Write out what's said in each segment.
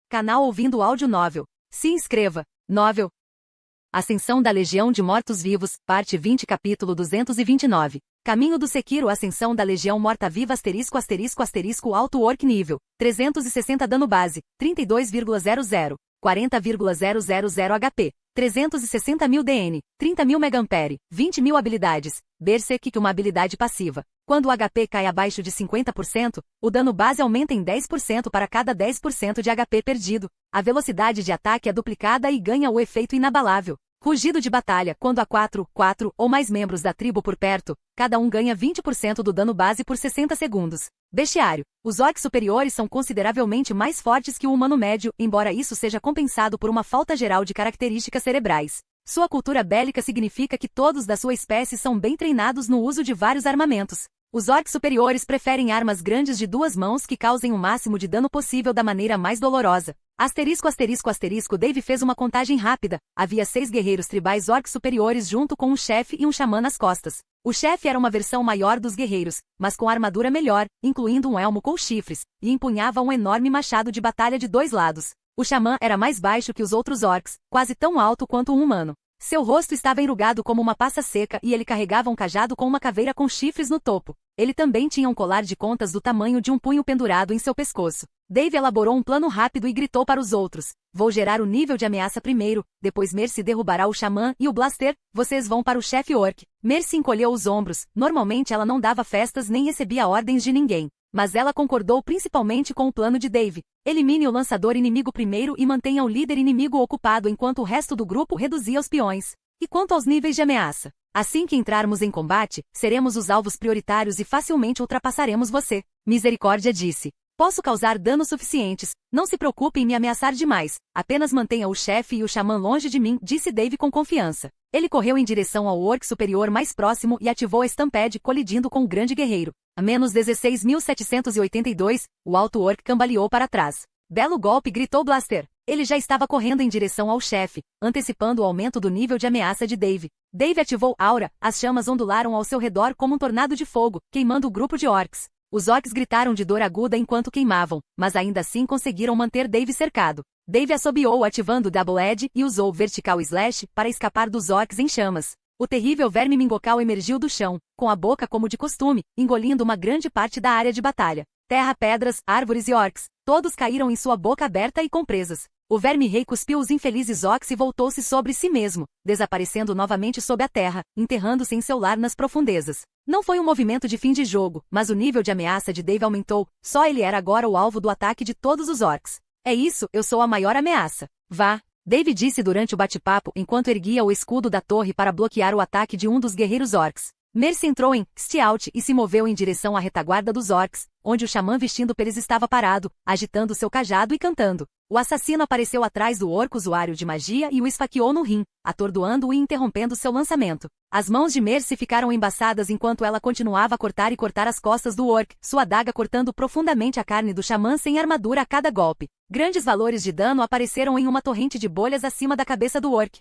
Canal Ouvindo Áudio Novel. Se inscreva. Novel. Ascensão da Legião de Mortos-Vivos, parte 20, capítulo 229. Caminho do Sekiro. Ascensão da Legião Morta-Viva ***** Alto Orc nível 360 dano base 32,00 40,000 HP 360.000 DN 30.000 MA 20.000 habilidades Berserk, uma habilidade passiva. Quando o HP cai abaixo de 50%, o dano base aumenta em 10% para cada 10% de HP perdido. A velocidade de ataque é duplicada e ganha o efeito inabalável. Rugido de batalha. Quando há 4 ou mais membros da tribo por perto, cada um ganha 20% do dano base por 60 segundos. Bestiário. Os orcs superiores são consideravelmente mais fortes que o humano médio, embora isso seja compensado por uma falta geral de características cerebrais. Sua cultura bélica significa que todos da sua espécie são bem treinados no uso de vários armamentos. Os orcs superiores preferem armas grandes de 2 mãos que causem o máximo de dano possível da maneira mais dolorosa. ****. Dave fez uma contagem rápida. Havia 6 guerreiros tribais orcs superiores junto com um chefe e um xamã nas costas. O chefe era uma versão maior dos guerreiros, mas com armadura melhor, incluindo um elmo com chifres, e empunhava um enorme machado de batalha de 2 lados. O xamã era mais baixo que os outros orcs, quase tão alto quanto um humano. Seu rosto estava enrugado como uma passa seca e ele carregava um cajado com uma caveira com chifres no topo. Ele também tinha um colar de contas do tamanho de um punho pendurado em seu pescoço. Dave elaborou um plano rápido e gritou para os outros: "Vou gerar o nível de ameaça primeiro, depois Mercy derrubará o xamã e o blaster, vocês vão para o chefe orc." Mercy encolheu os ombros. Normalmente ela não dava festas nem recebia ordens de ninguém. Mas ela concordou principalmente com o plano de Dave. Elimine o lançador inimigo primeiro e mantenha o líder inimigo ocupado enquanto o resto do grupo reduzia os peões. E quanto aos níveis de ameaça? Assim que entrarmos em combate, seremos os alvos prioritários e facilmente ultrapassaremos você. Misericórdia disse: "Posso causar danos suficientes. Não se preocupe em me ameaçar demais. Apenas mantenha o chefe e o xamã longe de mim", disse Dave com confiança. Ele correu em direção ao orc superior mais próximo e ativou a Stampede, colidindo com o grande guerreiro. A menos 16.782, o alto orc cambaleou para trás. "Belo golpe", gritou Blaster. Ele já estava correndo em direção ao chefe, antecipando o aumento do nível de ameaça de Dave. Dave ativou Aura, as chamas ondularam ao seu redor como um tornado de fogo, queimando o grupo de orcs. Os orcs gritaram de dor aguda enquanto queimavam, mas ainda assim conseguiram manter Dave cercado. Dave assobiou ativando Double Edge e usou Vertical Slash para escapar dos orcs em chamas. O terrível verme mingocal emergiu do chão, com a boca como de costume, engolindo uma grande parte da área de batalha. Terra, pedras, árvores e orcs, todos caíram em sua boca aberta e com presas. O verme-rei cuspiu os infelizes orcs e voltou-se sobre si mesmo, desaparecendo novamente sob a terra, enterrando-se em seu lar nas profundezas. Não foi um movimento de fim de jogo, mas o nível de ameaça de Dave aumentou, só ele era agora o alvo do ataque de todos os orcs. "É isso, eu sou a maior ameaça. Vá", Dave disse durante o bate-papo enquanto erguia o escudo da torre para bloquear o ataque de um dos guerreiros orcs. Mercy entrou em Stealth e se moveu em direção à retaguarda dos orcs, onde o xamã vestindo peles estava parado, agitando seu cajado e cantando. O assassino apareceu atrás do orc usuário de magia e o esfaqueou no rim, atordoando-o e interrompendo seu lançamento. As mãos de Mercy ficaram embaçadas enquanto ela continuava a cortar as costas do orc, sua adaga cortando profundamente a carne do xamã sem armadura a cada golpe. Grandes valores de dano apareceram em uma torrente de bolhas acima da cabeça do orc.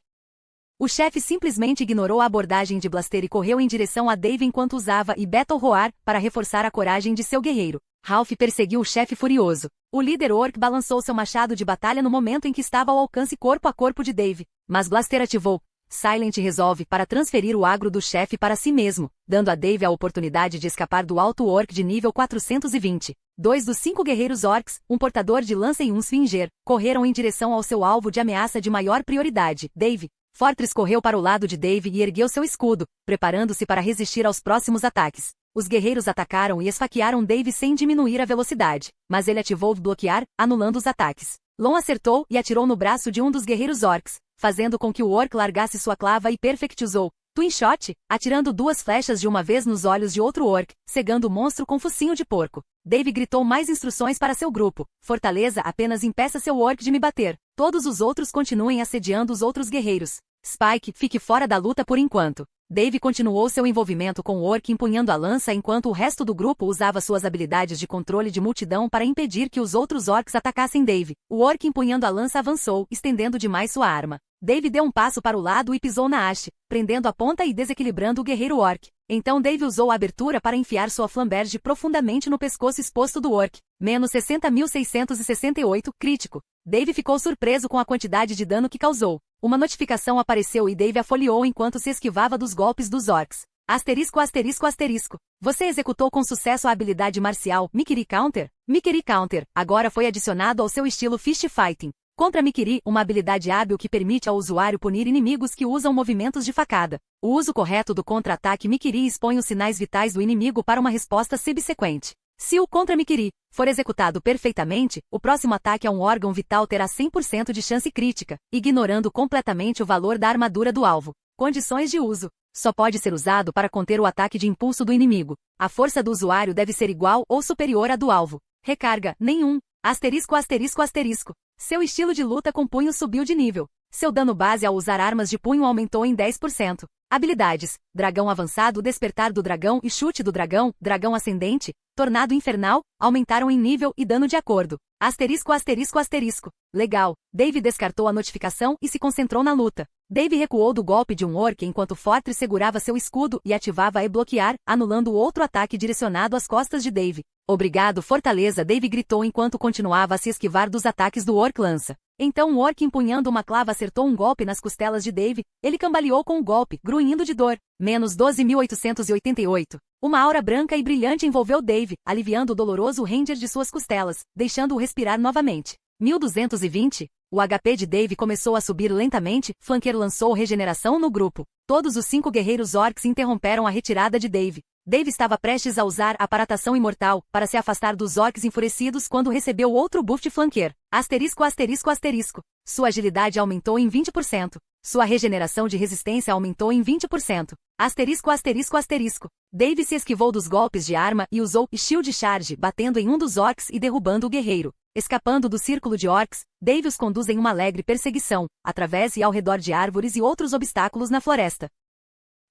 O chefe simplesmente ignorou a abordagem de Blaster e correu em direção a Dave enquanto usava e Battle Roar para reforçar a coragem de seu guerreiro. Ralph perseguiu o chefe furioso. O líder orc balançou seu machado de batalha no momento em que estava ao alcance corpo a corpo de Dave, mas Blaster ativou Silent Resolve para transferir o agro do chefe para si mesmo, dando a Dave a oportunidade de escapar do alto orc de nível 420. 2 dos 5 guerreiros orcs, um portador de lança e um sfinger, correram em direção ao seu alvo de ameaça de maior prioridade, Dave. Fortress correu para o lado de Dave e ergueu seu escudo, preparando-se para resistir aos próximos ataques. Os guerreiros atacaram e esfaquearam Dave sem diminuir a velocidade, mas ele ativou Bloquear, anulando os ataques. Lon acertou e atirou no braço de um dos guerreiros orcs, fazendo com que o orc largasse sua clava e Perfect usou Twin Shot, atirando 2 flechas de uma vez nos olhos de outro orc, cegando o monstro com focinho de porco. Dave gritou mais instruções para seu grupo: "Fortaleza, apenas impeça seu orc de me bater. Todos os outros continuem assediando os outros guerreiros. Spike, fique fora da luta por enquanto." Dave continuou seu envolvimento com o orc empunhando a lança enquanto o resto do grupo usava suas habilidades de controle de multidão para impedir que os outros orcs atacassem Dave. O orc empunhando a lança avançou, estendendo demais sua arma. Dave deu um passo para o lado e pisou na haste, prendendo a ponta e desequilibrando o guerreiro orc. Então Dave usou a abertura para enfiar sua flamberge profundamente no pescoço exposto do orc. Menos 60.668, crítico. Dave ficou surpreso com a quantidade de dano que causou. Uma notificação apareceu e Dave a folheou enquanto se esquivava dos golpes dos orcs. Asterisco asterisco asterisco. Você executou com sucesso a habilidade marcial Mikiri Counter? Mikiri Counter agora foi adicionado ao seu estilo Fist Fighting. Contra Mikiri, uma habilidade hábil que permite ao usuário punir inimigos que usam movimentos de facada. O uso correto do contra-ataque Mikiri expõe os sinais vitais do inimigo para uma resposta subsequente. Se o contra Mikiri for executado perfeitamente, o próximo ataque a um órgão vital terá 100% de chance crítica, ignorando completamente o valor da armadura do alvo. Condições de uso. Só pode ser usado para conter o ataque de impulso do inimigo. A força do usuário deve ser igual ou superior à do alvo. Recarga, nenhum. Asterisco asterisco asterisco. Seu estilo de luta com punho subiu de nível. Seu dano base ao usar armas de punho aumentou em 10%. Habilidades: Dragão Avançado, Despertar do Dragão e Chute do Dragão, Dragão Ascendente, Tornado Infernal, aumentaram em nível e dano de acordo. Asterisco asterisco asterisco. Legal. Dave descartou a notificação e se concentrou na luta. Dave recuou do golpe de um orc enquanto Fortress segurava seu escudo e ativava e bloquear, anulando o outro ataque direcionado às costas de Dave. Obrigado, Fortaleza, Dave gritou enquanto continuava a se esquivar dos ataques do orc lança. Então um orc empunhando uma clava acertou um golpe nas costelas de Dave. Ele cambaleou com o golpe, grunhindo de dor. Menos 12.888. Uma aura branca e brilhante envolveu Dave, aliviando o doloroso ranger de suas costelas, deixando-o respirar novamente. 1220. O HP de Dave começou a subir lentamente. Flanker lançou regeneração no grupo. Todos os 5 guerreiros orcs interromperam a retirada de Dave. Dave estava prestes a usar a Paratação Imortal para se afastar dos orcs enfurecidos quando recebeu outro buff de Flanker. Asterisco asterisco asterisco. Sua agilidade aumentou em 20%. Sua regeneração de resistência aumentou em 20%. Asterisco asterisco asterisco. Dave se esquivou dos golpes de arma e usou Shield Charge, batendo em um dos orcs e derrubando o guerreiro. Escapando do círculo de orcs, Dave os conduz em uma alegre perseguição, através e ao redor de árvores e outros obstáculos na floresta.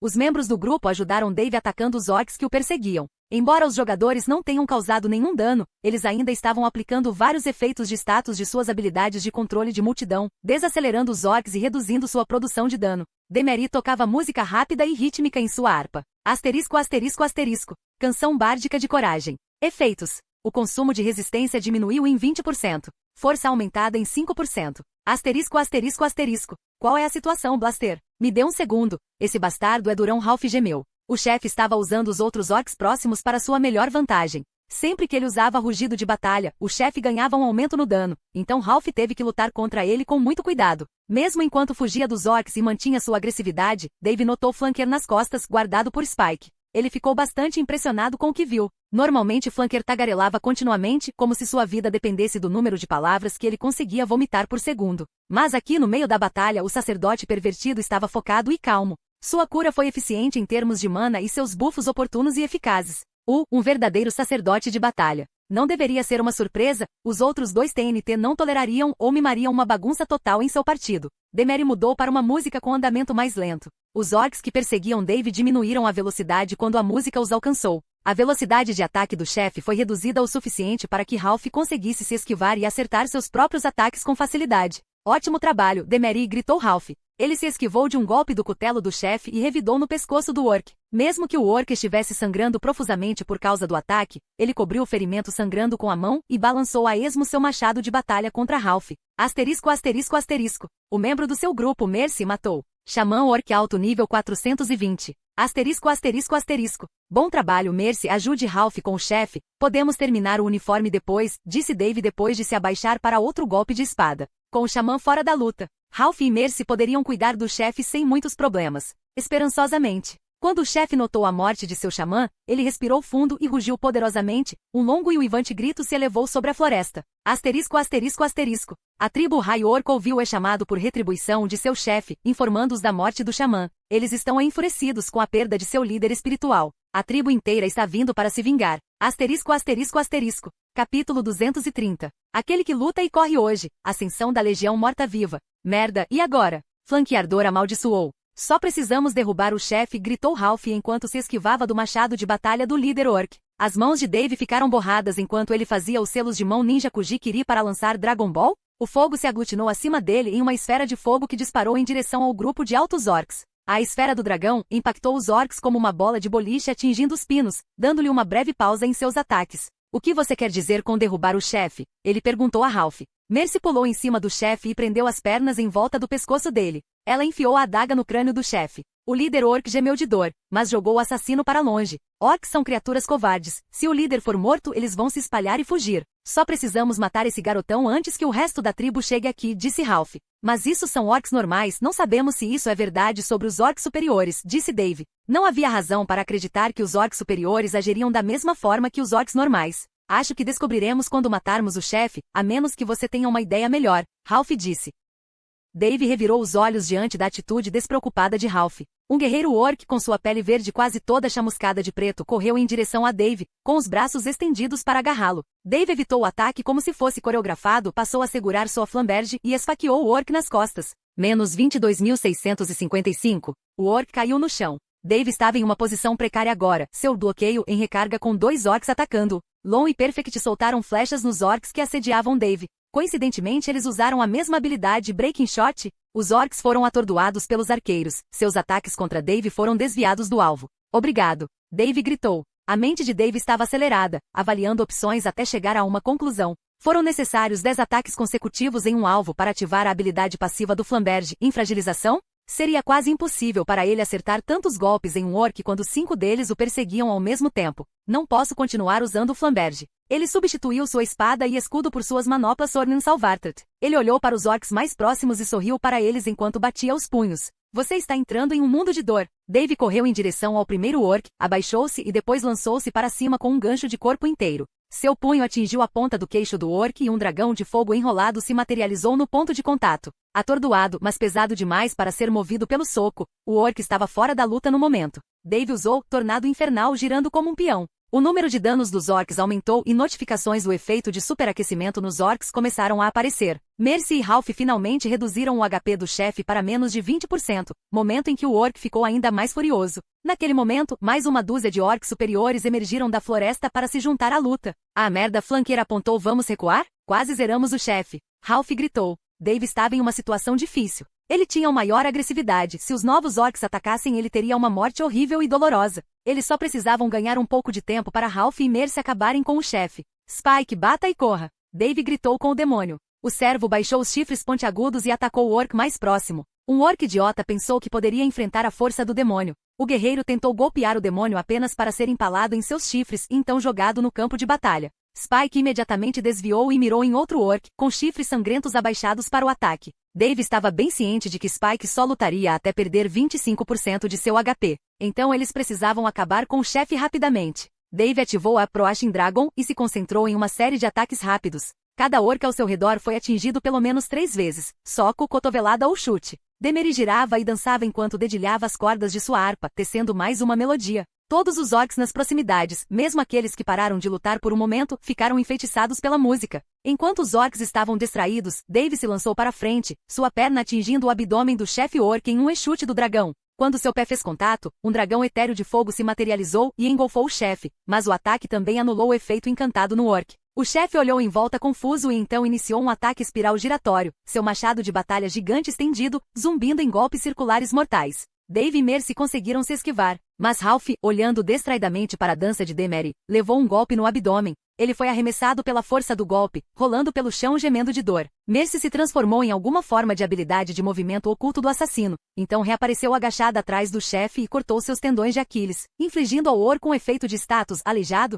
Os membros do grupo ajudaram Dave atacando os orcs que o perseguiam. Embora os jogadores não tenham causado nenhum dano, eles ainda estavam aplicando vários efeitos de status de suas habilidades de controle de multidão, desacelerando os orcs e reduzindo sua produção de dano. Demery tocava música rápida e rítmica em sua harpa. Asterisco asterisco asterisco. Canção bárdica de coragem. Efeitos. O consumo de resistência diminuiu em 20%. Força aumentada em 5%. Asterisco asterisco asterisco. Qual é a situação, Blaster? Me dê um segundo. Esse bastardo é durão, Ralph gemeu. O chefe estava usando os outros orcs próximos para sua melhor vantagem. Sempre que ele usava rugido de batalha, o chefe ganhava um aumento no dano, então Ralph teve que lutar contra ele com muito cuidado. Mesmo enquanto fugia dos orcs e mantinha sua agressividade, Dave notou Flanker nas costas, guardado por Spike. Ele ficou bastante impressionado com o que viu. Normalmente Flanker tagarelava continuamente, como se sua vida dependesse do número de palavras que ele conseguia vomitar por segundo. Mas aqui no meio da batalha o sacerdote pervertido estava focado e calmo. Sua cura foi eficiente em termos de mana e seus buffos oportunos e eficazes. Um verdadeiro sacerdote de batalha. Não deveria ser uma surpresa, os outros 2 TNT não tolerariam ou mimariam uma bagunça total em seu partido. Demery mudou para uma música com andamento mais lento. Os orcs que perseguiam Dave diminuíram a velocidade quando a música os alcançou. A velocidade de ataque do chefe foi reduzida o suficiente para que Ralph conseguisse se esquivar e acertar seus próprios ataques com facilidade. Ótimo trabalho, Demery, gritou Ralph. Ele se esquivou de um golpe do cutelo do chefe e revidou no pescoço do orc. Mesmo que o orc estivesse sangrando profusamente por causa do ataque, ele cobriu o ferimento sangrando com a mão e balançou a esmo seu machado de batalha contra Ralph. Asterisco asterisco asterisco. O membro do seu grupo, Mercy, matou. Xamã orc alto nível 420. Asterisco asterisco asterisco. Bom trabalho, Mercy, ajude Ralph com o chefe. Podemos terminar o uniforme depois, disse Dave depois de se abaixar para outro golpe de espada. Com o xamã fora da luta, Ralph e Mercy poderiam cuidar do chefe sem muitos problemas. Esperançosamente. Quando o chefe notou a morte de seu xamã, ele respirou fundo e rugiu poderosamente. Um longo e uivante grito se elevou sobre a floresta. Asterisco asterisco asterisco. A tribo High Orc ouviu o chamado por retribuição de seu chefe, informando-os da morte do xamã. Eles estão enfurecidos com a perda de seu líder espiritual. A tribo inteira está vindo para se vingar. Asterisco asterisco asterisco. Capítulo 230. Aquele que luta e corre hoje. Ascensão da Legião Morta-Viva. Merda, e agora? Flanqueador amaldiçoou. Só precisamos derrubar o chefe, gritou Ralph enquanto se esquivava do machado de batalha do líder orc. As mãos de Dave ficaram borradas enquanto ele fazia os selos de mão ninja Kuji-Kiri para lançar Dragon Ball. O fogo se aglutinou acima dele em uma esfera de fogo que disparou em direção ao grupo de altos orcs. A esfera do dragão impactou os orcs como uma bola de boliche atingindo os pinos, dando-lhe uma breve pausa em seus ataques. O que você quer dizer com derrubar o chefe? Ele perguntou a Ralph. Mercy pulou em cima do chefe e prendeu as pernas em volta do pescoço dele. Ela enfiou a adaga no crânio do chefe. O líder orc gemeu de dor, mas jogou o assassino para longe. Orcs são criaturas covardes. Se o líder for morto, eles vão se espalhar e fugir. Só precisamos matar esse garotão antes que o resto da tribo chegue aqui, disse Ralph. Mas isso são orcs normais, não sabemos se isso é verdade sobre os orcs superiores, disse Dave. Não havia razão para acreditar que os orcs superiores agiriam da mesma forma que os orcs normais. Acho que descobriremos quando matarmos o chefe, a menos que você tenha uma ideia melhor, Ralph disse. Dave revirou os olhos diante da atitude despreocupada de Ralph. Um guerreiro orc com sua pele verde quase toda chamuscada de preto correu em direção a Dave, com os braços estendidos para agarrá-lo. Dave evitou o ataque como se fosse coreografado, passou a segurar sua flamberge e esfaqueou o orc nas costas. Menos 22.655. O orc caiu no chão. Dave estava em uma posição precária agora, seu bloqueio em recarga com 2 orcs atacando. Lon e Perfect soltaram flechas nos orcs que assediavam Dave. Coincidentemente eles usaram a mesma habilidade Breaking Shot. Os orcs foram atordoados pelos arqueiros. Seus ataques contra Dave foram desviados do alvo. Obrigado. Dave gritou. A mente de Dave estava acelerada, avaliando opções até chegar a uma conclusão. Foram necessários 10 ataques consecutivos em um alvo para ativar a habilidade passiva do Flamberge, Infragilização? Seria quase impossível para ele acertar tantos golpes em um orc quando 5 deles o perseguiam ao mesmo tempo. Não posso continuar usando o Flamberge. Ele substituiu sua espada e escudo por suas manoplas Sornin Salvartet. Ele olhou para os orcs mais próximos e sorriu para eles enquanto batia os punhos. Você está entrando em um mundo de dor. Dave correu em direção ao primeiro orc, abaixou-se e depois lançou-se para cima com um gancho de corpo inteiro. Seu punho atingiu a ponta do queixo do orc e um dragão de fogo enrolado se materializou no ponto de contato. Atordoado, mas pesado demais para ser movido pelo soco, o orc estava fora da luta no momento. Dave usou Tornado Infernal girando como um peão. O número de danos dos orcs aumentou e notificações do efeito de superaquecimento nos orcs começaram a aparecer. Mercy e Ralph finalmente reduziram o HP do chefe para menos de 20%, momento em que o orc ficou ainda mais furioso. Naquele momento, mais uma dúzia de orcs superiores emergiram da floresta para se juntar à luta. A merda flanqueira apontou: vamos recuar? Quase zeramos o chefe. Ralph gritou. Dave estava em uma situação difícil. Ele tinha uma maior agressividade. Se os novos orcs atacassem, ele teria uma morte horrível e dolorosa. Eles só precisavam ganhar um pouco de tempo para Ralph e Mercy acabarem com o chefe. Spike, bata e corra! Dave gritou com o demônio. O servo baixou os chifres pontiagudos e atacou o orc mais próximo. Um orc idiota pensou que poderia enfrentar a força do demônio. O guerreiro tentou golpear o demônio apenas para ser empalado em seus chifres e então jogado no campo de batalha. Spike imediatamente desviou e mirou em outro orc, com chifres sangrentos abaixados para o ataque. Dave estava bem ciente de que Spike só lutaria até perder 25% de seu HP. Então eles precisavam acabar com o chefe rapidamente. Dave ativou a Approaching Dragon e se concentrou em uma série de ataques rápidos. Cada orc ao seu redor foi atingido pelo menos 3 vezes. Soco, cotovelada ou chute. Demery girava e dançava enquanto dedilhava as cordas de sua harpa, tecendo mais uma melodia. Todos os orcs nas proximidades, mesmo aqueles que pararam de lutar por um momento, ficaram enfeitiçados pela música. Enquanto os orcs estavam distraídos, Dave se lançou para frente, sua perna atingindo o abdômen do chefe orc em um echute do dragão. Quando seu pé fez contato, um dragão etéreo de fogo se materializou e engolfou o chefe, mas o ataque também anulou o efeito encantado no orc. O chefe olhou em volta confuso e então iniciou um ataque espiral giratório, seu machado de batalha gigante estendido, zumbindo em golpes circulares mortais. Dave e Mercy conseguiram se esquivar, mas Ralph, olhando distraidamente para a dança de Demery, levou um golpe no abdômen. Ele foi arremessado pela força do golpe, rolando pelo chão gemendo de dor. Mercy se transformou em alguma forma de habilidade de movimento oculto do assassino, então reapareceu agachada atrás do chefe e cortou seus tendões de Aquiles, infligindo ao orc um efeito de status aleijado.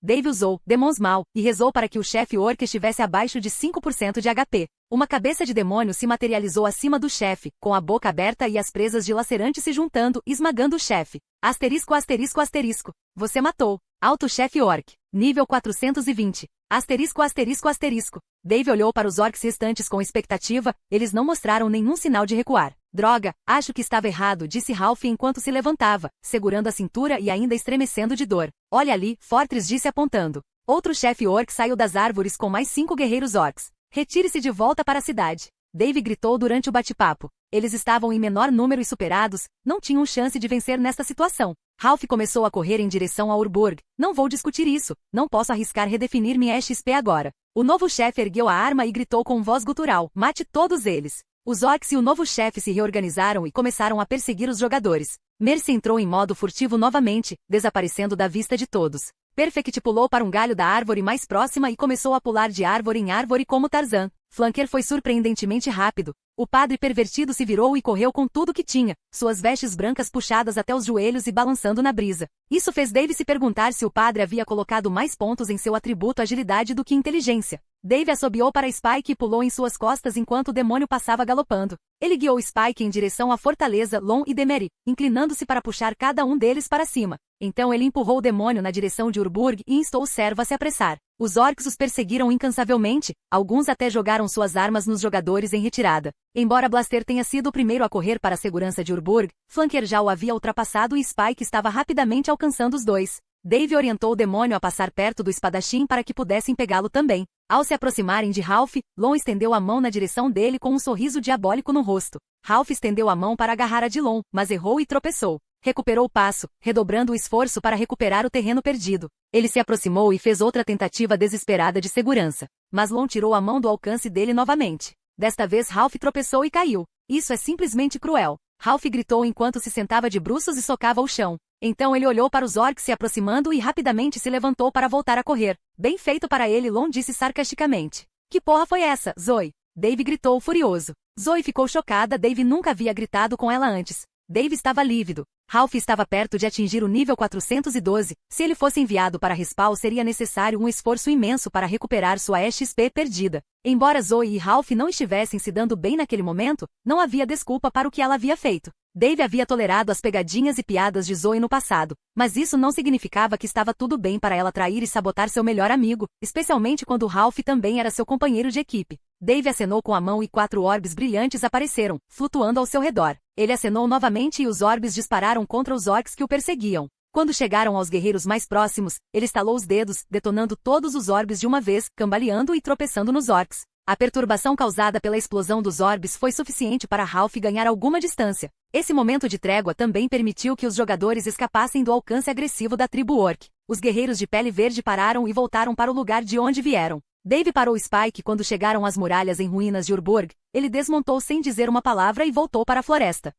Dave usou Demon's Maul e rezou para que o chefe orc estivesse abaixo de 5% de HP. Uma cabeça de demônio se materializou acima do chefe, com a boca aberta e as presas dilacerantes se juntando, esmagando o chefe. Asterisco, asterisco, asterisco. Você matou. Alto chefe orc. Nível 420. Asterisco, asterisco, asterisco. Dave olhou para os orcs restantes com expectativa, eles não mostraram nenhum sinal de recuar. Droga, acho que estava errado, disse Ralph enquanto se levantava, segurando a cintura e ainda estremecendo de dor. Olha ali, Fortress disse apontando. Outro chefe orc saiu das árvores com mais 5 guerreiros orcs. Retire-se de volta para a cidade. Dave gritou durante o bate-papo. Eles estavam em menor número e superados, não tinham chance de vencer nesta situação. Ralph começou a correr em direção a Urburg. Não vou discutir isso, não posso arriscar redefinir minha XP agora. O novo chefe ergueu a arma e gritou com voz gutural, mate todos eles. Os orcs e o novo chefe se reorganizaram e começaram a perseguir os jogadores. Mercy entrou em modo furtivo novamente, desaparecendo da vista de todos. Perfect pulou para um galho da árvore mais próxima e começou a pular de árvore em árvore como Tarzan. Flanker foi surpreendentemente rápido. O padre pervertido se virou e correu com tudo que tinha, suas vestes brancas puxadas até os joelhos e balançando na brisa. Isso fez Dave se perguntar se o padre havia colocado mais pontos em seu atributo agilidade do que inteligência. Dave assobiou para Spike e pulou em suas costas enquanto o demônio passava galopando. Ele guiou Spike em direção à fortaleza Lon e Demery, inclinando-se para puxar cada um deles para cima. Então ele empurrou o demônio na direção de Urburg e instou o servo a se apressar. Os orcs os perseguiram incansavelmente, alguns até jogaram suas armas nos jogadores em retirada. Embora Blaster tenha sido o primeiro a correr para a segurança de Urburg, Flanker já o havia ultrapassado e Spike estava rapidamente alcançando os dois. Dave orientou o demônio a passar perto do espadachim para que pudessem pegá-lo também. Ao se aproximarem de Ralph, Lon estendeu a mão na direção dele com um sorriso diabólico no rosto. Ralph estendeu a mão para agarrar a de Lon, mas errou e tropeçou. Recuperou o passo, redobrando o esforço para recuperar o terreno perdido. Ele se aproximou e fez outra tentativa desesperada de segurança. Mas Lon tirou a mão do alcance dele novamente. Desta vez Ralph tropeçou e caiu. Isso é simplesmente cruel. Ralph gritou enquanto se sentava de bruços e socava o chão. Então ele olhou para os orcs se aproximando e rapidamente se levantou para voltar a correr. Bem feito para ele, Lon disse sarcasticamente. Que porra foi essa, Zoe? Dave gritou furioso. Zoe ficou chocada, Dave nunca havia gritado com ela antes. Dave estava lívido. Ralph estava perto de atingir o nível 412. Se ele fosse enviado para Respawn, seria necessário um esforço imenso para recuperar sua XP perdida. Embora Zoe e Ralph não estivessem se dando bem naquele momento, não havia desculpa para o que ela havia feito. Dave havia tolerado as pegadinhas e piadas de Zoe no passado, mas isso não significava que estava tudo bem para ela trair e sabotar seu melhor amigo, especialmente quando Ralph também era seu companheiro de equipe. Dave acenou com a mão e 4 orbes brilhantes apareceram, flutuando ao seu redor. Ele acenou novamente e os orbes dispararam contra os orcs que o perseguiam. Quando chegaram aos guerreiros mais próximos, ele estalou os dedos, detonando todos os orbes de uma vez, cambaleando e tropeçando nos orcs. A perturbação causada pela explosão dos orbes foi suficiente para Ralph ganhar alguma distância. Esse momento de trégua também permitiu que os jogadores escapassem do alcance agressivo da tribo orc. Os guerreiros de pele verde pararam e voltaram para o lugar de onde vieram. Dave parou Spike quando chegaram às muralhas em ruínas de Urburg. Ele desmontou sem dizer uma palavra e voltou para a floresta.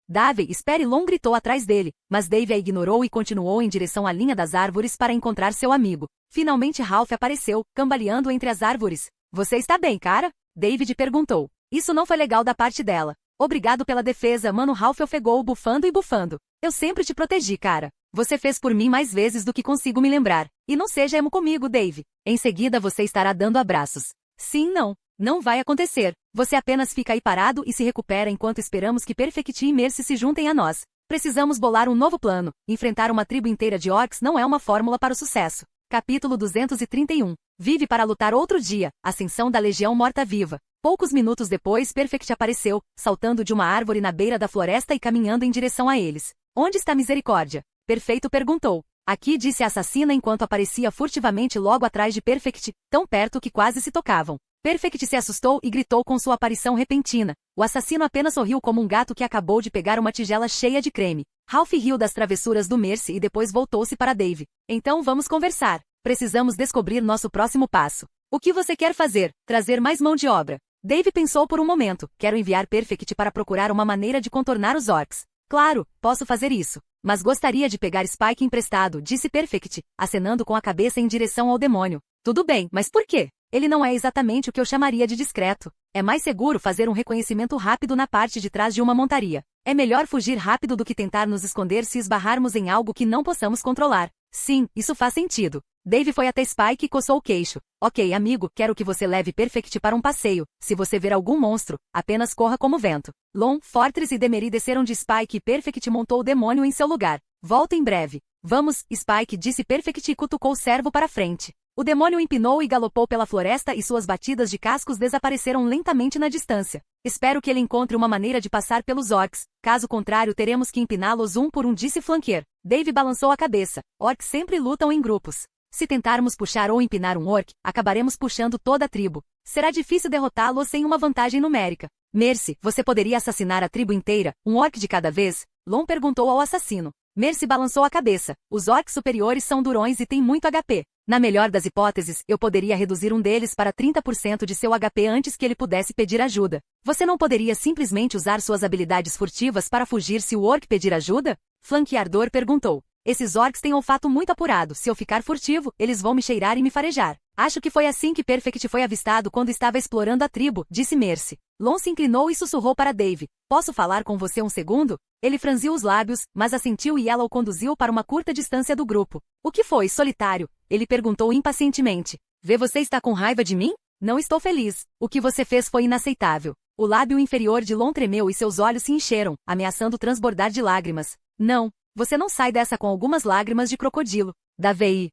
Dave, espere, Lon gritou atrás dele, mas Dave a ignorou e continuou em direção à linha das árvores para encontrar seu amigo. Finalmente Ralph apareceu, cambaleando entre as árvores. Você está bem, cara? David perguntou. Isso não foi legal da parte dela. Obrigado pela defesa, mano. Ralph ofegou, bufando e bufando. Eu sempre te protegi, cara. Você fez por mim mais vezes do que consigo me lembrar. E não seja emo comigo, Dave. Em seguida você estará dando abraços. Sim, não. Não vai acontecer. Você apenas fica aí parado e se recupera enquanto esperamos que Perfect e Mercy se juntem a nós. Precisamos bolar um novo plano. Enfrentar uma tribo inteira de orcs não é uma fórmula para o sucesso. Capítulo 231. Vive para lutar outro dia. Ascensão da Legião Morta-Viva. Poucos minutos depois, Perfect apareceu, saltando de uma árvore na beira da floresta e caminhando em direção a eles. Onde está Misericórdia? Perfeito perguntou. Aqui, disse a assassina enquanto aparecia furtivamente logo atrás de Perfect, tão perto que quase se tocavam. Perfect se assustou e gritou com sua aparição repentina. O assassino apenas sorriu como um gato que acabou de pegar uma tigela cheia de creme. Ralph riu das travessuras do Mercy e depois voltou-se para Dave. Então vamos conversar. Precisamos descobrir nosso próximo passo. O que você quer fazer? Trazer mais mão de obra. Dave pensou por um momento. Quero enviar Perfect para procurar uma maneira de contornar os orcs. Claro, posso fazer isso. Mas gostaria de pegar Spike emprestado, disse Perfect, acenando com a cabeça em direção ao demônio. Tudo bem, mas por quê? Ele não é exatamente o que eu chamaria de discreto. É mais seguro fazer um reconhecimento rápido na parte de trás de uma montaria. É melhor fugir rápido do que tentar nos esconder se esbarrarmos em algo que não possamos controlar. Sim, isso faz sentido. Dave foi até Spike e coçou o queixo. Ok, amigo, quero que você leve Perfect para um passeio. Se você ver algum monstro, apenas corra como vento. Lon, Fortress e Demery desceram de Spike e Perfect montou o demônio em seu lugar. Volto em breve. Vamos, Spike, disse Perfect e cutucou o servo para frente. O demônio empinou e galopou pela floresta e suas batidas de cascos desapareceram lentamente na distância. Espero que ele encontre uma maneira de passar pelos orcs. Caso contrário, teremos que empiná-los um por um, disse Flanker. Dave balançou a cabeça. Orcs sempre lutam em grupos. Se tentarmos puxar ou empinar um orc, acabaremos puxando toda a tribo. Será difícil derrotá-lo sem uma vantagem numérica. Mercy, você poderia assassinar a tribo inteira, um orc de cada vez? Lon perguntou ao assassino. Mercy balançou a cabeça. Os orcs superiores são durões e têm muito HP. Na melhor das hipóteses, eu poderia reduzir um deles para 30% de seu HP antes que ele pudesse pedir ajuda. Você não poderia simplesmente usar suas habilidades furtivas para fugir se o orc pedir ajuda? Flanqueador perguntou. Esses orcs têm olfato muito apurado. Se eu ficar furtivo, eles vão me cheirar e me farejar. Acho que foi assim que Perfect foi avistado quando estava explorando a tribo, disse Mercy. Lon se inclinou e sussurrou para Dave. Posso falar com você um segundo? Ele franziu os lábios, mas assentiu e ela o conduziu para uma curta distância do grupo. O que foi, solitário? Ele perguntou impacientemente. Vê, você está com raiva de mim? Não estou feliz. O que você fez foi inaceitável. O lábio inferior de Lon tremeu e seus olhos se encheram, ameaçando transbordar de lágrimas. Não, você não sai dessa com algumas lágrimas de crocodilo. Davei.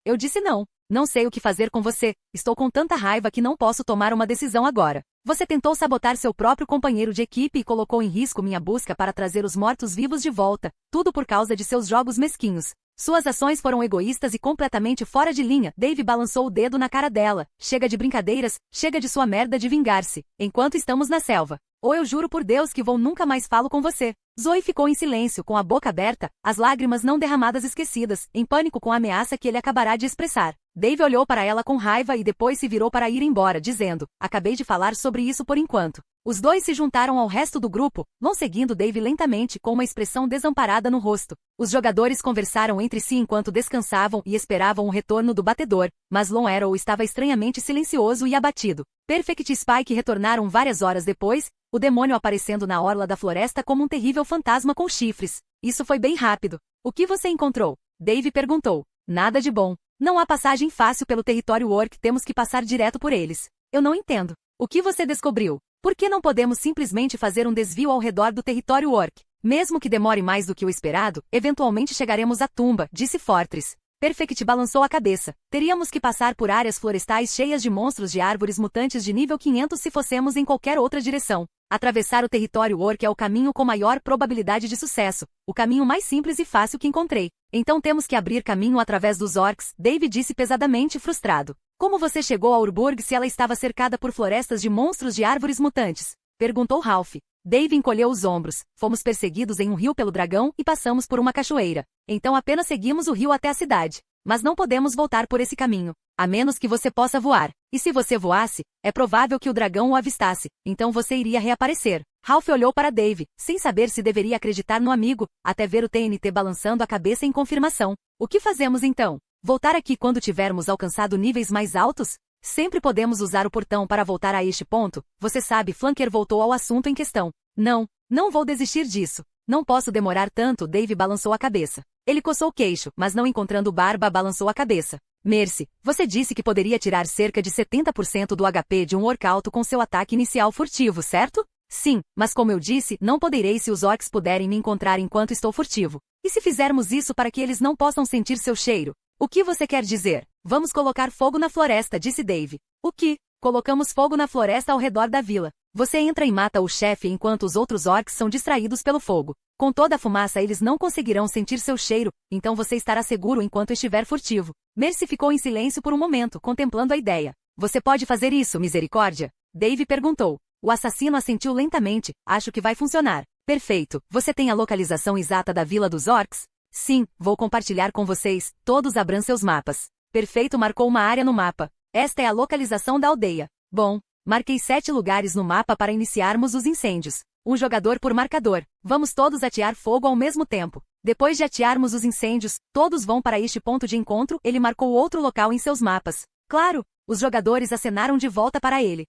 Eu disse não. Não sei o que fazer com você. Estou com tanta raiva que não posso tomar uma decisão agora. Você tentou sabotar seu próprio companheiro de equipe e colocou em risco minha busca para trazer os mortos-vivos de volta, tudo por causa de seus jogos mesquinhos. Suas ações foram egoístas e completamente fora de linha. Dave balançou o dedo na cara dela. Chega de brincadeiras, chega de sua merda de vingar-se, enquanto estamos na selva. Ou eu juro por Deus que vou nunca mais falo com você. Zoe ficou em silêncio, com a boca aberta, as lágrimas não derramadas esquecidas, em pânico com a ameaça que ele acabará de expressar. Dave olhou para ela com raiva e depois se virou para ir embora, dizendo, acabei de falar sobre isso por enquanto. Os dois se juntaram ao resto do grupo, Lon seguindo Dave lentamente com uma expressão desamparada no rosto. Os jogadores conversaram entre si enquanto descansavam e esperavam o retorno do batedor, mas Lon Arrow estava estranhamente silencioso e abatido. Perfect e Spike retornaram várias horas depois, o demônio aparecendo na orla da floresta como um terrível fantasma com chifres. Isso foi bem rápido. O que você encontrou? Dave perguntou. Nada de bom. Não há passagem fácil pelo território orc, temos que passar direto por eles. Eu não entendo. O que você descobriu? Por que não podemos simplesmente fazer um desvio ao redor do território orc? Mesmo que demore mais do que o esperado, eventualmente chegaremos à tumba, disse Fortress. Perfect balançou a cabeça. Teríamos que passar por áreas florestais cheias de monstros de árvores mutantes de nível 500 se fossemos em qualquer outra direção. Atravessar o território orc é o caminho com maior probabilidade de sucesso, o caminho mais simples e fácil que encontrei. Então temos que abrir caminho através dos orcs, Dave disse pesadamente frustrado. Como você chegou a Urburg se ela estava cercada por florestas de monstros de árvores mutantes? Perguntou Ralph. Dave encolheu os ombros. Fomos perseguidos em um rio pelo dragão e passamos por uma cachoeira. Então apenas seguimos o rio até a cidade. Mas não podemos voltar por esse caminho, a menos que você possa voar. E se você voasse, é provável que o dragão o avistasse, então você iria reaparecer. Ralph olhou para Dave, sem saber se deveria acreditar no amigo, até ver o TNT balançando a cabeça em confirmação. O que fazemos então? Voltar aqui quando tivermos alcançado níveis mais altos? Sempre podemos usar o portão para voltar a este ponto, você sabe. Flanker voltou ao assunto em questão. Não vou desistir disso. Não posso demorar tanto. Dave balançou a cabeça. Ele coçou o queixo, mas não encontrando barba balançou a cabeça. Mercy, você disse que poderia tirar cerca de 70% do HP de um orc alto com seu ataque inicial furtivo, certo? Sim, mas como eu disse, não poderei se os orcs puderem me encontrar enquanto estou furtivo. E se fizermos isso para que eles não possam sentir seu cheiro? O que você quer dizer? Vamos colocar fogo na floresta, disse Dave. O que? Colocamos fogo na floresta ao redor da vila. Você entra e mata o chefe enquanto os outros orcs são distraídos pelo fogo. Com toda a fumaça eles não conseguirão sentir seu cheiro, então você estará seguro enquanto estiver furtivo. Mercy ficou em silêncio por um momento, contemplando a ideia. Você pode fazer isso, misericórdia? Dave perguntou. O assassino assentiu lentamente. Acho que vai funcionar. Perfeito. Você tem a localização exata da vila dos orcs? Sim, vou compartilhar com vocês. Todos abram seus mapas. Perfeito, marcou uma área no mapa. Esta é a localização da aldeia. Bom, marquei 7 lugares no mapa para iniciarmos os incêndios. Um jogador por marcador. Vamos todos atear fogo ao mesmo tempo. Depois de atearmos os incêndios, todos vão para este ponto de encontro. Ele marcou outro local em seus mapas. Claro, os jogadores acenaram de volta para ele.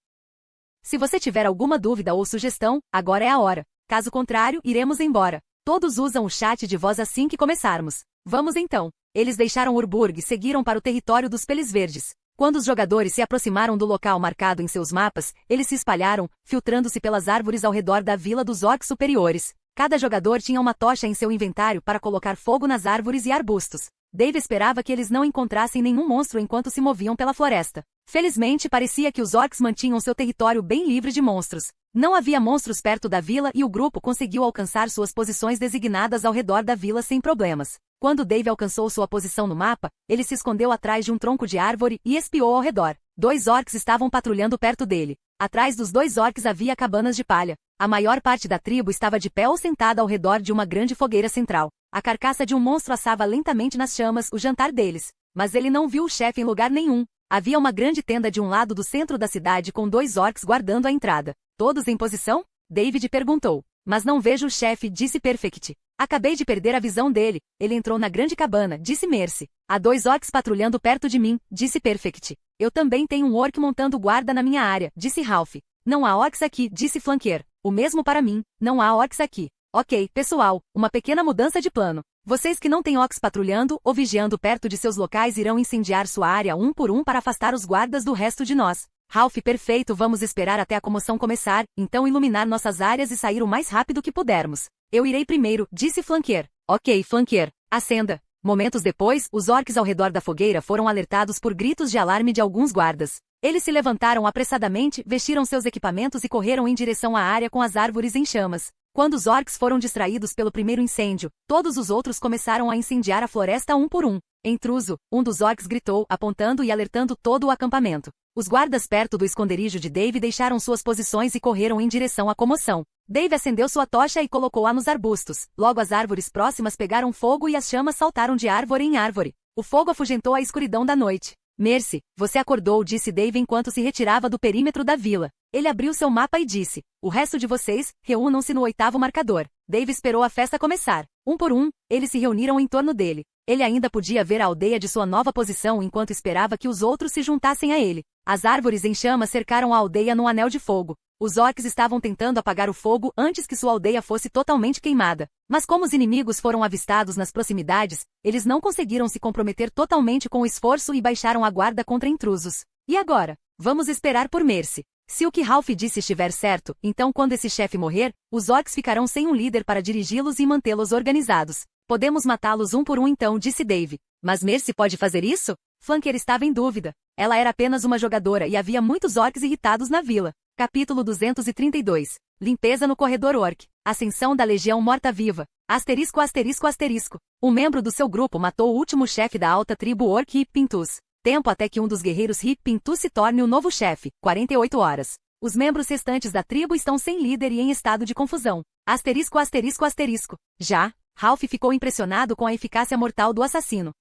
Se você tiver alguma dúvida ou sugestão, agora é a hora. Caso contrário, iremos embora. Todos usam o chat de voz assim que começarmos. Vamos então. Eles deixaram Urburg e seguiram para o território dos Peles Verdes. Quando os jogadores se aproximaram do local marcado em seus mapas, eles se espalharam, filtrando-se pelas árvores ao redor da vila dos orcs superiores. Cada jogador tinha uma tocha em seu inventário para colocar fogo nas árvores e arbustos. Dave esperava que eles não encontrassem nenhum monstro enquanto se moviam pela floresta. Felizmente, parecia que os orcs mantinham seu território bem livre de monstros. Não havia monstros perto da vila e o grupo conseguiu alcançar suas posições designadas ao redor da vila sem problemas. Quando Dave alcançou sua posição no mapa, ele se escondeu atrás de um tronco de árvore e espiou ao redor. 2 orcs estavam patrulhando perto dele. Atrás dos 2 orcs havia cabanas de palha. A maior parte da tribo estava de pé ou sentada ao redor de uma grande fogueira central. A carcaça de um monstro assava lentamente nas chamas o jantar deles. Mas ele não viu o chefe em lugar nenhum. Havia uma grande tenda de um lado do centro da cidade com 2 orcs guardando a entrada. Todos em posição? David perguntou. Mas não vejo o chefe, disse Perfect. Acabei de perder a visão dele. Ele entrou na grande cabana, disse Mercy. Há 2 orcs patrulhando perto de mim, disse Perfect. Eu também tenho um orc montando guarda na minha área, disse Ralph. Não há orcs aqui, disse Flanqueir. O mesmo para mim, não há orcs aqui. Ok, pessoal, uma pequena mudança de plano. Vocês que não têm orcs patrulhando ou vigiando perto de seus locais irão incendiar sua área um por um para afastar os guardas do resto de nós. Ralph, perfeito, vamos esperar até a comoção começar, então iluminar nossas áreas e sair o mais rápido que pudermos. Eu irei primeiro, disse Flanqueir. Ok, Flanqueir, acenda. Momentos depois, os orcs ao redor da fogueira foram alertados por gritos de alarme de alguns guardas. Eles se levantaram apressadamente, vestiram seus equipamentos e correram em direção à área com as árvores em chamas. Quando os orcs foram distraídos pelo primeiro incêndio, todos os outros começaram a incendiar a floresta um por um. Intruso, um dos orcs gritou, apontando e alertando todo o acampamento. Os guardas perto do esconderijo de Dave deixaram suas posições e correram em direção à comoção. Dave acendeu sua tocha e colocou-a nos arbustos. Logo as árvores próximas pegaram fogo e as chamas saltaram de árvore em árvore. O fogo afugentou a escuridão da noite. Mercy, você acordou, disse Dave enquanto se retirava do perímetro da vila. Ele abriu seu mapa e disse, o resto de vocês, reúnam-se no 8º marcador. Dave esperou a festa começar. Um por um, eles se reuniram em torno dele. Ele ainda podia ver a aldeia de sua nova posição enquanto esperava que os outros se juntassem a ele. As árvores em chamas cercaram a aldeia num anel de fogo. Os orcs estavam tentando apagar o fogo antes que sua aldeia fosse totalmente queimada. Mas como os inimigos foram avistados nas proximidades, eles não conseguiram se comprometer totalmente com o esforço e baixaram a guarda contra intrusos. E agora? Vamos esperar por Mercy. Se o que Ralph disse estiver certo, então quando esse chefe morrer, os orcs ficarão sem um líder para dirigi-los e mantê-los organizados. Podemos matá-los um por um então, disse Dave. Mas Mercy pode fazer isso? Flanqueir estava em dúvida. Ela era apenas uma jogadora e havia muitos orcs irritados na vila. Capítulo 232. Limpeza no corredor orc. Ascensão da Legião Morta-Viva. Asterisco asterisco asterisco. Um membro do seu grupo matou o último chefe da alta tribo orc Hip Pintus. Tempo até que um dos guerreiros Hip Pintus se torne o novo chefe. 48 horas. Os membros restantes da tribo estão sem líder e em estado de confusão. Asterisco asterisco asterisco. Já, Ralph ficou impressionado com a eficácia mortal do assassino.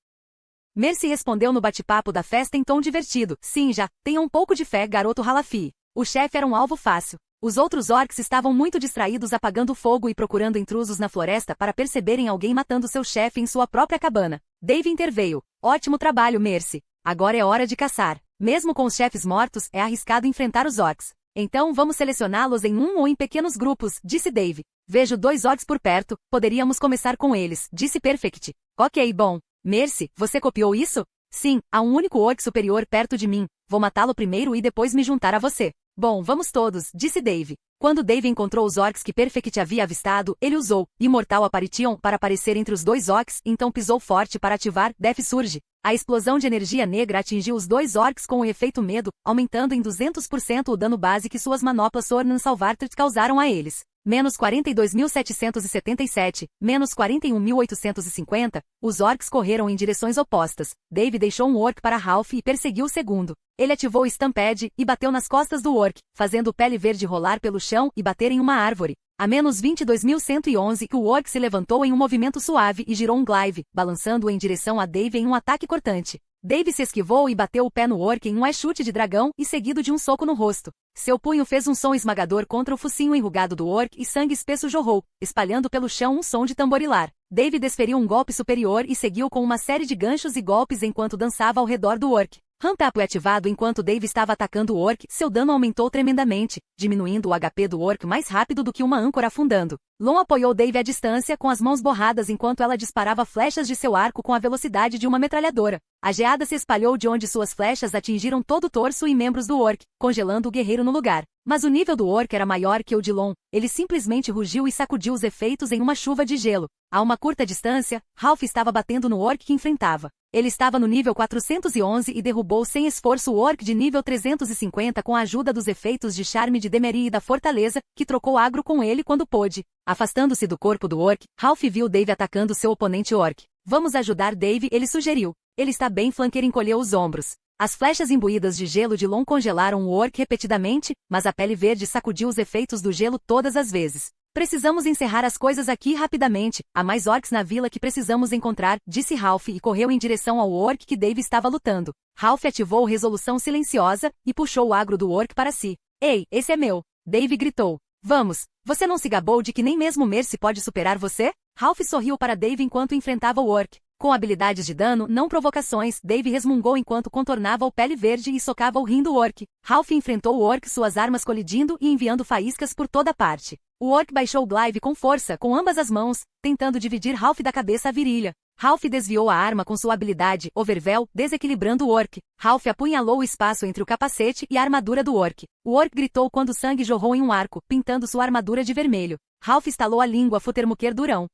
Mercy respondeu no bate-papo da festa em tom divertido. Sim, já, tenha um pouco de fé, garoto Ralafi. O chefe era um alvo fácil. Os outros orcs estavam muito distraídos apagando fogo e procurando intrusos na floresta para perceberem alguém matando seu chefe em sua própria cabana. Dave interveio. Ótimo trabalho, Mercy. Agora é hora de caçar. Mesmo com os chefes mortos, é arriscado enfrentar os orcs. Então vamos selecioná-los em um ou em pequenos grupos, disse Dave. Vejo 2 orcs por perto, poderíamos começar com eles, disse Perfect. Ok, bom. Mercy, você copiou isso? Sim, há um único orc superior perto de mim. Vou matá-lo primeiro e depois me juntar a você. Bom, vamos todos, disse Dave. Quando Dave encontrou os orcs que Perfect havia avistado, ele usou Immortal Apparition para aparecer entre os 2 orcs, então pisou forte para ativar Death Surge. A explosão de energia negra atingiu os 2 orcs com o efeito medo, aumentando em 200% o dano base que suas manoplas Sornan Salvartret causaram a eles. Menos 42.777, menos 41.850, os orcs correram em direções opostas. Dave deixou um orc para Ralph e perseguiu o segundo. Ele ativou o Stampede e bateu nas costas do orc, fazendo o pele verde rolar pelo chão e bater em uma árvore. A menos 22.111, o orc se levantou em um movimento suave e girou um glaive, balançando-o em direção a Dave em um ataque cortante. Dave se esquivou e bateu o pé no orc em um chute de dragão e seguido de um soco no rosto. Seu punho fez um som esmagador contra o focinho enrugado do orc e sangue espesso jorrou, espalhando pelo chão um som de tamborilar. Dave desferiu um golpe superior e seguiu com uma série de ganchos e golpes enquanto dançava ao redor do orc. Ramp Up ativado enquanto Dave estava atacando o orc, seu dano aumentou tremendamente, diminuindo o HP do orc mais rápido do que uma âncora afundando. Lon apoiou Dave à distância com as mãos borradas enquanto ela disparava flechas de seu arco com a velocidade de uma metralhadora. A geada se espalhou de onde suas flechas atingiram todo o torso e membros do orc, congelando o guerreiro no lugar. Mas o nível do orc era maior que o de Lon. Ele simplesmente rugiu e sacudiu os efeitos em uma chuva de gelo. A uma curta distância, Ralph estava batendo no orc que enfrentava. Ele estava no nível 411 e derrubou sem esforço o orc de nível 350 com a ajuda dos efeitos de charme de Demery e da fortaleza, que trocou agro com ele quando pôde. Afastando-se do corpo do orc, Ralph viu Dave atacando seu oponente orc. Vamos ajudar Dave, ele sugeriu. Ele está bem, Flanqueir encolheu os ombros. As flechas imbuídas de gelo de Lon congelaram o orc repetidamente, mas a pele verde sacudiu os efeitos do gelo todas as vezes. Precisamos encerrar as coisas aqui rapidamente, há mais orcs na vila que precisamos encontrar, disse Ralph e correu em direção ao orc que Dave estava lutando. Ralph ativou resolução silenciosa e puxou o agro do orc para si. Ei, esse é meu! Dave gritou. Vamos, você não se gabou de que nem mesmo Mercy pode superar você? Ralph sorriu para Dave enquanto enfrentava o orc. Com habilidades de dano, não provocações, Dave resmungou enquanto contornava o pele verde e socava o rim do orc. Ralph enfrentou o orc, suas armas colidindo e enviando faíscas por toda parte. O orc baixou o glaive com força, com ambas as mãos, tentando dividir Ralph da cabeça à virilha. Ralph desviou a arma com sua habilidade, Overvel, desequilibrando o orc. Ralph apunhalou o espaço entre o capacete e a armadura do orc. O orc gritou quando sangue jorrou em um arco, pintando sua armadura de vermelho. Ralph estalou a língua futermuquer durão.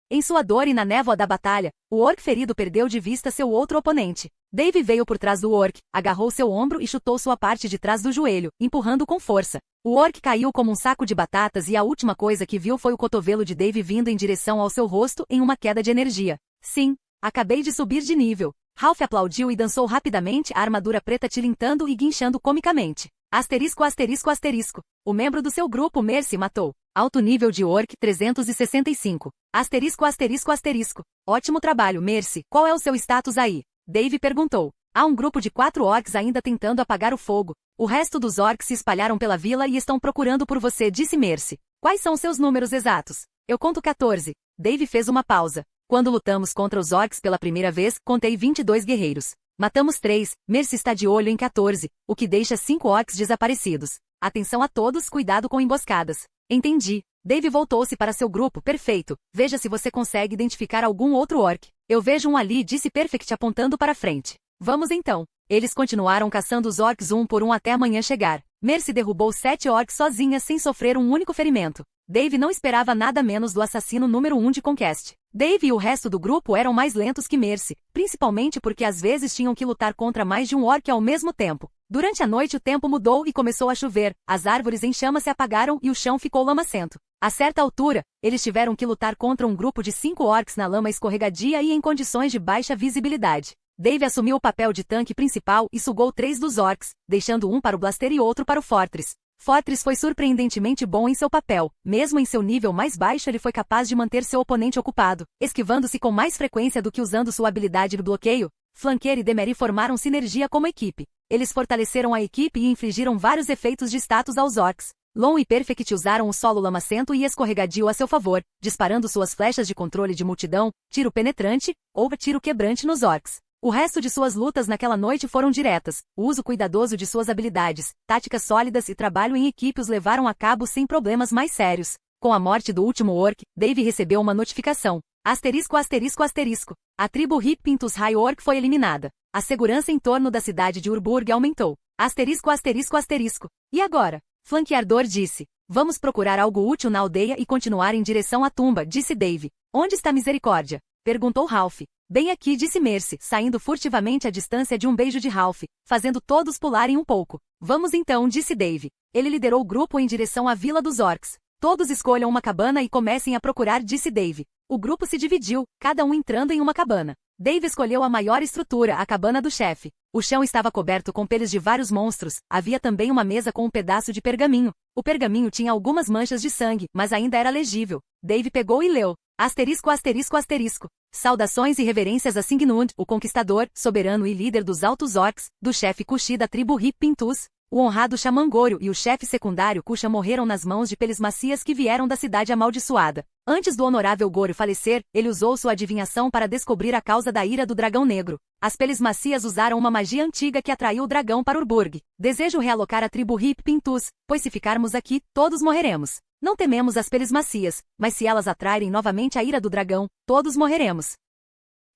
Em sua dor e na névoa da batalha, o orc ferido perdeu de vista seu outro oponente. Dave veio por trás do orc, agarrou seu ombro e chutou sua parte de trás do joelho, empurrando com força. O orc caiu como um saco de batatas e a última coisa que viu foi o cotovelo de Dave vindo em direção ao seu rosto em uma queda de energia. Sim, acabei de subir de nível. Ralph aplaudiu e dançou rapidamente, a armadura preta tilintando e guinchando comicamente. Asterisco, asterisco, asterisco. O membro do seu grupo Mercy matou. Alto nível de orc 365. Asterisco, asterisco, asterisco. Ótimo trabalho, Mercy. Qual é o seu status aí? Dave perguntou. Há um grupo de 4 orcs ainda tentando apagar o fogo. O resto dos orcs se espalharam pela vila e estão procurando por você, disse Mercy. Quais são seus números exatos? Eu conto 14. Dave fez uma pausa. Quando lutamos contra os orcs pela primeira vez, contei 22 guerreiros. Matamos 3, Mercy está de olho em 14, o que deixa 5 orcs desaparecidos. Atenção a todos, cuidado com emboscadas. Entendi. Dave voltou-se para seu grupo, perfeito. Veja se você consegue identificar algum outro orc. Eu vejo um ali, disse Perfect apontando para frente. Vamos então. Eles continuaram caçando os orcs um por um até amanhã chegar. Mercy derrubou 7 orcs sozinha sem sofrer um único ferimento. Dave não esperava nada menos do assassino número 1 de Conquest. Dave e o resto do grupo eram mais lentos que Mercy, principalmente porque às vezes tinham que lutar contra mais de um orc ao mesmo tempo. Durante a noite o tempo mudou e começou a chover, as árvores em chamas se apagaram e o chão ficou lamacento. A certa altura, eles tiveram que lutar contra um grupo de 5 orcs na lama escorregadia e em condições de baixa visibilidade. Dave assumiu o papel de tanque principal e sugou 3 dos orcs, deixando um para o Blaster e outro para o Fortress. Fortress foi surpreendentemente bom em seu papel. Mesmo em seu nível mais baixo ele foi capaz de manter seu oponente ocupado, esquivando-se com mais frequência do que usando sua habilidade de bloqueio. Flanqueir e Demery formaram sinergia como equipe. Eles fortaleceram a equipe e infligiram vários efeitos de status aos orcs. Lon e Perfect usaram o solo lamacento e escorregadio a seu favor, disparando suas flechas de controle de multidão, tiro penetrante, ou tiro quebrante nos orcs. O resto de suas lutas naquela noite foram diretas. O uso cuidadoso de suas habilidades, táticas sólidas e trabalho em equipe os levaram a cabo sem problemas mais sérios. Com a morte do último orc, Dave recebeu uma notificação. Asterisco, asterisco, asterisco. A tribo Hip Pintus High Orc foi eliminada. A segurança em torno da cidade de Urburg aumentou. Asterisco, asterisco, asterisco. E agora? Flanqueador disse. Vamos procurar algo útil na aldeia e continuar em direção à tumba, disse Dave. Onde está Misericórdia? Perguntou Ralph. Bem aqui, disse Mercy, saindo furtivamente à distância de um beijo de Ralph, fazendo todos pularem um pouco. Vamos então, disse Dave. Ele liderou o grupo em direção à Vila dos Orcs. Todos escolham uma cabana e comecem a procurar, disse Dave. O grupo se dividiu, cada um entrando em uma cabana. Dave escolheu a maior estrutura, a cabana do chefe. O chão estava coberto com peles de vários monstros, havia também uma mesa com um pedaço de pergaminho. O pergaminho tinha algumas manchas de sangue, mas ainda era legível. Dave pegou e leu. Asterisco, asterisco, asterisco. Saudações e reverências a Signund, o conquistador, soberano e líder dos Altos Orcs, do chefe Kushi da tribo Hip Pintus. O honrado Xamã Goryo e o chefe secundário Kusha morreram nas mãos de peles macias que vieram da cidade amaldiçoada. Antes do honorável Goryo falecer, ele usou sua adivinhação para descobrir a causa da ira do dragão negro. As peles macias usaram uma magia antiga que atraiu o dragão para Urburg. Desejo realocar a tribo Hip Pintus, pois se ficarmos aqui, todos morreremos. Não tememos as peles macias, mas se elas atraírem novamente a ira do dragão, todos morreremos.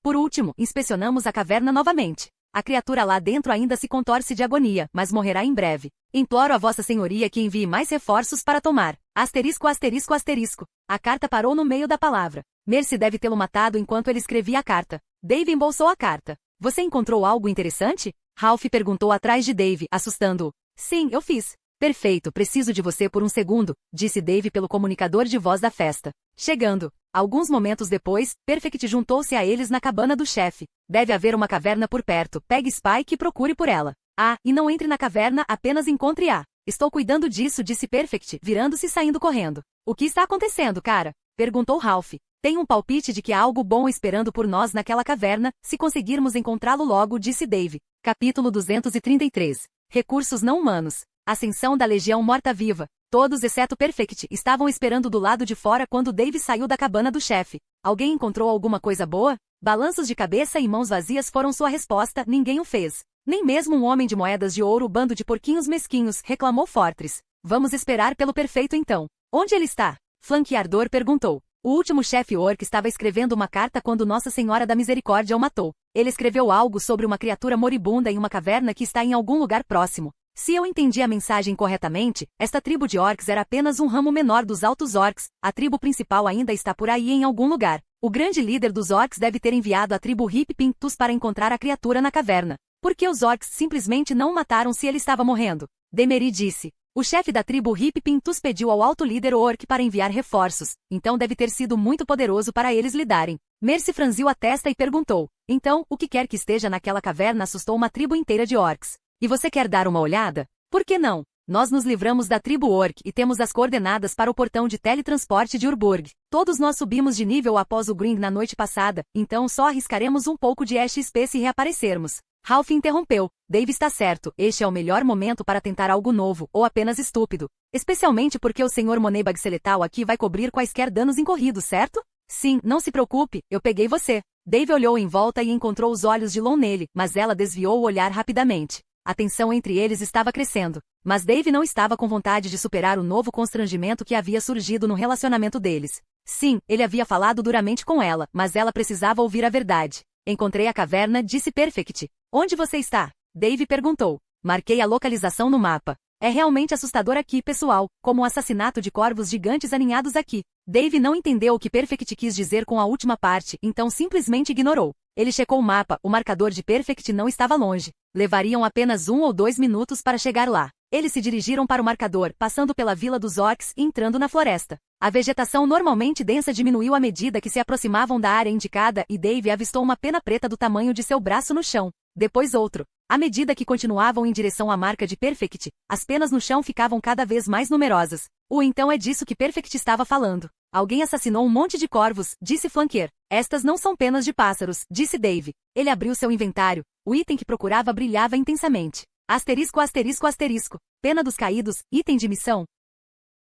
Por último, inspecionamos a caverna novamente. A criatura lá dentro ainda se contorce de agonia, mas morrerá em breve. Imploro a Vossa Senhoria que envie mais reforços para tomar. Asterisco, asterisco, asterisco. A carta parou no meio da palavra. Mercy deve tê-lo matado enquanto ele escrevia a carta. Dave embolsou a carta. Você encontrou algo interessante? Ralph perguntou atrás de Dave, assustando-o. Sim, eu fiz. Perfeito, preciso de você por um segundo, disse Dave pelo comunicador de voz da festa. Chegando. Alguns momentos depois, Perfect juntou-se a eles na cabana do chefe. Deve haver uma caverna por perto, pegue Spike e procure por ela. Ah, e não entre na caverna, apenas encontre-a. Estou cuidando disso, disse Perfect, virando-se e saindo correndo. O que está acontecendo, cara? Perguntou Ralph. Tenho um palpite de que há algo bom esperando por nós naquela caverna, se conseguirmos encontrá-lo logo, disse Dave. Capítulo 233. Recursos não humanos. Ascensão da Legião Morta-Viva. Todos exceto Perfect estavam esperando do lado de fora quando Dave saiu da cabana do chefe. Alguém encontrou alguma coisa boa? Balanços de cabeça e mãos vazias foram sua resposta, ninguém o fez. Nem mesmo um homem de moedas de ouro, bando de porquinhos mesquinhos, reclamou Fortress. Vamos esperar pelo perfeito então. Onde ele está? Flanqueador perguntou. O último chefe orc estava escrevendo uma carta quando Nossa Senhora da Misericórdia o matou. Ele escreveu algo sobre uma criatura moribunda em uma caverna que está em algum lugar próximo. Se eu entendi a mensagem corretamente, esta tribo de orcs era apenas um ramo menor dos altos orcs, a tribo principal ainda está por aí em algum lugar. O grande líder dos orcs deve ter enviado a tribo Hip-Pinctus para encontrar a criatura na caverna. Por que os orcs simplesmente não o mataram se ele estava morrendo? Demery disse. O chefe da tribo Hip-Pinctus pediu ao alto líder orc para enviar reforços, então deve ter sido muito poderoso para eles lidarem. Mercy franziu a testa e perguntou. Então, o que quer que esteja naquela caverna assustou uma tribo inteira de orcs. E você quer dar uma olhada? Por que não? Nós nos livramos da tribo orc e temos as coordenadas para o portão de teletransporte de Urburg. Todos nós subimos de nível após o Gring na noite passada, então só arriscaremos um pouco de XP se reaparecermos. Ralph interrompeu. Dave está certo, este é o melhor momento para tentar algo novo, ou apenas estúpido. Especialmente porque o Sr. Moneybag Seletal aqui vai cobrir quaisquer danos incorridos, certo? Sim, não se preocupe, eu peguei você. Dave olhou em volta e encontrou os olhos de Lon nele, mas ela desviou o olhar rapidamente. A tensão entre eles estava crescendo, mas Dave não estava com vontade de superar o novo constrangimento que havia surgido no relacionamento deles. Sim, ele havia falado duramente com ela, mas ela precisava ouvir a verdade. Encontrei a caverna, disse Perfect. Onde você está? Dave perguntou. Marquei a localização no mapa. É realmente assustador aqui, pessoal, como o assassinato de corvos gigantes aninhados aqui. Dave não entendeu o que Perfect quis dizer com a última parte, então simplesmente ignorou. Ele checou o mapa, o marcador de Perfect não estava longe. Levariam apenas 1 ou 2 minutos para chegar lá. Eles se dirigiram para o marcador, passando pela vila dos orcs e entrando na floresta. A vegetação normalmente densa diminuiu à medida que se aproximavam da área indicada e Dave avistou uma pena preta do tamanho de seu braço no chão. Depois outro. À medida que continuavam em direção à marca de Perfect, as penas no chão ficavam cada vez mais numerosas. Então é disso que Perfect estava falando. Alguém assassinou um monte de corvos, disse Flanquer. Estas não são penas de pássaros, disse Dave. Ele abriu seu inventário. O item que procurava brilhava intensamente. Asterisco, asterisco, asterisco. Pena dos caídos, item de missão.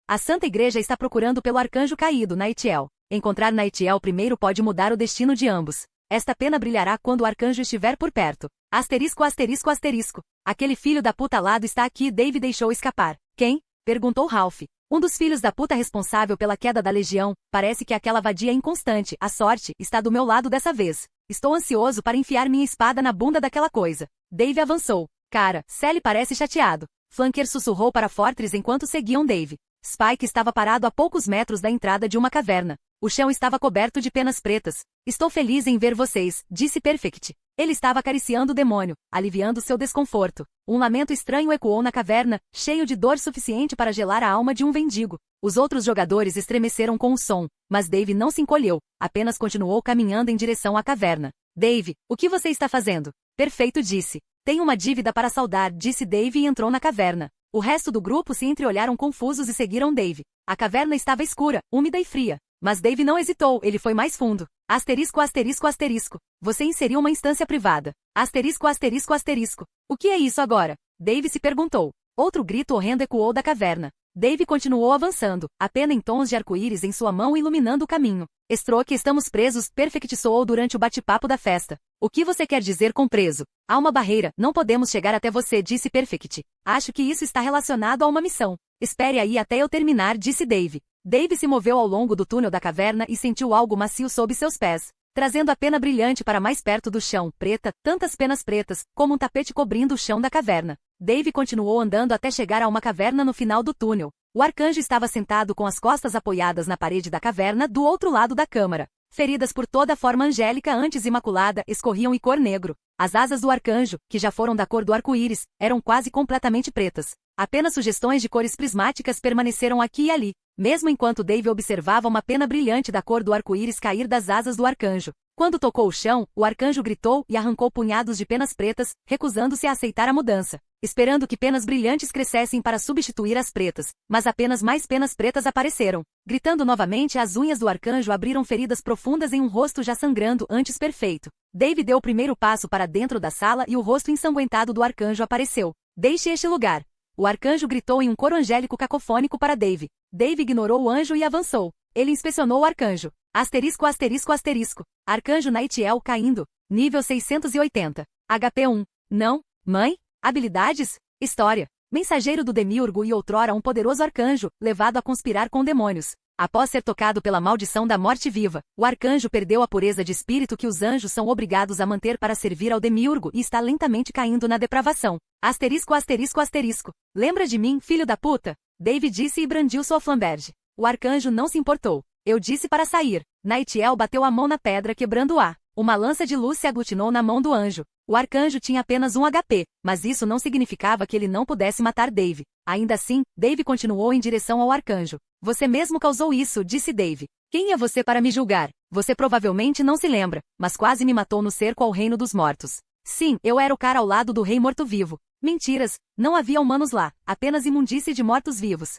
A Santa Igreja está procurando pelo arcanjo caído, Naitiel. Encontrar Naitiel primeiro pode mudar o destino de ambos. Esta pena brilhará quando o arcanjo estiver por perto. Asterisco, asterisco, asterisco. Aquele filho da puta alado está aqui. Dave deixou escapar. Quem? Perguntou Ralph. Um dos filhos da puta responsável pela queda da legião. Parece que aquela vadia inconstante, a sorte, está do meu lado dessa vez. Estou ansioso para enfiar minha espada na bunda daquela coisa. Dave avançou. Cara, Sally parece chateado. Flanker sussurrou para Fortress enquanto seguiam Dave. Spike estava parado a poucos metros da entrada de uma caverna. O chão estava coberto de penas pretas. Estou feliz em ver vocês, disse Perfect. Ele estava acariciando o demônio, aliviando seu desconforto. Um lamento estranho ecoou na caverna, cheio de dor suficiente para gelar a alma de um mendigo. Os outros jogadores estremeceram com o som, mas Dave não se encolheu, apenas continuou caminhando em direção à caverna. Dave, o que você está fazendo? Perfeito, disse. Tenho uma dívida para saldar, disse Dave e entrou na caverna. O resto do grupo se entreolharam confusos e seguiram Dave. A caverna estava escura, úmida e fria. Mas Dave não hesitou, ele foi mais fundo. Asterisco, asterisco, asterisco. Você inseriu uma instância privada. Asterisco, asterisco, asterisco. O que é isso agora? Dave se perguntou. Outro grito horrendo ecoou da caverna. Dave continuou avançando, a pena em tons de arco-íris em sua mão iluminando o caminho. Stroke, estamos presos, Perfect soou durante o bate-papo da festa. O que você quer dizer com preso? Há uma barreira, não podemos chegar até você, disse Perfect. Acho que isso está relacionado a uma missão. Espere aí até eu terminar, disse Dave. Dave se moveu ao longo do túnel da caverna e sentiu algo macio sob seus pés, trazendo a pena brilhante para mais perto do chão, preta, tantas penas pretas, como um tapete cobrindo o chão da caverna. Dave continuou andando até chegar a uma caverna no final do túnel. O arcanjo estava sentado com as costas apoiadas na parede da caverna do outro lado da câmara. Feridas por toda a forma angélica antes imaculada escorriam em cor negro. As asas do arcanjo, que já foram da cor do arco-íris, eram quase completamente pretas. Apenas sugestões de cores prismáticas permaneceram aqui e ali, mesmo enquanto Dave observava uma pena brilhante da cor do arco-íris cair das asas do arcanjo. Quando tocou o chão, o arcanjo gritou e arrancou punhados de penas pretas, recusando-se a aceitar a mudança, esperando que penas brilhantes crescessem para substituir as pretas, mas apenas mais penas pretas apareceram. Gritando novamente, as unhas do arcanjo abriram feridas profundas em um rosto já sangrando antes perfeito. Dave deu o primeiro passo para dentro da sala e o rosto ensanguentado do arcanjo apareceu. Deixe este lugar. O arcanjo gritou em um coro angélico cacofônico para Dave. Dave ignorou o anjo e avançou. Ele inspecionou o arcanjo. Asterisco, asterisco, asterisco. Arcanjo Naitiel caindo. Nível 680. HP 1. Não. Mãe? Habilidades? História. Mensageiro do Demiurgo e outrora um poderoso arcanjo, levado a conspirar com demônios. Após ser tocado pela maldição da morte viva, o arcanjo perdeu a pureza de espírito que os anjos são obrigados a manter para servir ao Demiurgo e está lentamente caindo na depravação. Asterisco, asterisco, asterisco. Lembra de mim, filho da puta? Dave disse e brandiu sua flamberge. O arcanjo não se importou. Eu disse para sair. Naitiel bateu a mão na pedra quebrando-a. Uma lança de luz se aglutinou na mão do anjo. O arcanjo tinha apenas 1 HP, mas isso não significava que ele não pudesse matar Dave. Ainda assim, Dave continuou em direção ao arcanjo. Você mesmo causou isso, disse Dave. Quem é você para me julgar? Você provavelmente não se lembra, mas quase me matou no cerco ao reino dos mortos. Sim, eu era o cara ao lado do rei morto-vivo. Mentiras, não havia humanos lá, apenas imundície de mortos-vivos.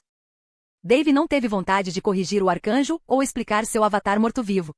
Dave não teve vontade de corrigir o arcanjo ou explicar seu avatar morto-vivo.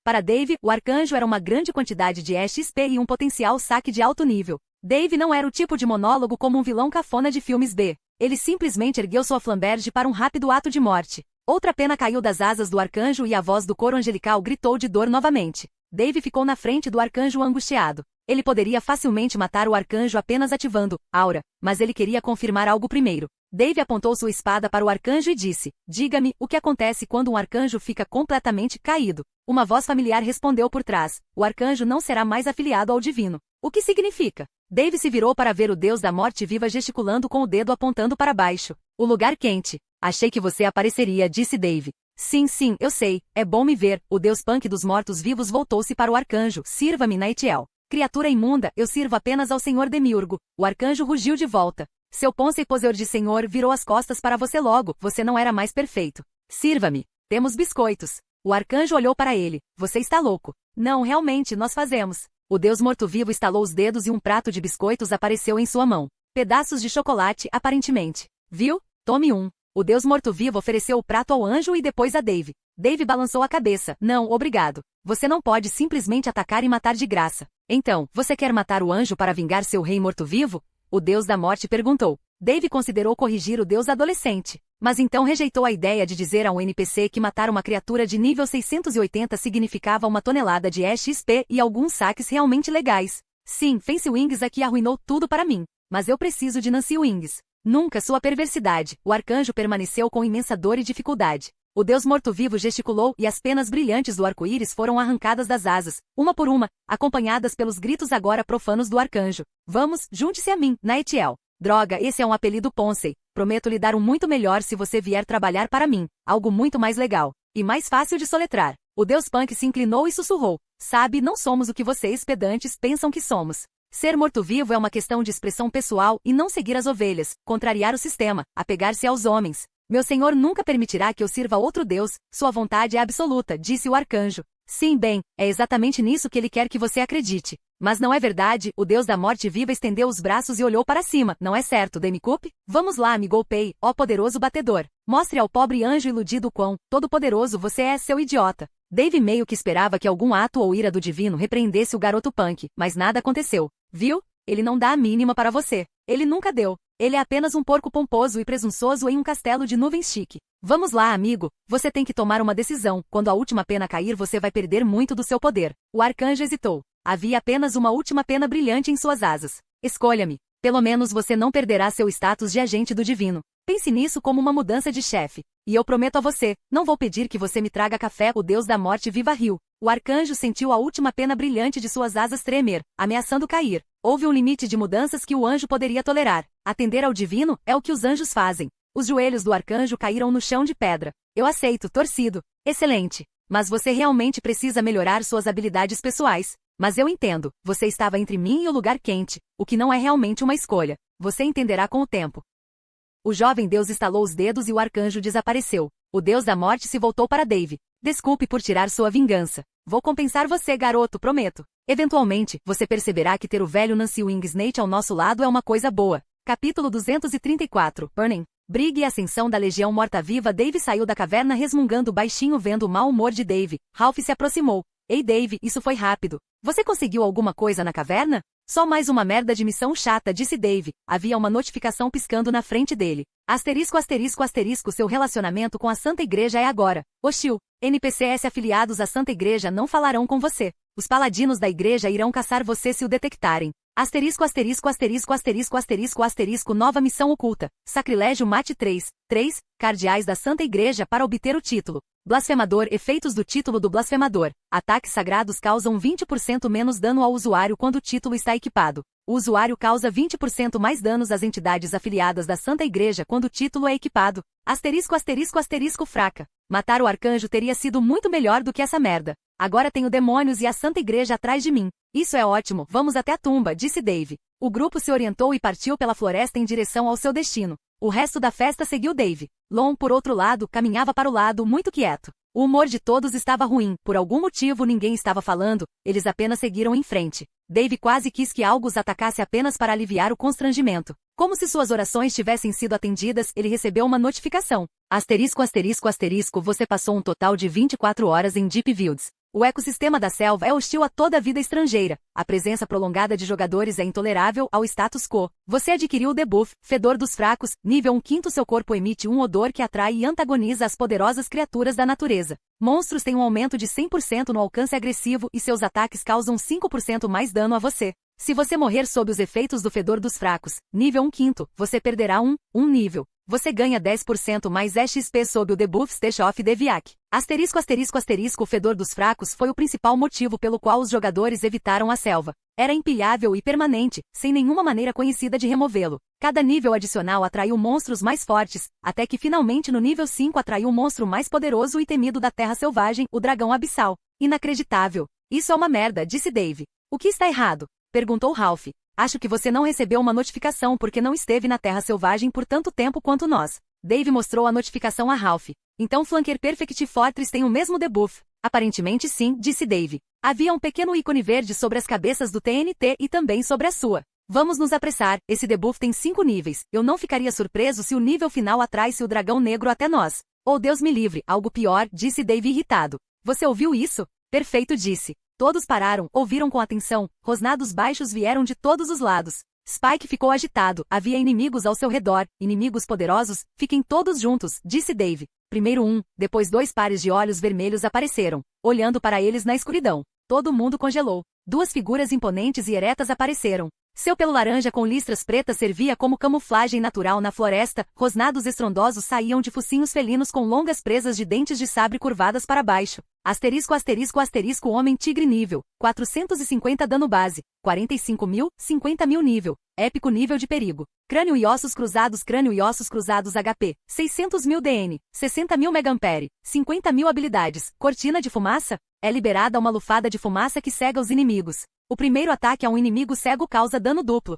Para Dave, o arcanjo era uma grande quantidade de XP e um potencial saque de alto nível. Dave não era o tipo de monólogo como um vilão cafona de filmes B. Ele simplesmente ergueu sua flamberge para um rápido ato de morte. Outra pena caiu das asas do arcanjo e a voz do coro angelical gritou de dor novamente. Dave ficou na frente do arcanjo angustiado. Ele poderia facilmente matar o arcanjo apenas ativando Aura, mas ele queria confirmar algo primeiro. Dave apontou sua espada para o arcanjo e disse, diga-me, o que acontece quando um arcanjo fica completamente caído? Uma voz familiar respondeu por trás, o arcanjo não será mais afiliado ao divino. O que significa? Dave se virou para ver o deus da morte viva gesticulando com o dedo apontando para baixo. O lugar quente. Achei que você apareceria, disse Dave. Sim, eu sei, é bom me ver. O deus punk dos mortos-vivos voltou-se para o arcanjo, sirva-me, Naitiel. Criatura imunda, eu sirvo apenas ao senhor Demiurgo. O arcanjo rugiu de volta. Seu Ponce Poseur de senhor virou as costas para você logo, você não era mais perfeito. Sirva-me. Temos biscoitos. O arcanjo olhou para ele. Você está louco. Não, realmente, nós fazemos. O deus morto-vivo estalou os dedos e um prato de biscoitos apareceu em sua mão. Pedaços de chocolate, aparentemente. Viu? Tome um. O deus morto-vivo ofereceu o prato ao anjo e depois a Dave. Dave balançou a cabeça. Não, obrigado. Você não pode simplesmente atacar e matar de graça. Então, você quer matar o anjo para vingar seu rei morto-vivo? O deus da morte perguntou. Dave considerou corrigir o deus adolescente, mas então rejeitou a ideia de dizer a um NPC que matar uma criatura de nível 680 significava 1 tonelada de XP e alguns saques realmente legais. Sim, Fancy Wings aqui arruinou tudo para mim, mas eu preciso de Nancy Wings. Nunca sua perversidade. O arcanjo permaneceu com imensa dor e dificuldade. O deus morto-vivo gesticulou e as penas brilhantes do arco-íris foram arrancadas das asas, uma por uma, acompanhadas pelos gritos agora profanos do arcanjo. Vamos, junte-se a mim, Naitiel. Droga, esse é um apelido Ponsei. Prometo lhe dar um muito melhor se você vier trabalhar para mim. Algo muito mais legal. E mais fácil de soletrar. O deus punk se inclinou e sussurrou. Sabe, não somos o que vocês, pedantes, pensam que somos. Ser morto-vivo é uma questão de expressão pessoal e não seguir as ovelhas, contrariar o sistema, apegar-se aos homens. Meu senhor nunca permitirá que eu sirva outro deus, sua vontade é absoluta, disse o arcanjo. Sim, bem, é exatamente nisso que ele quer que você acredite. Mas não é verdade, o deus da morte viva estendeu os braços e olhou para cima, não é certo, Demicup? Vamos lá, me golpeie, ó poderoso batedor. Mostre ao pobre anjo iludido quão todo-poderoso você é, seu idiota. Dave meio que esperava que algum ato ou ira do divino repreendesse o garoto punk, mas nada aconteceu. Viu? Ele não dá a mínima para você. Ele nunca deu. Ele é apenas um porco pomposo e presunçoso em um castelo de nuvens chique. Vamos lá, amigo. Você tem que tomar uma decisão. Quando a última pena cair, você vai perder muito do seu poder. O arcanjo hesitou. Havia apenas uma última pena brilhante em suas asas. Escolha-me. Pelo menos você não perderá seu status de agente do divino. Pense nisso como uma mudança de chefe. E eu prometo a você, não vou pedir que você me traga café, o deus da morte viva riu. O arcanjo sentiu a última pena brilhante de suas asas tremer, ameaçando cair. Houve um limite de mudanças que o anjo poderia tolerar. Atender ao divino é o que os anjos fazem. Os joelhos do arcanjo caíram no chão de pedra. Eu aceito, torcido. Excelente. Mas você realmente precisa melhorar suas habilidades pessoais. Mas eu entendo, você estava entre mim e o lugar quente, o que não é realmente uma escolha. Você entenderá com o tempo. O jovem deus estalou os dedos e o arcanjo desapareceu. O deus da morte se voltou para Dave. Desculpe por tirar sua vingança. Vou compensar você, garoto, prometo. Eventualmente, você perceberá que ter o velho Nancy Wingsnake ao nosso lado é uma coisa boa. Capítulo 234, Burning. Briga e ascensão da Legião Morta-Viva. Dave saiu da caverna resmungando baixinho vendo o mau humor de Dave. Ralph se aproximou. Ei Dave, isso foi rápido. Você conseguiu alguma coisa na caverna? Só mais uma merda de missão chata, disse Dave. Havia uma notificação piscando na frente dele. Asterisco asterisco asterisco seu relacionamento com a Santa Igreja é agora. Oxil, NPCs afiliados à Santa Igreja não falarão com você. Os paladinos da igreja irão caçar você se o detectarem. Asterisco asterisco asterisco asterisco asterisco asterisco nova missão oculta. Sacrilégio mate 3 cardeais da Santa Igreja para obter o título. Blasfemador. Efeitos do título do blasfemador. Ataques sagrados causam 20% menos dano ao usuário quando o título está equipado. O usuário causa 20% mais danos às entidades afiliadas da Santa Igreja quando o título é equipado. Asterisco asterisco asterisco fraca. Matar o arcanjo teria sido muito melhor do que essa merda. Agora tenho demônios e a Santa Igreja atrás de mim. Isso é ótimo, vamos até a tumba, disse Dave. O grupo se orientou e partiu pela floresta em direção ao seu destino. O resto da festa seguiu Dave. Lon, por outro lado, caminhava para o lado, muito quieto. O humor de todos estava ruim, por algum motivo ninguém estava falando, eles apenas seguiram em frente. Dave quase quis que algo os atacasse apenas para aliviar o constrangimento. Como se suas orações tivessem sido atendidas, ele recebeu uma notificação. Asterisco asterisco asterisco você passou um total de 24 horas em Deep Fields. O ecossistema da selva é hostil a toda a vida estrangeira. A presença prolongada de jogadores é intolerável ao status quo. Você adquiriu o debuff, Fedor dos Fracos, nível 1/5. Seu corpo emite um odor que atrai e antagoniza as poderosas criaturas da natureza. Monstros têm um aumento de 100% no alcance agressivo e seus ataques causam 5% mais dano a você. Se você morrer sob os efeitos do Fedor dos Fracos, nível 1/5, você perderá um nível. Você ganha 10% mais XP sob o debuff Stage of Deviac. Asterisco asterisco asterisco o Fedor dos Fracos foi o principal motivo pelo qual os jogadores evitaram a selva. Era empilhável e permanente, sem nenhuma maneira conhecida de removê-lo. Cada nível adicional atraiu monstros mais fortes, até que finalmente no nível 5 atraiu o monstro mais poderoso e temido da Terra Selvagem, o Dragão Abissal. Inacreditável. Isso é uma merda, disse Dave. O que está errado? Perguntou Ralph. Acho que você não recebeu uma notificação porque não esteve na Terra Selvagem por tanto tempo quanto nós. Dave mostrou a notificação a Ralph. Então Flanker Perfect Fortress tem o mesmo debuff. Aparentemente sim, disse Dave. Havia um pequeno ícone verde sobre as cabeças do TNT e também sobre a sua. Vamos nos apressar, esse debuff tem 5 níveis. Eu não ficaria surpreso se o nível final atraísse o dragão negro até nós. Oh Deus me livre, algo pior, disse Dave irritado. Você ouviu isso? Perfeito, disse. Todos pararam, ouviram com atenção, rosnados baixos vieram de todos os lados. Spike ficou agitado, havia inimigos ao seu redor, inimigos poderosos, fiquem todos juntos, disse Dave. Primeiro depois 2 pares de olhos vermelhos apareceram, olhando para eles na escuridão. Todo mundo congelou. 2 figuras imponentes e eretas apareceram. Seu pelo laranja com listras pretas servia como camuflagem natural na floresta, rosnados estrondosos saíam de focinhos felinos com longas presas de dentes de sabre curvadas para baixo. Asterisco asterisco asterisco homem tigre nível, 450 dano base, 45.000, 50.000 nível, épico nível de perigo. Crânio e ossos cruzados HP, 600.000 DN, 60.000 megampere, 50.000 habilidades, cortina de fumaça? É liberada uma lufada de fumaça que cega os inimigos. O primeiro ataque a um inimigo cego causa dano duplo.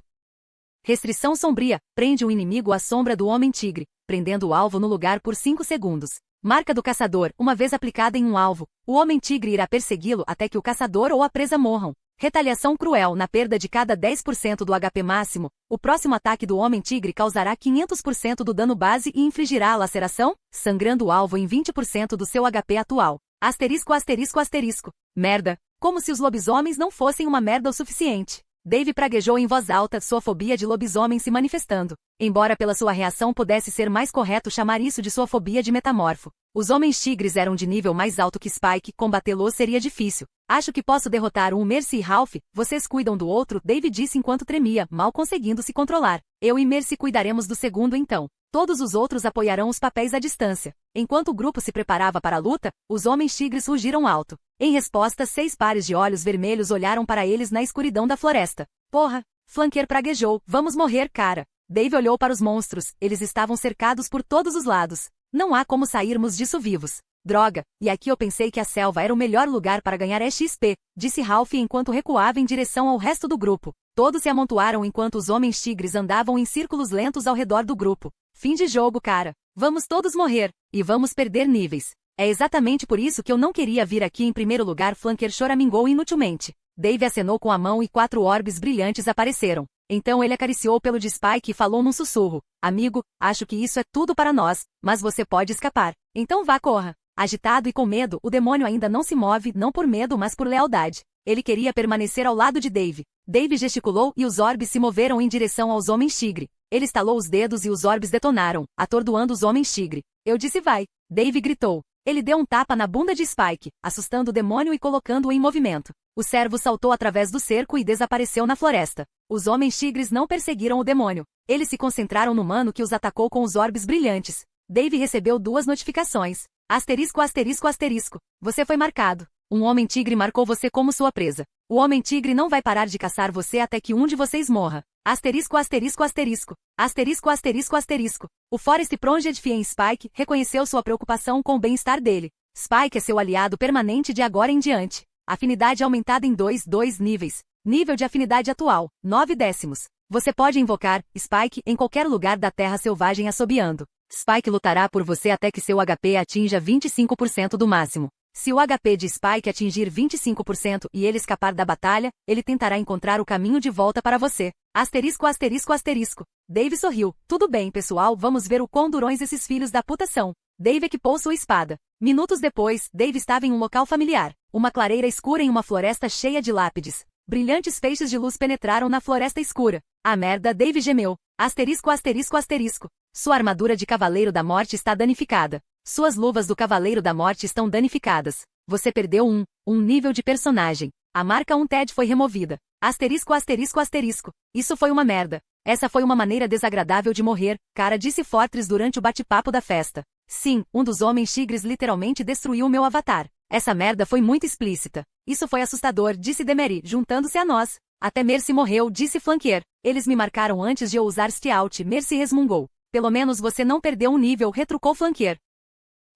Restrição sombria, prende um inimigo à sombra do homem-tigre, prendendo o alvo no lugar por 5 segundos. Marca do caçador, uma vez aplicada em um alvo, o homem-tigre irá persegui-lo até que o caçador ou a presa morram. Retaliação cruel, na perda de cada 10% do HP máximo, o próximo ataque do homem-tigre causará 500% do dano base e infligirá a laceração, sangrando o alvo em 20% do seu HP atual. Asterisco asterisco asterisco. Merda. Como se os lobisomens não fossem uma merda o suficiente. Dave praguejou em voz alta, sua fobia de lobisomem se manifestando. Embora pela sua reação pudesse ser mais correto chamar isso de sua fobia de metamorfo. Os homens-tigres eram de nível mais alto que Spike, combatê-los seria difícil. Acho que posso derrotar um Mercy e Ralph, vocês cuidam do outro, Dave disse enquanto tremia, mal conseguindo se controlar. Eu e Mercy cuidaremos do segundo então. Todos os outros apoiarão os papéis à distância. Enquanto o grupo se preparava para a luta, os homens-tigres rugiram alto. Em resposta, 6 pares de olhos vermelhos olharam para eles na escuridão da floresta. Porra! Flanker praguejou, vamos morrer, cara. Dave olhou para os monstros, eles estavam cercados por todos os lados. Não há como sairmos disso vivos. Droga, e aqui eu pensei que a selva era o melhor lugar para ganhar XP, disse Ralph enquanto recuava em direção ao resto do grupo. Todos se amontoaram enquanto os homens-tigres andavam em círculos lentos ao redor do grupo. Fim de jogo, cara. Vamos todos morrer. E vamos perder níveis. É exatamente por isso que eu não queria vir aqui em primeiro lugar. Flanker choramingou inutilmente. Dave acenou com a mão e 4 orbes brilhantes apareceram. Então ele acariciou o pelo de Spike e falou num sussurro. Amigo, acho que isso é tudo para nós, mas você pode escapar. Então vá, corra. Agitado e com medo, o demônio ainda não se move, não por medo mas por lealdade. Ele queria permanecer ao lado de Dave. Dave gesticulou e os orbes se moveram em direção aos Homens-Tigre. Ele estalou os dedos e os orbes detonaram, atordoando os Homens-Tigre. Eu disse vai. Dave gritou. Ele deu um tapa na bunda de Spike, assustando o demônio e colocando-o em movimento. O servo saltou através do cerco e desapareceu na floresta. Os Homens-Tigres não perseguiram o demônio. Eles se concentraram no humano que os atacou com os orbes brilhantes. Dave recebeu 2 notificações. Asterisco, asterisco, asterisco. Você foi marcado. Um Homem-Tigre marcou você como sua presa. O Homem-Tigre não vai parar de caçar você até que um de vocês morra. Asterisco, asterisco, asterisco. Asterisco, asterisco, asterisco. O Forest Pronged em Spike reconheceu sua preocupação com o bem-estar dele. Spike é seu aliado permanente de agora em diante. Afinidade aumentada em 2 níveis. Nível de afinidade atual, 9 décimos. Você pode invocar Spike em qualquer lugar da Terra Selvagem assobiando. Spike lutará por você até que seu HP atinja 25% do máximo. Se o HP de Spike atingir 25% e ele escapar da batalha, ele tentará encontrar o caminho de volta para você. Asterisco, asterisco, asterisco. Dave sorriu. Tudo bem, pessoal, vamos ver o quão durões esses filhos da puta são. Dave equipou sua espada. Minutos depois, Dave estava em um local familiar. Uma clareira escura em uma floresta cheia de lápides. Brilhantes feixes de luz penetraram na floresta escura. Ah merda, Dave gemeu. Asterisco, asterisco, asterisco. Sua armadura de Cavaleiro da Morte está danificada. Suas luvas do Cavaleiro da Morte estão danificadas. Você perdeu um nível de personagem. A marca 1 TED foi removida. Asterisco, asterisco, asterisco. Isso foi uma merda. Essa foi uma maneira desagradável de morrer, cara, disse Fortress durante o bate-papo da festa. Sim, um dos Homens-Tigres literalmente destruiu o meu avatar. Essa merda foi muito explícita. Isso foi assustador, disse Demery, juntando-se a nós. Até Mercy morreu, disse Flanker. Eles me marcaram antes de eu usar Stealth, Mercy resmungou. Pelo menos você não perdeu um nível, retrucou Flanker.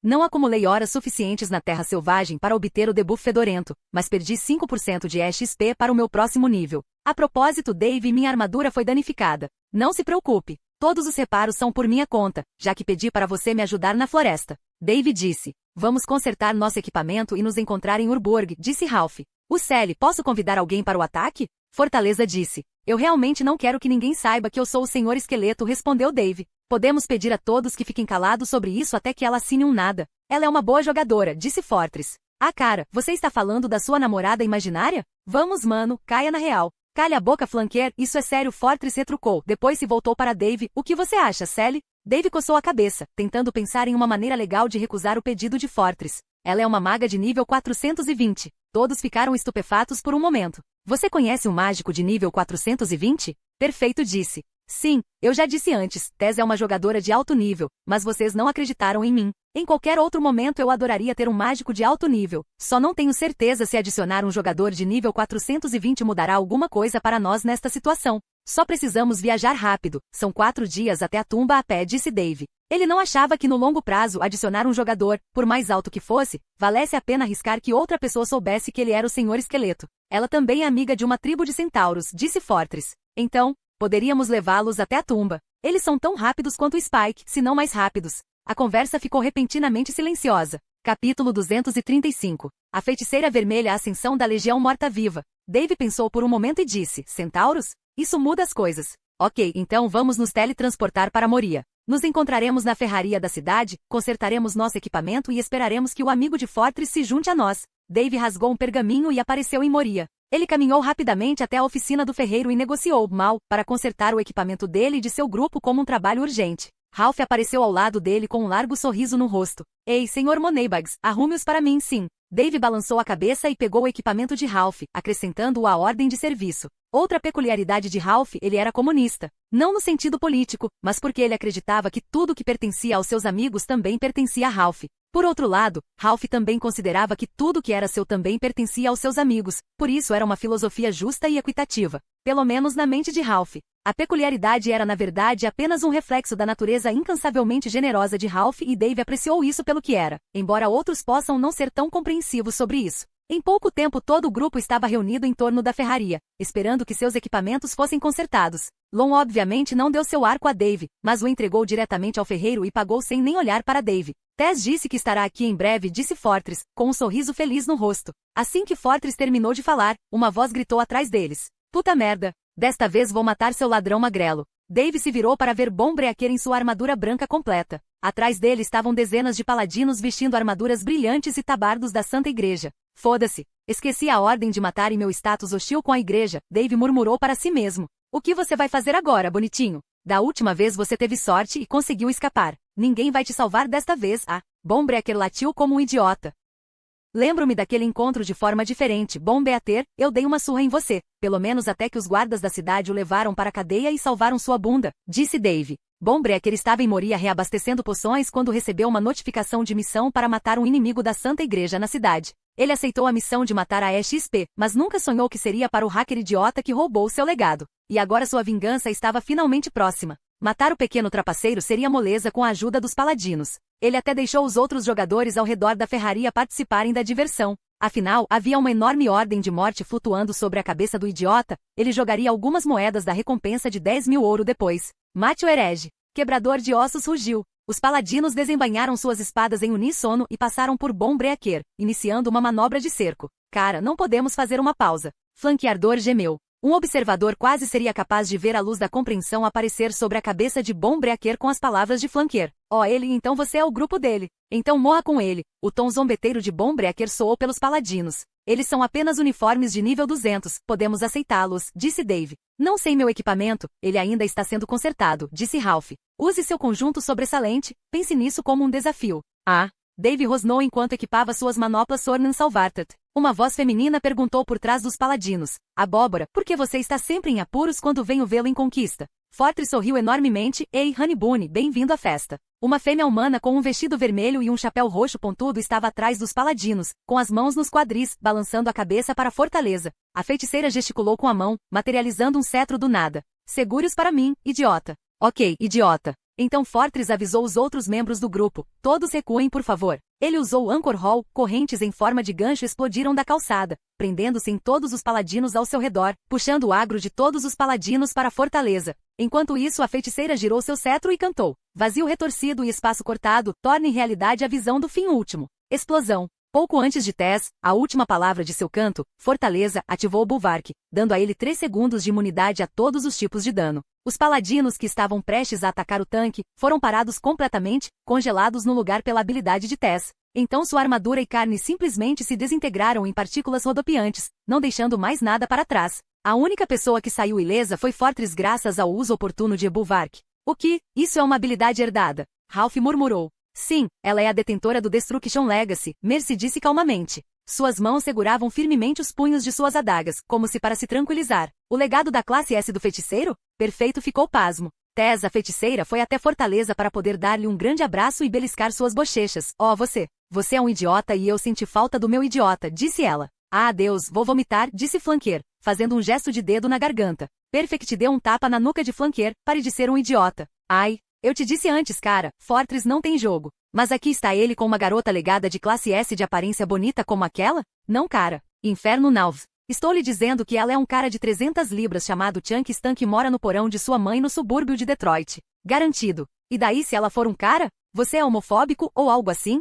Não acumulei horas suficientes na Terra Selvagem para obter o debuff fedorento, mas perdi 5% de XP para o meu próximo nível. A propósito, Dave, minha armadura foi danificada. Não se preocupe. Todos os reparos são por minha conta, já que pedi para você me ajudar na floresta. Dave disse. Vamos consertar nosso equipamento e nos encontrar em Urborg, disse Ralph. O Sally, posso convidar alguém para o ataque? Fortaleza disse. Eu realmente não quero que ninguém saiba que eu sou o Senhor Esqueleto, respondeu Dave. Podemos pedir a todos que fiquem calados sobre isso até que ela assine um nada. Ela é uma boa jogadora, disse Fortress. Ah cara, você está falando da sua namorada imaginária? Vamos mano, caia na real. Calha a boca Flanker, isso é sério, Fortress retrucou, depois se voltou para Dave. O que você acha, Sally? Dave coçou a cabeça, tentando pensar em uma maneira legal de recusar o pedido de Fortress. Ela é uma maga de nível 420. Todos ficaram estupefatos por um momento. Você conhece um mágico de nível 420? Perfeito, disse. Sim, eu já disse antes, Tess é uma jogadora de alto nível, mas vocês não acreditaram em mim. Em qualquer outro momento eu adoraria ter um mágico de alto nível, só não tenho certeza se adicionar um jogador de nível 420 mudará alguma coisa para nós nesta situação. Só precisamos viajar rápido, são 4 dias até a tumba a pé, disse Dave. Ele não achava que no longo prazo adicionar um jogador, por mais alto que fosse, valesse a pena arriscar que outra pessoa soubesse que ele era o Senhor Esqueleto. Ela também é amiga de uma tribo de centauros, disse Fortress. Então, poderíamos levá-los até a tumba. Eles são tão rápidos quanto Spike, se não mais rápidos. A conversa ficou repentinamente silenciosa. Capítulo 235. A Feiticeira Vermelha, a Ascensão da Legião Morta-Viva. Dave pensou por um momento e disse, Centauros? Isso muda as coisas. Ok, então vamos nos teletransportar para Moria. Nos encontraremos na ferraria da cidade, consertaremos nosso equipamento e esperaremos que o amigo de Fortress se junte a nós. Dave rasgou um pergaminho e apareceu em Moria. Ele caminhou rapidamente até a oficina do ferreiro e negociou mal para consertar o equipamento dele e de seu grupo como um trabalho urgente. Ralph apareceu ao lado dele com um largo sorriso no rosto. Ei, Sr. Moneybags, arrume-os para mim, sim. Dave balançou a cabeça e pegou o equipamento de Ralph, acrescentando-o à ordem de serviço. Outra peculiaridade de Ralph, ele era comunista. Não no sentido político, mas porque ele acreditava que tudo que pertencia aos seus amigos também pertencia a Ralph. Por outro lado, Ralph também considerava que tudo que era seu também pertencia aos seus amigos, por isso era uma filosofia justa e equitativa. Pelo menos na mente de Ralph. A peculiaridade era na verdade apenas um reflexo da natureza incansavelmente generosa de Ralph e Dave apreciou isso pelo que era, embora outros possam não ser tão compreensivos sobre isso. Em pouco tempo todo o grupo estava reunido em torno da ferraria, esperando que seus equipamentos fossem consertados. Lon obviamente não deu seu arco a Dave, mas o entregou diretamente ao ferreiro e pagou sem nem olhar para Dave. Tess disse que estará aqui em breve, disse Fortress, com um sorriso feliz no rosto. Assim que Fortress terminou de falar, uma voz gritou atrás deles. Puta merda! Desta vez vou matar seu ladrão magrelo. Dave se virou para ver Bombreaker em sua armadura branca completa. Atrás dele estavam dezenas de paladinos vestindo armaduras brilhantes e tabardos da Santa Igreja. Foda-se. Esqueci a ordem de matar e meu status hostil com a igreja, Dave murmurou para si mesmo. O que você vai fazer agora, bonitinho? Da última vez você teve sorte e conseguiu escapar. Ninguém vai te salvar desta vez, ah. Bombreaker latiu como um idiota. Lembro-me daquele encontro de forma diferente, Bombreaker, eu dei uma surra em você, pelo menos até que os guardas da cidade o levaram para a cadeia e salvaram sua bunda, disse Dave. Bombreaker estava em Moria reabastecendo poções quando recebeu uma notificação de missão para matar um inimigo da Santa Igreja na cidade. Ele aceitou a missão de matar a EXP, mas nunca sonhou que seria para o hacker idiota que roubou seu legado. E agora sua vingança estava finalmente próxima. Matar o pequeno trapaceiro seria moleza com a ajuda dos paladinos. Ele até deixou os outros jogadores ao redor da ferraria participarem da diversão. Afinal, havia uma enorme ordem de morte flutuando sobre a cabeça do idiota, ele jogaria algumas moedas da recompensa de 10.000 ouro depois. Mate o herege. Quebrador de ossos rugiu. Os paladinos desembainharam suas espadas em uníssono e passaram por Bombreaker, iniciando uma manobra de cerco. Cara, não podemos fazer uma pausa. Flanqueador gemeu. Um observador quase seria capaz de ver a luz da compreensão aparecer sobre a cabeça de Bombreaker com as palavras de Flanquear. Ele, então você é o grupo dele. Então morra com ele. O tom zombeteiro de Bombreaker soou pelos paladinos. Eles são apenas uniformes de nível 200, podemos aceitá-los, disse Dave. Não sei meu equipamento, ele ainda está sendo consertado, disse Ralph. Use seu conjunto sobressalente, pense nisso como um desafio. Ah! Dave rosnou enquanto equipava suas manoplas Sornan Salvartat. Uma voz feminina perguntou por trás dos paladinos. Abóbora, por que você está sempre em apuros quando venho vê-lo em conquista? Fortress sorriu enormemente. Ei, Honeyboone, bem-vindo à festa. Uma fêmea humana com um vestido vermelho e um chapéu roxo pontudo estava atrás dos paladinos, com as mãos nos quadris, balançando a cabeça para a fortaleza. A feiticeira gesticulou com a mão, materializando um cetro do nada. Segure-os para mim, idiota. Ok, idiota. Então Fortress avisou os outros membros do grupo. Todos recuem, por favor. Ele usou Anchor Hall, correntes em forma de gancho explodiram da calçada, prendendo-se em todos os paladinos ao seu redor, puxando o agro de todos os paladinos para a fortaleza. Enquanto isso, a feiticeira girou seu cetro e cantou. Vazio retorcido e espaço cortado, torna em realidade a visão do fim último. Explosão. Pouco antes de Tess, a última palavra de seu canto, Fortaleza, ativou o Bulwark, dando a ele 3 segundos de imunidade a todos os tipos de dano. Os paladinos que estavam prestes a atacar o tanque, foram parados completamente, congelados no lugar pela habilidade de Tess. Então sua armadura e carne simplesmente se desintegraram em partículas rodopiantes, não deixando mais nada para trás. A única pessoa que saiu ilesa foi Fortress graças ao uso oportuno de Bulwark. O que? Isso é uma habilidade herdada. Ralph murmurou. Sim, ela é a detentora do Destruction Legacy, Mercy disse calmamente. Suas mãos seguravam firmemente os punhos de suas adagas, como se para se tranquilizar. O legado da classe S do feiticeiro? Perfeito, ficou pasmo. Tess, a feiticeira, foi até Fortaleza para poder dar-lhe um grande abraço e beliscar suas bochechas. Você é um idiota e eu senti falta do meu idiota, disse ela. Ah, Deus, vou vomitar, disse Flanquear, fazendo um gesto de dedo na garganta. Perfect deu um tapa na nuca de Flanquear, pare de ser um idiota. Ai, eu te disse antes, cara, Fortress não tem jogo. Mas aqui está ele com uma garota legada de classe S de aparência bonita como aquela? Não, cara. Inferno Nalv. Estou lhe dizendo que ela é um cara de 300 libras chamado Chunk Stan que mora no porão de sua mãe no subúrbio de Detroit. Garantido. E daí se ela for um cara? Você é homofóbico ou algo assim?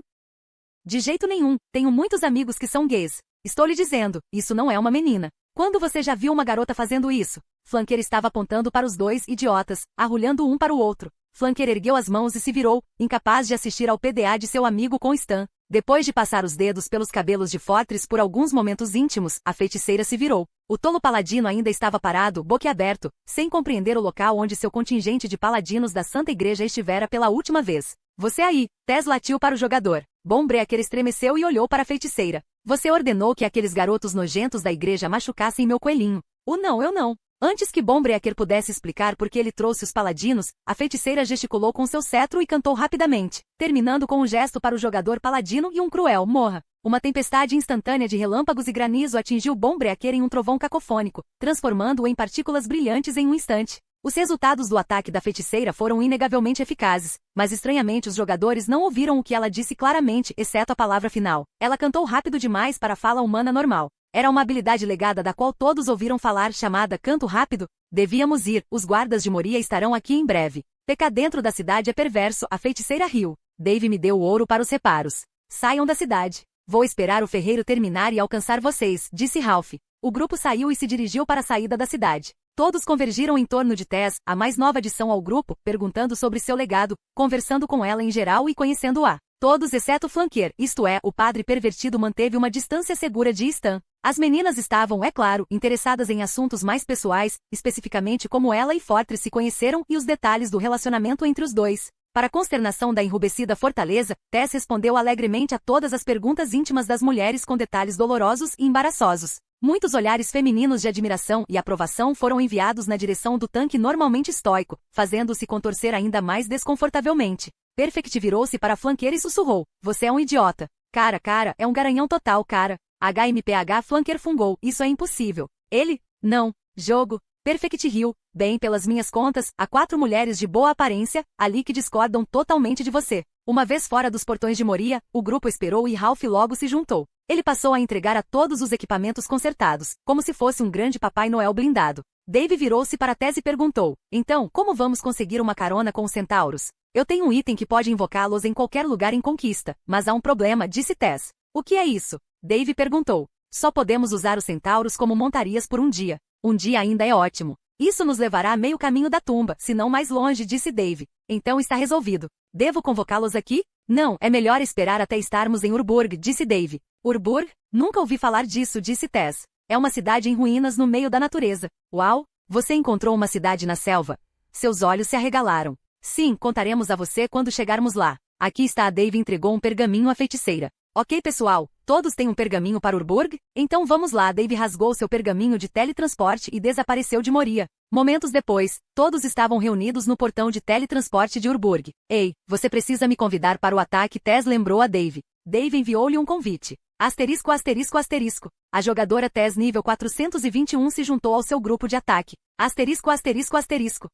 De jeito nenhum. Tenho muitos amigos que são gays. Estou lhe dizendo, isso não é uma menina. Quando você já viu uma garota fazendo isso? Flanquear estava apontando para os dois idiotas, arrulhando um para o outro. Flanquear ergueu as mãos e se virou, incapaz de assistir ao PDA de seu amigo com Stan. Depois de passar os dedos pelos cabelos de Fortress por alguns momentos íntimos, a feiticeira se virou. O tolo paladino ainda estava parado, boquiaberto, sem compreender o local onde seu contingente de paladinos da Santa Igreja estivera pela última vez. Você aí, Tess latiu para o jogador. Bombreaker estremeceu e olhou para a feiticeira. Você ordenou que aqueles garotos nojentos da igreja machucassem meu coelhinho. Não, eu não. Antes que Bombreaker pudesse explicar por que ele trouxe os paladinos, a feiticeira gesticulou com seu cetro e cantou rapidamente, terminando com um gesto para o jogador paladino e um cruel morra. Uma tempestade instantânea de relâmpagos e granizo atingiu Bombreaker em um trovão cacofônico, transformando-o em partículas brilhantes em um instante. Os resultados do ataque da feiticeira foram inegavelmente eficazes, mas estranhamente os jogadores não ouviram o que ela disse claramente, exceto a palavra final. Ela cantou rápido demais para a fala humana normal. Era uma habilidade legada da qual todos ouviram falar chamada canto rápido. Devíamos ir, os guardas de Moria estarão aqui em breve. Pecar dentro da cidade é perverso, a feiticeira riu. Dave me deu o ouro para os reparos. Saiam da cidade. Vou esperar o ferreiro terminar e alcançar vocês, disse Ralph. O grupo saiu e se dirigiu para a saída da cidade. Todos convergiram em torno de Tess, a mais nova adição ao grupo, perguntando sobre seu legado, conversando com ela em geral e conhecendo-a. Todos exceto Flanker, isto é, o padre pervertido manteve uma distância segura de Stan. As meninas estavam, é claro, interessadas em assuntos mais pessoais, especificamente como ela e Fortress se conheceram e os detalhes do relacionamento entre os dois. Para a consternação da enrubescida fortaleza, Tess respondeu alegremente a todas as perguntas íntimas das mulheres com detalhes dolorosos e embaraçosos. Muitos olhares femininos de admiração e aprovação foram enviados na direção do tanque normalmente estoico, fazendo-se contorcer ainda mais desconfortavelmente. Perfect virou-se para Flanker e sussurrou: "Você é um idiota. Cara, é um garanhão total, cara." HMPH Flanker fungou: "Isso é impossível." Ele? Não. Jogo. Perfect riu: "Bem, pelas minhas contas, há 4 mulheres de boa aparência ali que discordam totalmente de você." Uma vez fora dos portões de Moria, o grupo esperou e Ralph logo se juntou. Ele passou a entregar a todos os equipamentos consertados, como se fosse um grande Papai Noel blindado. Dave virou-se para Tess e perguntou: "Então, como vamos conseguir uma carona com os centauros?" "Eu tenho um item que pode invocá-los em qualquer lugar em Conquista, mas há um problema", disse Tess. "O que é isso?" Dave perguntou. "Só podemos usar os centauros como montarias por um dia. Um dia ainda é ótimo. Isso nos levará a meio caminho da tumba, se não mais longe", disse Dave. "Então está resolvido. Devo convocá-los aqui?" "Não, é melhor esperar até estarmos em Urburg", disse Dave. "Urburg? Nunca ouvi falar disso", disse Tess. "É uma cidade em ruínas no meio da natureza." "Uau! Você encontrou uma cidade na selva?" Seus olhos se arregalaram. "Sim, contaremos a você quando chegarmos lá." "Aqui está." Dave entregou um pergaminho à feiticeira. "Ok, pessoal, todos têm um pergaminho para Urburg? Então vamos lá." Dave rasgou seu pergaminho de teletransporte e desapareceu de Moria. Momentos depois, todos estavam reunidos no portão de teletransporte de Urburg. "Ei, você precisa me convidar para o ataque", Tess lembrou a Dave. Dave enviou-lhe um convite. Asterisco, asterisco, asterisco. A jogadora Tess nível 421 se juntou ao seu grupo de ataque. Asterisco, asterisco, asterisco.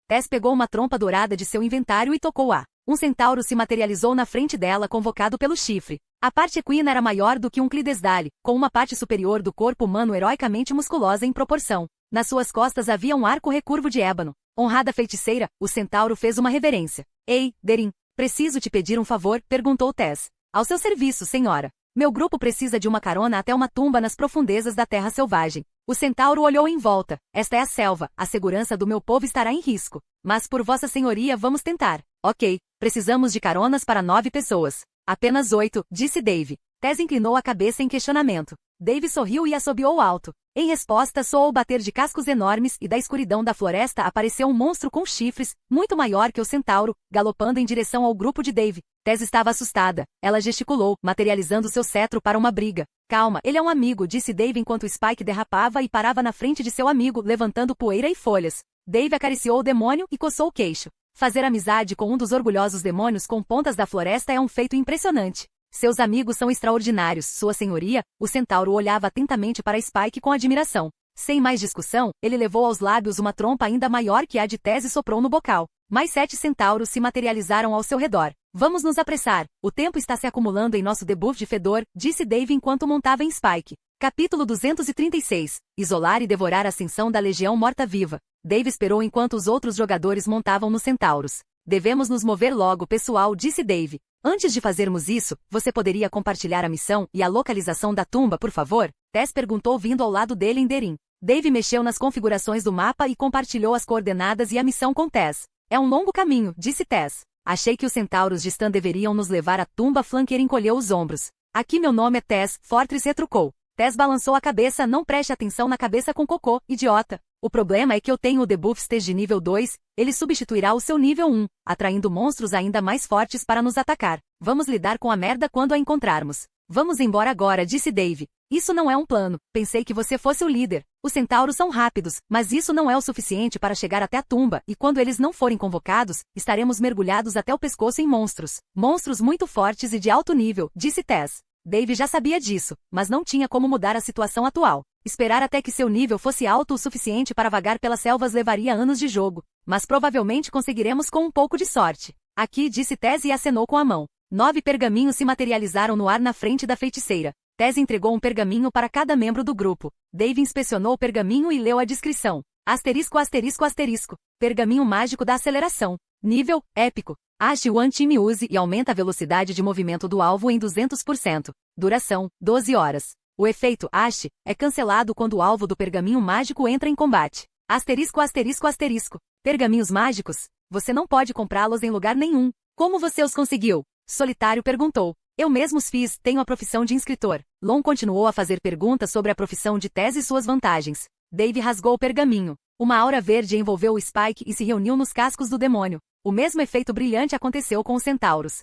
Tess pegou uma trompa dourada de seu inventário e tocou-a. Um centauro se materializou na frente dela, convocado pelo chifre. A parte equina era maior do que um Clidesdale, com uma parte superior do corpo humano heroicamente musculosa em proporção. Nas suas costas havia um arco recurvo de ébano. Honrada feiticeira, o centauro fez uma reverência. "Ei, Derin, preciso te pedir um favor?" perguntou Tess. "Ao seu serviço, senhora. Meu grupo precisa de uma carona até uma tumba nas profundezas da terra selvagem." O centauro olhou em volta. "Esta é a selva, a segurança do meu povo estará em risco. Mas por vossa senhoria vamos tentar." "Ok, precisamos de caronas para 9 pessoas." "Apenas 8, disse Dave. Tess inclinou a cabeça em questionamento. Dave sorriu e assobiou alto. Em resposta soou o bater de cascos enormes e da escuridão da floresta apareceu um monstro com chifres, muito maior que o centauro, galopando em direção ao grupo de Dave. Tess estava assustada. Ela gesticulou, materializando seu cetro para uma briga. "Calma, ele é um amigo", disse Dave enquanto Spike derrapava e parava na frente de seu amigo, levantando poeira e folhas. Dave acariciou o demônio e coçou o queixo. Fazer amizade com um dos orgulhosos demônios com pontas da floresta é um feito impressionante. "Seus amigos são extraordinários, sua senhoria." O centauro olhava atentamente para Spike com admiração. Sem mais discussão, ele levou aos lábios uma trompa ainda maior que a de Tess e soprou no bocal. Mais 7 centauros se materializaram ao seu redor. "Vamos nos apressar. O tempo está se acumulando em nosso debuff de fedor", disse Dave enquanto montava em Spike. Capítulo 236. Isolar e devorar a ascensão da Legião Morta-Viva. Dave esperou enquanto os outros jogadores montavam nos centauros. "Devemos nos mover logo, pessoal", disse Dave. "Antes de fazermos isso, você poderia compartilhar a missão e a localização da tumba, por favor?" Tess perguntou vindo ao lado dele em Derin. Dave mexeu nas configurações do mapa e compartilhou as coordenadas e a missão com Tess. "É um longo caminho", disse Tess. "Achei que os centauros de Stan deveriam nos levar à tumba." Flanker encolheu os ombros. "Aqui meu nome é Tess", Fortress retrucou. Tess balançou a cabeça. "Não preste atenção na cabeça com cocô, idiota. O problema é que eu tenho o debuff Stage nível 2, ele substituirá o seu nível 1, atraindo monstros ainda mais fortes para nos atacar. Vamos lidar com a merda quando a encontrarmos." "Vamos embora agora", disse Dave. "Isso não é um plano. Pensei que você fosse o líder. Os centauros são rápidos, mas isso não é o suficiente para chegar até a tumba, e quando eles não forem convocados, estaremos mergulhados até o pescoço em monstros. Monstros muito fortes e de alto nível", disse Tess. Dave já sabia disso, mas não tinha como mudar a situação atual. Esperar até que seu nível fosse alto o suficiente para vagar pelas selvas levaria anos de jogo, mas provavelmente conseguiremos com um pouco de sorte. "Aqui", disse Tess e acenou com a mão. 9 pergaminhos se materializaram no ar na frente da feiticeira. Tess entregou um pergaminho para cada membro do grupo. Dave inspecionou o pergaminho e leu a descrição. Asterisco, asterisco, asterisco. Pergaminho mágico da aceleração. Nível, épico. Ache o One-Time Use e aumenta a velocidade de movimento do alvo em 200%. Duração, 12 horas. O efeito Ache é cancelado quando o alvo do pergaminho mágico entra em combate. Asterisco, asterisco, asterisco. Pergaminhos mágicos? Você não pode comprá-los em lugar nenhum. Como você os conseguiu? Solitário perguntou. Eu mesmo os fiz, tenho a profissão de inscritor. Lon continuou a fazer perguntas sobre a profissão de Tess e suas vantagens. Dave rasgou o pergaminho. Uma aura verde envolveu o Spike e se reuniu nos cascos do demônio. O mesmo efeito brilhante aconteceu com os centauros.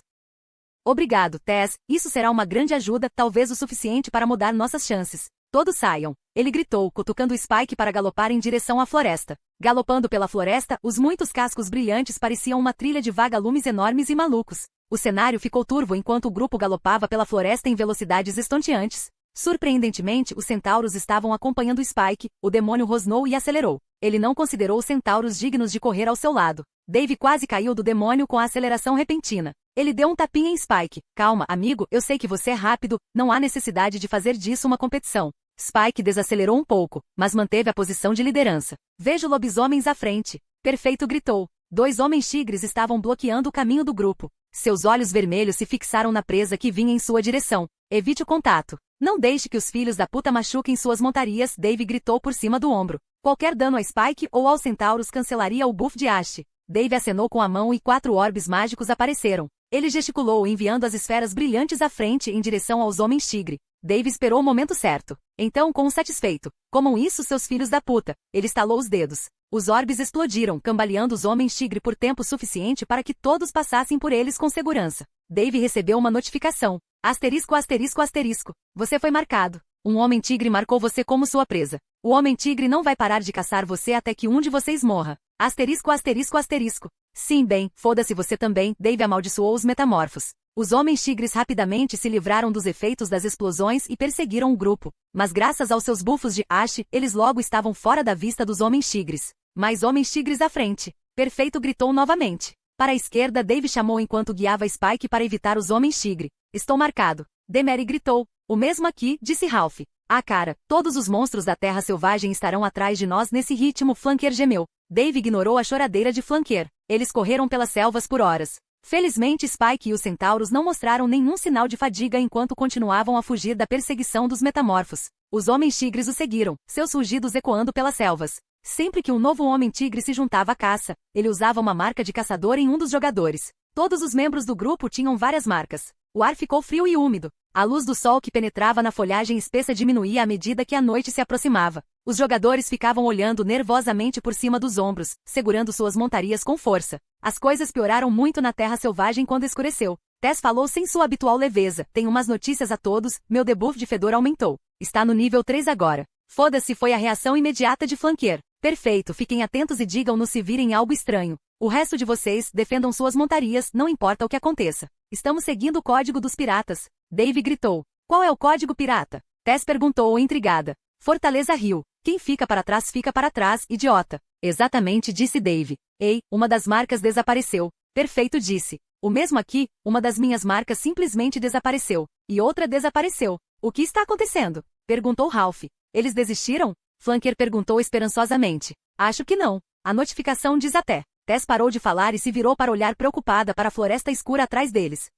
Obrigado, Tess. Isso será uma grande ajuda, talvez o suficiente para mudar nossas chances. Todos saiam. Ele gritou, cutucando o Spike para galopar em direção à floresta. Galopando pela floresta, os muitos cascos brilhantes pareciam uma trilha de vagalumes enormes e malucos. O cenário ficou turvo enquanto o grupo galopava pela floresta em velocidades estonteantes. Surpreendentemente, os centauros estavam acompanhando Spike. O demônio rosnou e acelerou. Ele não considerou os centauros dignos de correr ao seu lado. Dave quase caiu do demônio com a aceleração repentina. Ele deu um tapinha em Spike. Calma, amigo, eu sei que você é rápido, não há necessidade de fazer disso uma competição. Spike desacelerou um pouco, mas manteve a posição de liderança. Vejo lobisomens à frente. Perfeito, gritou. 2 homens tigres estavam bloqueando o caminho do grupo. Seus olhos vermelhos se fixaram na presa que vinha em sua direção. Evite o contato. Não deixe que os filhos da puta machuquem suas montarias, Dave gritou por cima do ombro. Qualquer dano a Spike ou aos centauros cancelaria o buff de Ash. Dave acenou com a mão e 4 orbes mágicos apareceram. Ele gesticulou enviando as esferas brilhantes à frente em direção aos homens tigre. Dave esperou o momento certo. Então, com um satisfeito. Comam isso, seus filhos da puta. Ele estalou os dedos. Os orbes explodiram, cambaleando os homens tigre por tempo suficiente para que todos passassem por eles com segurança. Dave recebeu uma notificação. Asterisco, asterisco, asterisco. Você foi marcado. Um homem tigre marcou você como sua presa. O homem tigre não vai parar de caçar você até que um de vocês morra. Asterisco, asterisco, asterisco. Sim, bem, foda-se você também, Dave amaldiçoou os metamorfos. Os homens tigres rapidamente se livraram dos efeitos das explosões e perseguiram o grupo. Mas graças aos seus bufos de Ash, eles logo estavam fora da vista dos homens tigres. Mais homens tigres à frente. Perfeito, gritou novamente. Para a esquerda, Dave chamou enquanto guiava Spike para evitar os homens tigre. Estou marcado. Demery gritou. O mesmo aqui, disse Ralph. Ah, cara, todos os monstros da Terra Selvagem estarão atrás de nós nesse ritmo, Flanker gemeu. Dave ignorou a choradeira de Flanker. Eles correram pelas selvas por horas. Felizmente, Spike e os centauros não mostraram nenhum sinal de fadiga enquanto continuavam a fugir da perseguição dos metamorfos. Os homens tigres o seguiram, seus rugidos ecoando pelas selvas. Sempre que um novo homem tigre se juntava à caça, ele usava uma marca de caçador em um dos jogadores. Todos os membros do grupo tinham várias marcas. O ar ficou frio e úmido. A luz do sol que penetrava na folhagem espessa diminuía à medida que a noite se aproximava. Os jogadores ficavam olhando nervosamente por cima dos ombros, segurando suas montarias com força. As coisas pioraram muito na Terra Selvagem quando escureceu. Tess falou sem sua habitual leveza. Tenho umas notícias a todos, meu debuff de fedor aumentou. Está no nível 3 agora. Foda-se, foi a reação imediata de Flanker. Perfeito, fiquem atentos e digam-nos se virem algo estranho. O resto de vocês, defendam suas montarias, não importa o que aconteça. Estamos seguindo o código dos piratas. Dave gritou. Qual é o código pirata? Tess perguntou intrigada. Fortaleza Rio. Quem fica para trás, idiota. Exatamente, disse Dave. Ei, uma das marcas desapareceu. Perfeito, disse. O mesmo aqui, uma das minhas marcas simplesmente desapareceu. E outra desapareceu. O que está acontecendo? Perguntou Ralph. Eles desistiram? Flanker perguntou esperançosamente. Acho que não. A notificação diz até. Tess parou de falar e se virou para olhar preocupada para a floresta escura atrás deles.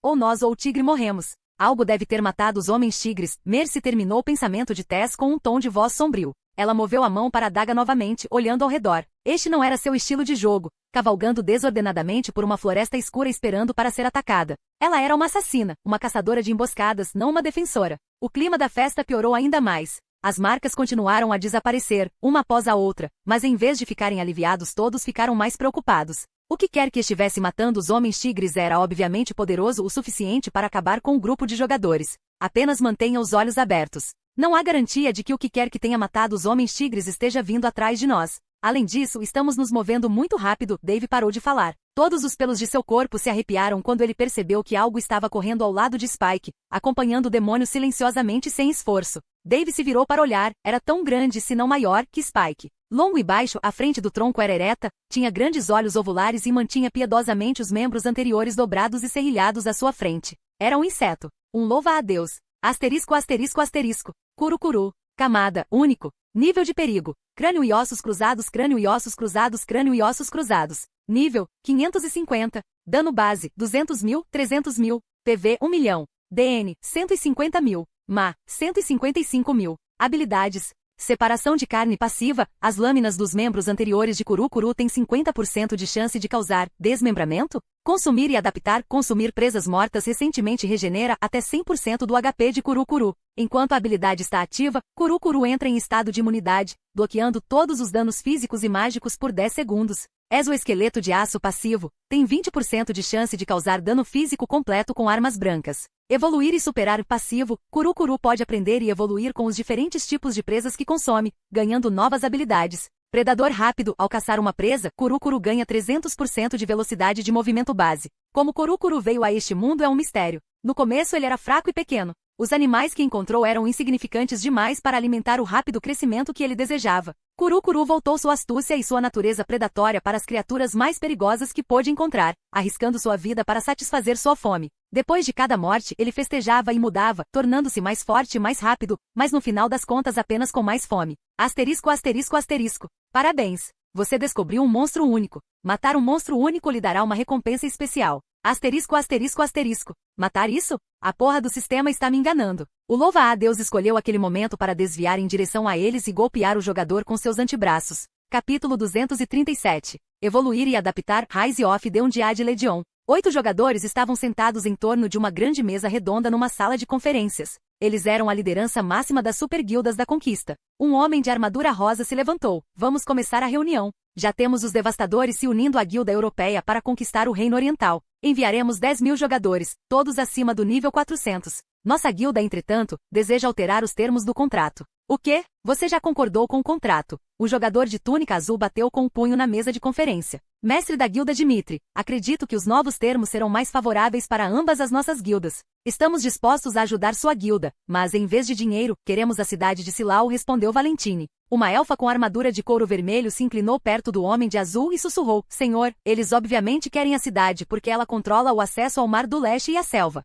Ou nós ou o tigre morremos. Algo deve ter matado os homens tigres. Mercy terminou o pensamento de Tess com um tom de voz sombrio. Ela moveu a mão para a adaga novamente, olhando ao redor. Este não era seu estilo de jogo, cavalgando desordenadamente por uma floresta escura esperando para ser atacada. Ela era uma assassina, uma caçadora de emboscadas, não uma defensora. O clima da festa piorou ainda mais. As marcas continuaram a desaparecer, uma após a outra, mas em vez de ficarem aliviados todos ficaram mais preocupados. O que quer que estivesse matando os homens tigres era obviamente poderoso o suficiente para acabar com o grupo de jogadores. Apenas mantenha os olhos abertos. Não há garantia de que o que quer que tenha matado os homens tigres esteja vindo atrás de nós. Além disso, estamos nos movendo muito rápido. Dave parou de falar. Todos os pelos de seu corpo se arrepiaram quando ele percebeu que algo estava correndo ao lado de Spike, acompanhando o demônio silenciosamente sem esforço. Dave se virou para olhar, era tão grande se não maior que Spike. Longo e baixo, à frente do tronco era ereta, tinha grandes olhos ovulares e mantinha piedosamente os membros anteriores dobrados e serrilhados à sua frente. Era um inseto. Um louva a Deus. Asterisco, asterisco, asterisco. Curukuru. Camada, único. Nível de perigo. Crânio e ossos cruzados, crânio e ossos cruzados, crânio e ossos cruzados. Nível, 550. Dano base, 200 mil, 300 mil. PV, 1 milhão. DN, 150 mil. MA, 155 mil. Habilidades. Separação de carne passiva. As lâminas dos membros anteriores de Kurukuru têm 50% de chance de causar desmembramento? Consumir e adaptar. Consumir presas mortas recentemente regenera até 100% do HP de Kurukuru. Enquanto a habilidade está ativa, Kurukuru entra em estado de imunidade, bloqueando todos os danos físicos e mágicos por 10 segundos. Exoesqueleto de aço passivo. Tem 20% de chance de causar dano físico completo com armas brancas. Evoluir e superar passivo. Kurukuru pode aprender e evoluir com os diferentes tipos de presas que consome, ganhando novas habilidades. Predador rápido. Ao caçar uma presa, Kurukuru ganha 300% de velocidade de movimento base. Como Kurukuru veio a este mundo é um mistério. No começo ele era fraco e pequeno. Os animais que encontrou eram insignificantes demais para alimentar o rápido crescimento que ele desejava. Kurukuru voltou sua astúcia e sua natureza predatória para as criaturas mais perigosas que pôde encontrar, arriscando sua vida para satisfazer sua fome. Depois de cada morte, ele festejava e mudava, tornando-se mais forte e mais rápido, mas no final das contas apenas com mais fome. Asterisco, asterisco, asterisco. Parabéns! Você descobriu um monstro único. Matar um monstro único lhe dará uma recompensa especial. Asterisco, asterisco, asterisco. Matar isso? A porra do sistema está me enganando. O louva-a-Deus escolheu aquele momento para desviar em direção a eles e golpear o jogador com seus antebraços. Capítulo 237. Evoluir e adaptar. Rise of the Undead Legion. 8 jogadores estavam sentados em torno de uma grande mesa redonda numa sala de conferências. Eles eram a liderança máxima das superguildas da conquista. Um homem de armadura rosa se levantou. Vamos começar a reunião. Já temos os devastadores se unindo à guilda europeia para conquistar o reino oriental. Enviaremos 10.000 jogadores, todos acima do nível 400. Nossa guilda, entretanto, deseja alterar os termos do contrato. O quê? Você já concordou com o contrato? O jogador de túnica azul bateu com o punho na mesa de conferência. Mestre da guilda Dimitri, acredito que os novos termos serão mais favoráveis para ambas as nossas guildas. Estamos dispostos a ajudar sua guilda, mas em vez de dinheiro, queremos a cidade de Silau, respondeu Valentine. Uma elfa com armadura de couro vermelho se inclinou perto do homem de azul e sussurrou: Senhor, eles obviamente querem a cidade porque ela controla o acesso ao Mar do Leste e à selva.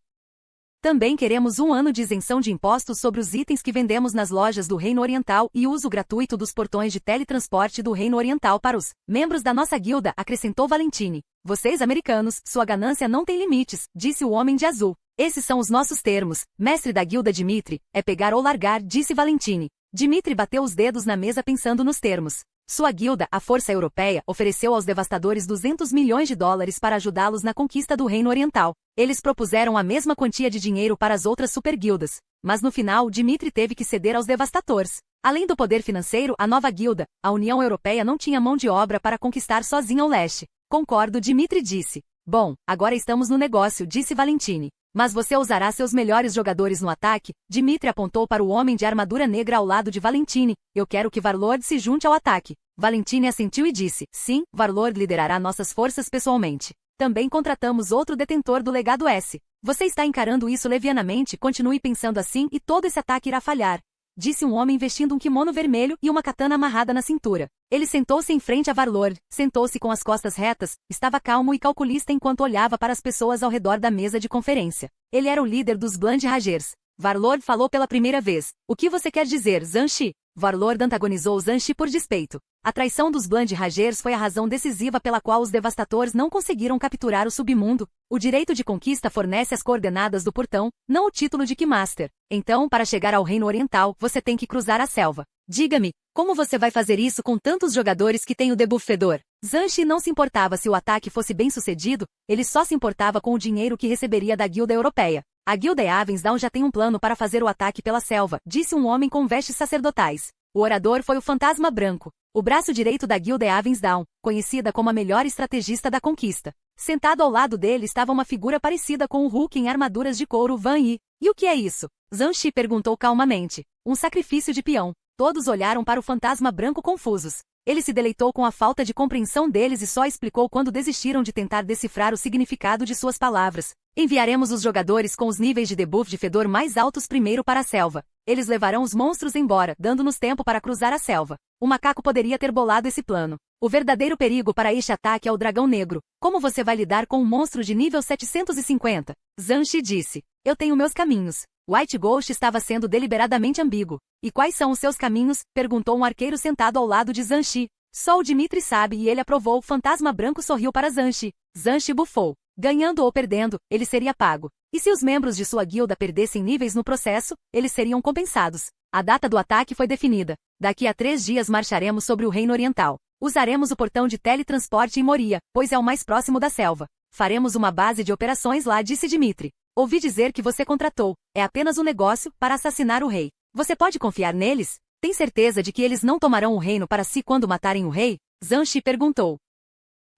Também queremos 1 ano de isenção de impostos sobre os itens que vendemos nas lojas do Reino Oriental e uso gratuito dos portões de teletransporte do Reino Oriental para os membros da nossa guilda, acrescentou Valentine. Vocês, americanos, sua ganância não tem limites, disse o homem de azul. Esses são os nossos termos, mestre da guilda Dimitri, é pegar ou largar, disse Valentine. Dimitri bateu os dedos na mesa pensando nos termos. Sua guilda, a Força Europeia, ofereceu aos devastadores 200 milhões de dólares para ajudá-los na conquista do Reino Oriental. Eles propuseram a mesma quantia de dinheiro para as outras superguildas. Mas no final, Dimitri teve que ceder aos devastadores. Além do poder financeiro, a nova guilda, a União Europeia não tinha mão de obra para conquistar sozinha o leste. Concordo, Dimitri disse. Bom, agora estamos no negócio, disse Valentine. Mas você usará seus melhores jogadores no ataque? Dimitri apontou para o homem de armadura negra ao lado de Valentine. Eu quero que Warlord se junte ao ataque. Valentine assentiu e disse, sim, Warlord liderará nossas forças pessoalmente. Também contratamos outro detentor do legado S. Você está encarando isso levianamente, continue pensando assim e todo esse ataque irá falhar. Disse um homem vestindo um kimono vermelho e uma katana amarrada na cintura. Ele sentou-se em frente a Warlord, sentou-se com as costas retas, estava calmo e calculista enquanto olhava para as pessoas ao redor da mesa de conferência. Ele era o líder dos Bland Ragers. Warlord falou pela primeira vez. O que você quer dizer, Zanshi? Warlord antagonizou Zanshi por despeito. A traição dos Bland Ragers foi a razão decisiva pela qual os devastadores não conseguiram capturar o submundo. O direito de conquista fornece as coordenadas do portão, não o título de Keymaster. Então, para chegar ao Reino Oriental, você tem que cruzar a selva. Diga-me, como você vai fazer isso com tantos jogadores que têm o debuff fedor? Zanshi não se importava se o ataque fosse bem sucedido, ele só se importava com o dinheiro que receberia da guilda europeia. A guilda Avensdown já tem um plano para fazer o ataque pela selva, disse um homem com vestes sacerdotais. O orador foi o Fantasma Branco, o braço direito da guilda Avensdown, conhecida como a melhor estrategista da conquista. Sentado ao lado dele estava uma figura parecida com o Hulk em armaduras de couro Van Yi. E o que é isso? Zanshi perguntou calmamente. Um sacrifício de peão. Todos olharam para o Fantasma Branco confusos. Ele se deleitou com a falta de compreensão deles e só explicou quando desistiram de tentar decifrar o significado de suas palavras. Enviaremos os jogadores com os níveis de debuff de fedor mais altos primeiro para a selva. Eles levarão os monstros embora, dando-nos tempo para cruzar a selva. O macaco poderia ter bolado esse plano. O verdadeiro perigo para este ataque é o dragão negro. Como você vai lidar com um monstro de nível 750? Zanshi disse. Eu tenho meus caminhos. White Ghost estava sendo deliberadamente ambíguo. E quais são os seus caminhos? Perguntou um arqueiro sentado ao lado de Zanshi. Só o Dimitri sabe e ele aprovou. O Fantasma Branco sorriu para Zanshi. Zanshi bufou. Ganhando ou perdendo, ele seria pago. E se os membros de sua guilda perdessem níveis no processo, eles seriam compensados. A data do ataque foi definida. Daqui a 3 dias marcharemos sobre o Reino Oriental. Usaremos o portão de teletransporte em Moria, pois é o mais próximo da selva. Faremos uma base de operações lá, disse Dimitri. Ouvi dizer que você contratou. É apenas um negócio para assassinar o rei. Você pode confiar neles? Tem certeza de que eles não tomarão o reino para si quando matarem o rei? Zhang Shi perguntou.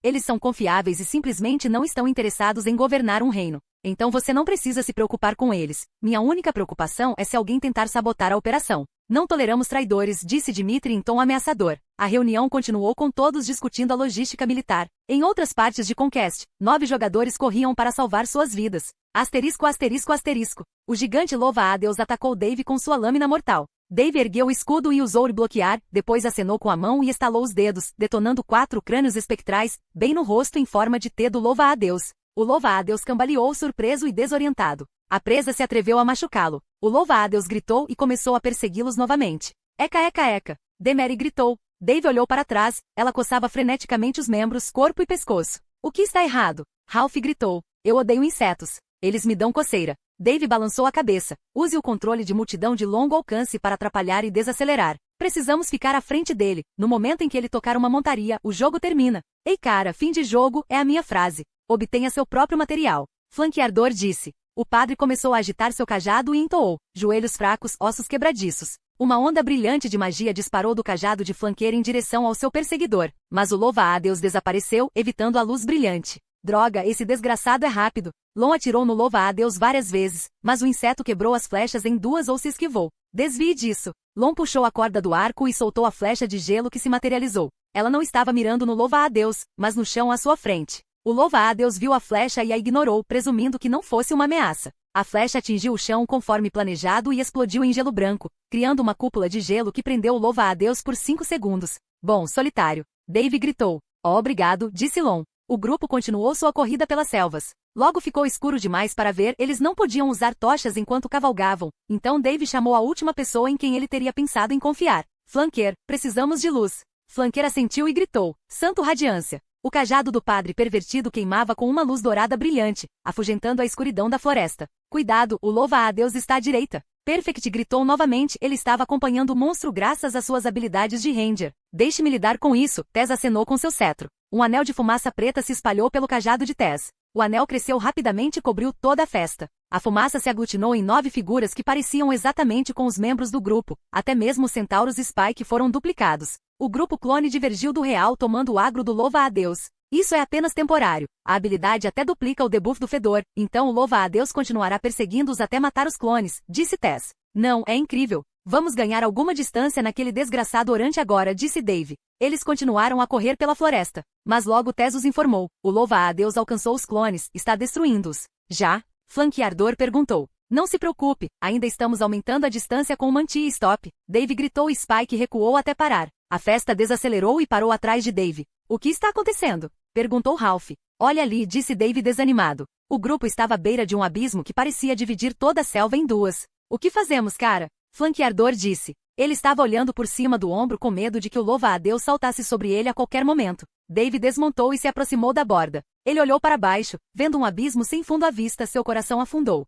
Eles são confiáveis e simplesmente não estão interessados em governar um reino. Então você não precisa se preocupar com eles. Minha única preocupação é se alguém tentar sabotar a operação. Não toleramos traidores, disse Dimitri em tom ameaçador. A reunião continuou com todos discutindo a logística militar. Em outras partes de Conquest, 9 jogadores corriam para salvar suas vidas. Asterisco, asterisco, asterisco. O gigante louva-a-Deus atacou Dave com sua lâmina mortal. Dave ergueu o escudo e usou bloquear, depois acenou com a mão e estalou os dedos, detonando 4 crânios espectrais, bem no rosto em forma de T do louva-a-Deus. O louva-a-Deus cambaleou surpreso e desorientado. A presa se atreveu a machucá-lo. O louva-a-Deus gritou e começou a persegui-los novamente. Eca, eca, eca. Demery gritou. Dave olhou para trás, ela coçava freneticamente os membros, corpo e pescoço. O que está errado? Ralph gritou. Eu odeio insetos. Eles me dão coceira. Dave balançou a cabeça. Use o controle de multidão de longo alcance para atrapalhar e desacelerar. Precisamos ficar à frente dele. No momento em que ele tocar uma montaria, o jogo termina. Ei cara, fim de jogo, é a minha frase. Obtenha seu próprio material. Flanqueador disse. O padre começou a agitar seu cajado e entoou. Joelhos fracos, ossos quebradiços. Uma onda brilhante de magia disparou do cajado de flanqueiro em direção ao seu perseguidor. Mas o louva-a-Deus desapareceu, evitando a luz brilhante. Droga, esse desgraçado é rápido. Lon atirou no louva-a-Deus várias vezes, mas o inseto quebrou as flechas em 2 ou se esquivou. Desvie disso. Lon puxou a corda do arco e soltou a flecha de gelo que se materializou. Ela não estava mirando no louva-a-Deus, mas no chão à sua frente. O louva-a-Deus viu a flecha e a ignorou, presumindo que não fosse uma ameaça. A flecha atingiu o chão conforme planejado e explodiu em gelo branco, criando uma cúpula de gelo que prendeu o louva-a-Deus por 5 segundos. Bom, solitário. Dave gritou. Oh, obrigado, disse Lon. O grupo continuou sua corrida pelas selvas. Logo ficou escuro demais para ver, eles não podiam usar tochas enquanto cavalgavam, então Dave chamou a última pessoa em quem ele teria pensado em confiar. Flanqueir, precisamos de luz. Flanqueir assentiu e gritou. Santo Radiância. O cajado do padre pervertido queimava com uma luz dourada brilhante, afugentando a escuridão da floresta. Cuidado, o louva-a-Deus está à direita. Perfect gritou novamente, ele estava acompanhando o monstro graças às suas habilidades de Ranger. Deixe-me lidar com isso, Tess acenou com seu cetro. Um anel de fumaça preta se espalhou pelo cajado de Tess. O anel cresceu rapidamente e cobriu toda a festa. A fumaça se aglutinou em 9 figuras que pareciam exatamente com os membros do grupo, até mesmo os centauros Spike foram duplicados. O grupo clone divergiu do real tomando o agro do louva-a-Deus. Isso é apenas temporário. A habilidade até duplica o debuff do fedor, então o louva-a-Deus continuará perseguindo-os até matar os clones, disse Tess. Não, é incrível. Vamos ganhar alguma distância naquele desgraçado orante agora, disse Dave. Eles continuaram a correr pela floresta. Mas logo Tess os informou. O louva-a-Deus alcançou os clones, está destruindo-os. Já? Flanqueador perguntou. Não se preocupe, ainda estamos aumentando a distância com o Mantia Stop. Dave gritou e Spike recuou até parar. A festa desacelerou e parou atrás de Dave. O que está acontecendo? Perguntou Ralph. Olha ali, disse Dave desanimado. O grupo estava à beira de um abismo que parecia dividir toda a selva em 2. O que fazemos, cara? Flanqueador disse. Ele estava olhando por cima do ombro com medo de que o louva-a-Deus saltasse sobre ele a qualquer momento. Dave desmontou e se aproximou da borda. Ele olhou para baixo, vendo um abismo sem fundo à vista, seu coração afundou.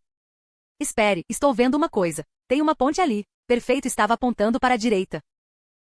Espere, estou vendo uma coisa. Tem uma ponte ali. Perfeito estava apontando para a direita.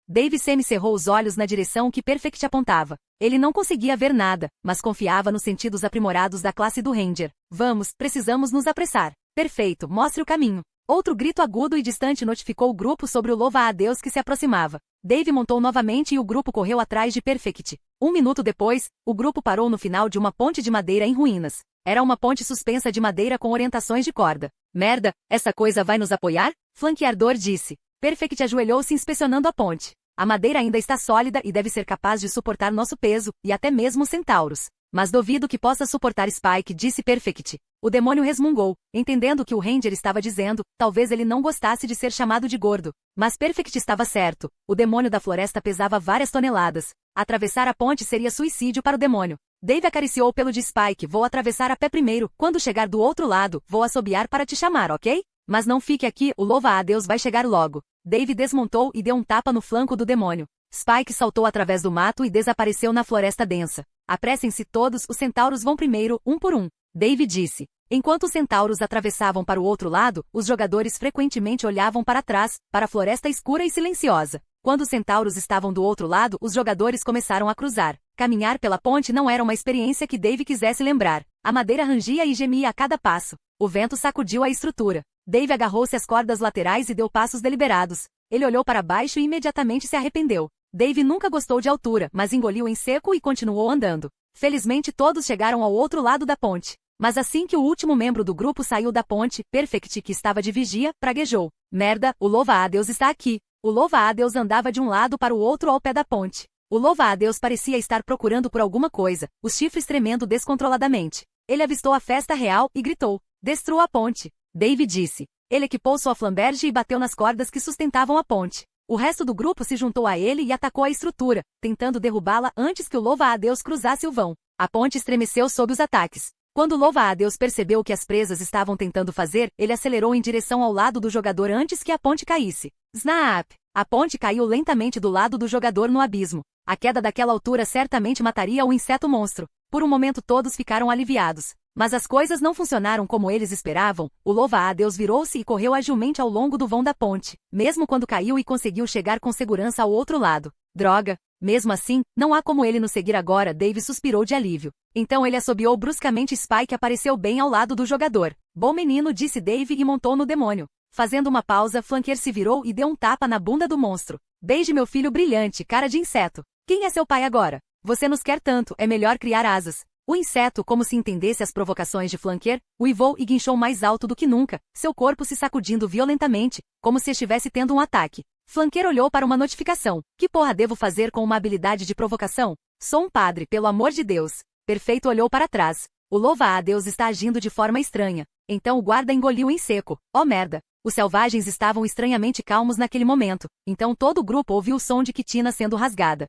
Dave semicerrou os olhos na direção que Perfect apontava. Ele não conseguia ver nada, mas confiava nos sentidos aprimorados da classe do Ranger. Vamos, precisamos nos apressar. Perfeito, mostre o caminho. Outro grito agudo e distante notificou o grupo sobre o louva-a-Deus que se aproximava. Dave montou novamente e o grupo correu atrás de Perfect. 1 minuto depois, o grupo parou no final de uma ponte de madeira em ruínas. Era uma ponte suspensa de madeira com orientações de corda. Merda, essa coisa vai nos apoiar? Flanqueador disse. Perfect ajoelhou-se inspecionando a ponte. A madeira ainda está sólida e deve ser capaz de suportar nosso peso, e até mesmo centauros. Mas duvido que possa suportar Spike, disse Perfect. O demônio resmungou, entendendo o que o Ranger estava dizendo, talvez ele não gostasse de ser chamado de gordo. Mas Perfect estava certo, o demônio da floresta pesava várias toneladas. Atravessar a ponte seria suicídio para o demônio. Dave acariciou o pelo de Spike, vou atravessar a pé primeiro, quando chegar do outro lado, vou assobiar para te chamar, ok? Mas não fique aqui, o louva-a-Deus vai chegar logo. Dave desmontou e deu um tapa no flanco do demônio. Spike saltou através do mato e desapareceu na floresta densa. Apressem-se todos, os centauros vão primeiro, um por um. Dave disse. Enquanto os centauros atravessavam para o outro lado, os jogadores frequentemente olhavam para trás, para a floresta escura e silenciosa. Quando os centauros estavam do outro lado, os jogadores começaram a cruzar. Caminhar pela ponte não era uma experiência que Dave quisesse lembrar. A madeira rangia e gemia a cada passo. O vento sacudiu a estrutura. Dave agarrou-se às cordas laterais e deu passos deliberados. Ele olhou para baixo e imediatamente se arrependeu. Dave nunca gostou de altura, mas engoliu em seco e continuou andando. Felizmente todos chegaram ao outro lado da ponte. Mas assim que o último membro do grupo saiu da ponte, Perfect, que estava de vigia, praguejou. Merda, o louva-a-Deus está aqui. O louva-a-Deus andava de um lado para o outro ao pé da ponte. O louva-a-Deus parecia estar procurando por alguma coisa, os chifres tremendo descontroladamente. Ele avistou a festa real e gritou. Destrua a ponte. Dave disse. Ele equipou sua flamberge e bateu nas cordas que sustentavam a ponte. O resto do grupo se juntou a ele e atacou a estrutura, tentando derrubá-la antes que o louva-a-Deus cruzasse o vão. A ponte estremeceu sob os ataques. Quando o louva-a-Deus percebeu o que as presas estavam tentando fazer, ele acelerou em direção ao lado do jogador antes que a ponte caísse. Snap! A ponte caiu lentamente do lado do jogador no abismo. A queda daquela altura certamente mataria o inseto monstro. Por um momento todos ficaram aliviados. Mas as coisas não funcionaram como eles esperavam. O louva-a-Deus virou-se e correu agilmente ao longo do vão da ponte, mesmo quando caiu e conseguiu chegar com segurança ao outro lado. Droga! Mesmo assim, não há como ele nos seguir agora. Dave suspirou de alívio. Então ele assobiou bruscamente. Spike apareceu bem ao lado do jogador. Bom menino, disse Dave e montou no demônio. Fazendo uma pausa, Flanker se virou e deu um tapa na bunda do monstro. Beije meu filho brilhante, cara de inseto. Quem é seu pai agora? Você nos quer tanto, é melhor criar asas. O inseto, como se entendesse as provocações de Flanker, uivou e guinchou mais alto do que nunca, seu corpo se sacudindo violentamente, como se estivesse tendo um ataque. Flanker olhou para uma notificação. Que porra devo fazer com uma habilidade de provocação? Sou um padre, pelo amor de Deus. Perfeito olhou para trás. O louva-a-Deus está agindo de forma estranha. Então o guarda engoliu em seco. Oh merda! Os selvagens estavam estranhamente calmos naquele momento, então todo o grupo ouviu o som de quitina sendo rasgada.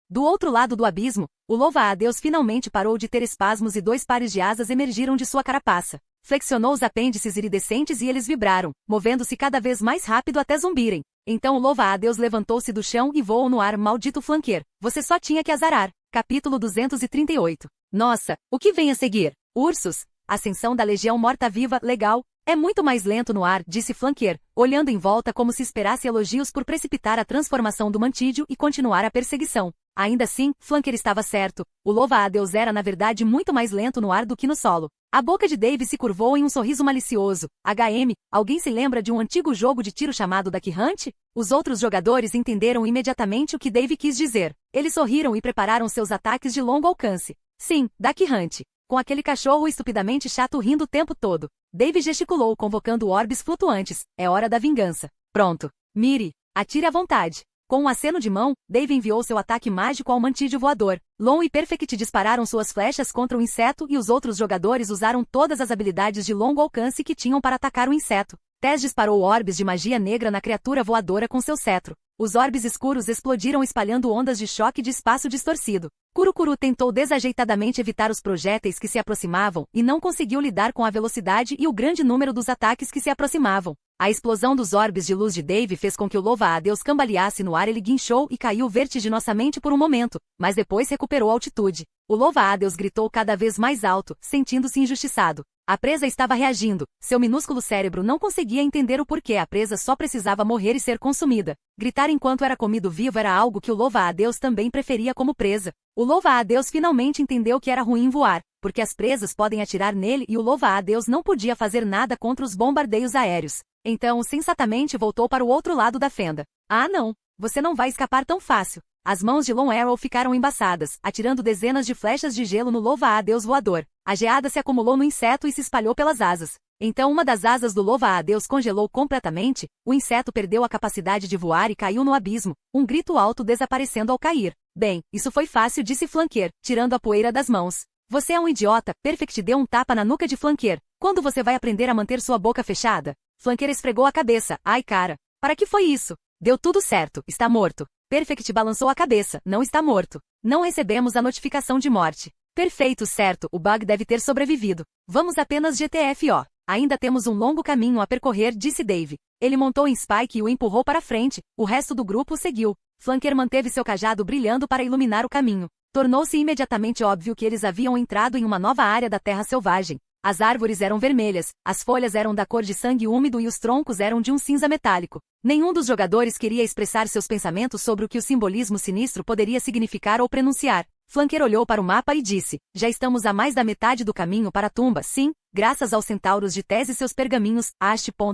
Do outro lado do abismo, o louva-a-Deus finalmente parou de ter espasmos e 2 pares de asas emergiram de sua carapaça. Flexionou os apêndices iridescentes e eles vibraram, movendo-se cada vez mais rápido até zumbirem. Então o louva-a-Deus levantou-se do chão e voou no ar. Maldito Flanker, você só tinha que azarar. Capítulo 238. Nossa, o que vem a seguir? Ursos? Ascensão da Legião Morta-Viva, legal. É muito mais lento no ar, disse Flanker, olhando em volta como se esperasse elogios por precipitar a transformação do Mantídeo e continuar a perseguição. Ainda assim, Flanker estava certo. O louva-a-Deus era na verdade muito mais lento no ar do que no solo. A boca de Dave se curvou em um sorriso malicioso. HM, alguém se lembra de um antigo jogo de tiro chamado Duck Hunt? Os outros jogadores entenderam imediatamente o que Dave quis dizer. Eles sorriram e prepararam seus ataques de longo alcance. Sim, Duck Hunt. Com aquele cachorro estupidamente chato rindo o tempo todo. Dave gesticulou, convocando orbes flutuantes. É hora da vingança. Pronto. Mire. Atire à vontade. Com um aceno de mão, Dave enviou seu ataque mágico ao mantídeo voador. Lon e Perfect dispararam suas flechas contra o inseto e os outros jogadores usaram todas as habilidades de longo alcance que tinham para atacar o inseto. Tess disparou orbes de magia negra na criatura voadora com seu cetro. Os orbes escuros explodiram espalhando ondas de choque de espaço distorcido. Kurukuru tentou desajeitadamente evitar os projéteis que se aproximavam e não conseguiu lidar com a velocidade e o grande número dos ataques que se aproximavam. A explosão dos orbes de luz de Dave fez com que o louva-a-Deus cambaleasse no ar. Ele guinchou e caiu vertiginosamente por um momento, mas depois recuperou altitude. O louva-a-Deus gritou cada vez mais alto, sentindo-se injustiçado. A presa estava reagindo. Seu minúsculo cérebro não conseguia entender o porquê a presa só precisava morrer e ser consumida. Gritar enquanto era comido vivo era algo que o louva-a-Deus também preferia como presa. O louva-a-Deus finalmente entendeu que era ruim voar, porque as presas podem atirar nele e o louva-a-Deus não podia fazer nada contra os bombardeios aéreos. Então, sensatamente voltou para o outro lado da fenda. Ah não, você não vai escapar tão fácil. As mãos de Long Arrow ficaram embaçadas, atirando dezenas de flechas de gelo no louva-a-Deus voador. A geada se acumulou no inseto e se espalhou pelas asas. Então uma das asas do louva-a-Deus congelou completamente, o inseto perdeu a capacidade de voar e caiu no abismo, um grito alto desaparecendo ao cair. Bem, isso foi fácil, disse Flanker, tirando a poeira das mãos. Você é um idiota. Perfect deu um tapa na nuca de Flanker. Quando você vai aprender a manter sua boca fechada? Flanker esfregou a cabeça. Ai cara, para que foi isso? Deu tudo certo, está morto. Perfect balançou a cabeça. Não está morto. Não recebemos a notificação de morte. Perfeito, certo, o bug deve ter sobrevivido. Vamos apenas GTFO. Ainda temos um longo caminho a percorrer, disse Dave. Ele montou em Spike e o empurrou para frente, o resto do grupo o seguiu. Flanker manteve seu cajado brilhando para iluminar o caminho. Tornou-se imediatamente óbvio que eles haviam entrado em uma nova área da terra selvagem. As árvores eram vermelhas, as folhas eram da cor de sangue úmido e os troncos eram de um cinza metálico. Nenhum dos jogadores queria expressar seus pensamentos sobre o que o simbolismo sinistro poderia significar ou pronunciar. Flanker olhou para o mapa e disse, já estamos a mais da metade do caminho para a tumba, sim, graças aos centauros de Tess e seus pergaminhos,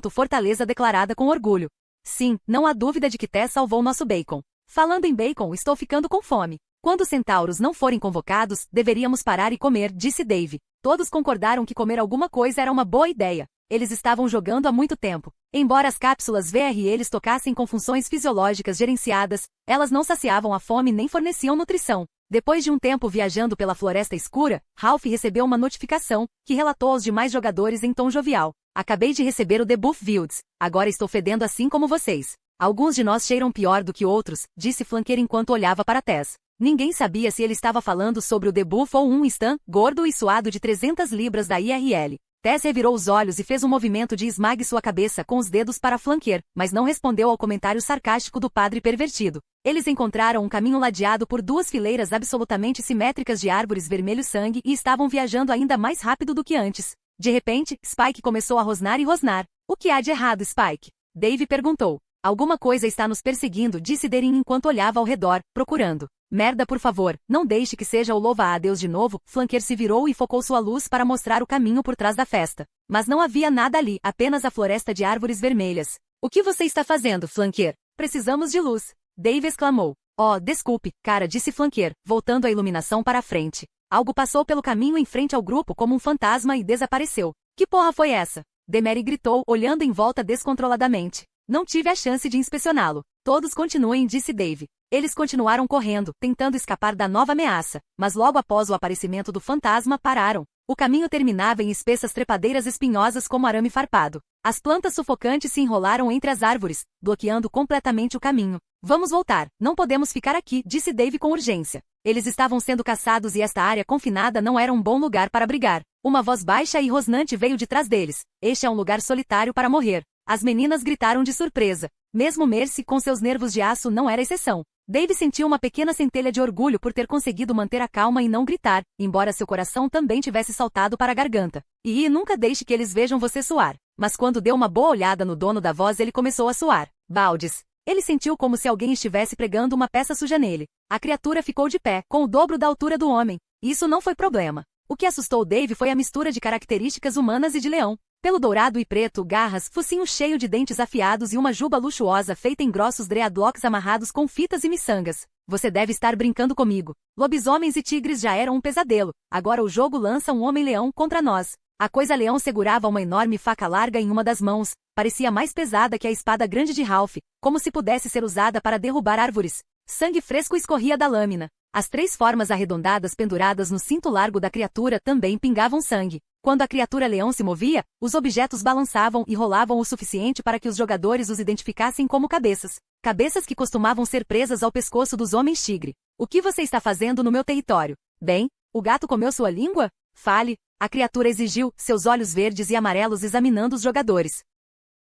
Fortaleza declarada com orgulho. Sim, não há dúvida de que Tess salvou nosso bacon. Falando em bacon, estou ficando com fome. Quando os centauros não forem convocados, deveríamos parar e comer, disse Dave. Todos concordaram que comer alguma coisa era uma boa ideia. Eles estavam jogando há muito tempo. Embora as cápsulas VRLs tocassem com funções fisiológicas gerenciadas, elas não saciavam a fome nem forneciam nutrição. Depois de um tempo viajando pela floresta escura, Ralph recebeu uma notificação, que relatou aos demais jogadores em tom jovial. Acabei de receber o debuff Wilds. Agora estou fedendo assim como vocês. Alguns de nós cheiram pior do que outros, disse Flanker enquanto olhava para Tess. Ninguém sabia se ele estava falando sobre o debuff ou um Stan, gordo e suado de 300 libras da IRL. Tess revirou os olhos e fez um movimento de esmague sua cabeça com os dedos para Flanker, mas não respondeu ao comentário sarcástico do padre pervertido. Eles encontraram um caminho ladeado por duas fileiras absolutamente simétricas de árvores vermelho-sangue e estavam viajando ainda mais rápido do que antes. De repente, Spike começou a rosnar e rosnar. O que há de errado, Spike? Dave perguntou. Alguma coisa está nos perseguindo, disse Derin enquanto olhava ao redor, procurando. Merda, por favor, não deixe que seja o louva-a-Deus de novo. Flanker se virou e focou sua luz para mostrar o caminho por trás da festa. Mas não havia nada ali, apenas a floresta de árvores vermelhas. O que você está fazendo, Flanker? Precisamos de luz. Dave exclamou. Oh, desculpe, cara, disse Flanker, voltando a iluminação para a frente. Algo passou pelo caminho em frente ao grupo como um fantasma e desapareceu. Que porra foi essa? Demery gritou, olhando em volta descontroladamente. Não tive a chance de inspecioná-lo. Todos continuem, disse Dave. Eles continuaram correndo, tentando escapar da nova ameaça, mas logo após o aparecimento do fantasma pararam. O caminho terminava em espessas trepadeiras espinhosas como arame farpado. As plantas sufocantes se enrolaram entre as árvores, bloqueando completamente o caminho. Vamos voltar, não podemos ficar aqui, disse Dave com urgência. Eles estavam sendo caçados e esta área confinada não era um bom lugar para brigar. Uma voz baixa e rosnante veio de trás deles. Este é um lugar solitário para morrer. As meninas gritaram de surpresa. Mesmo Mercy, com seus nervos de aço, não era exceção. Dave sentiu uma pequena centelha de orgulho por ter conseguido manter a calma e não gritar, embora seu coração também tivesse saltado para a garganta. E nunca deixe que eles vejam você suar. Mas quando deu uma boa olhada no dono da voz, ele começou a suar. Baldes. Ele sentiu como se alguém estivesse pregando uma peça suja nele. A criatura ficou de pé, com o dobro da altura do homem. Isso não foi problema. O que assustou Dave foi a mistura de características humanas e de leão. Pelo dourado e preto, garras, focinho cheio de dentes afiados e uma juba luxuosa feita em grossos dreadlocks amarrados com fitas e miçangas. Você deve estar brincando comigo. Lobisomens e tigres já eram um pesadelo. Agora o jogo lança um homem-leão contra nós. A coisa-leão segurava uma enorme faca larga em uma das mãos. Parecia mais pesada que a espada grande de Ralph, como se pudesse ser usada para derrubar árvores. Sangue fresco escorria da lâmina. As 3 formas arredondadas penduradas no cinto largo da criatura também pingavam sangue. Quando a criatura-leão se movia, os objetos balançavam e rolavam o suficiente para que os jogadores os identificassem como cabeças. Cabeças que costumavam ser presas ao pescoço dos homens-tigre. O que você está fazendo no meu território? Bem, o gato comeu sua língua? Fale. A criatura exigiu, seus olhos verdes e amarelos examinando os jogadores.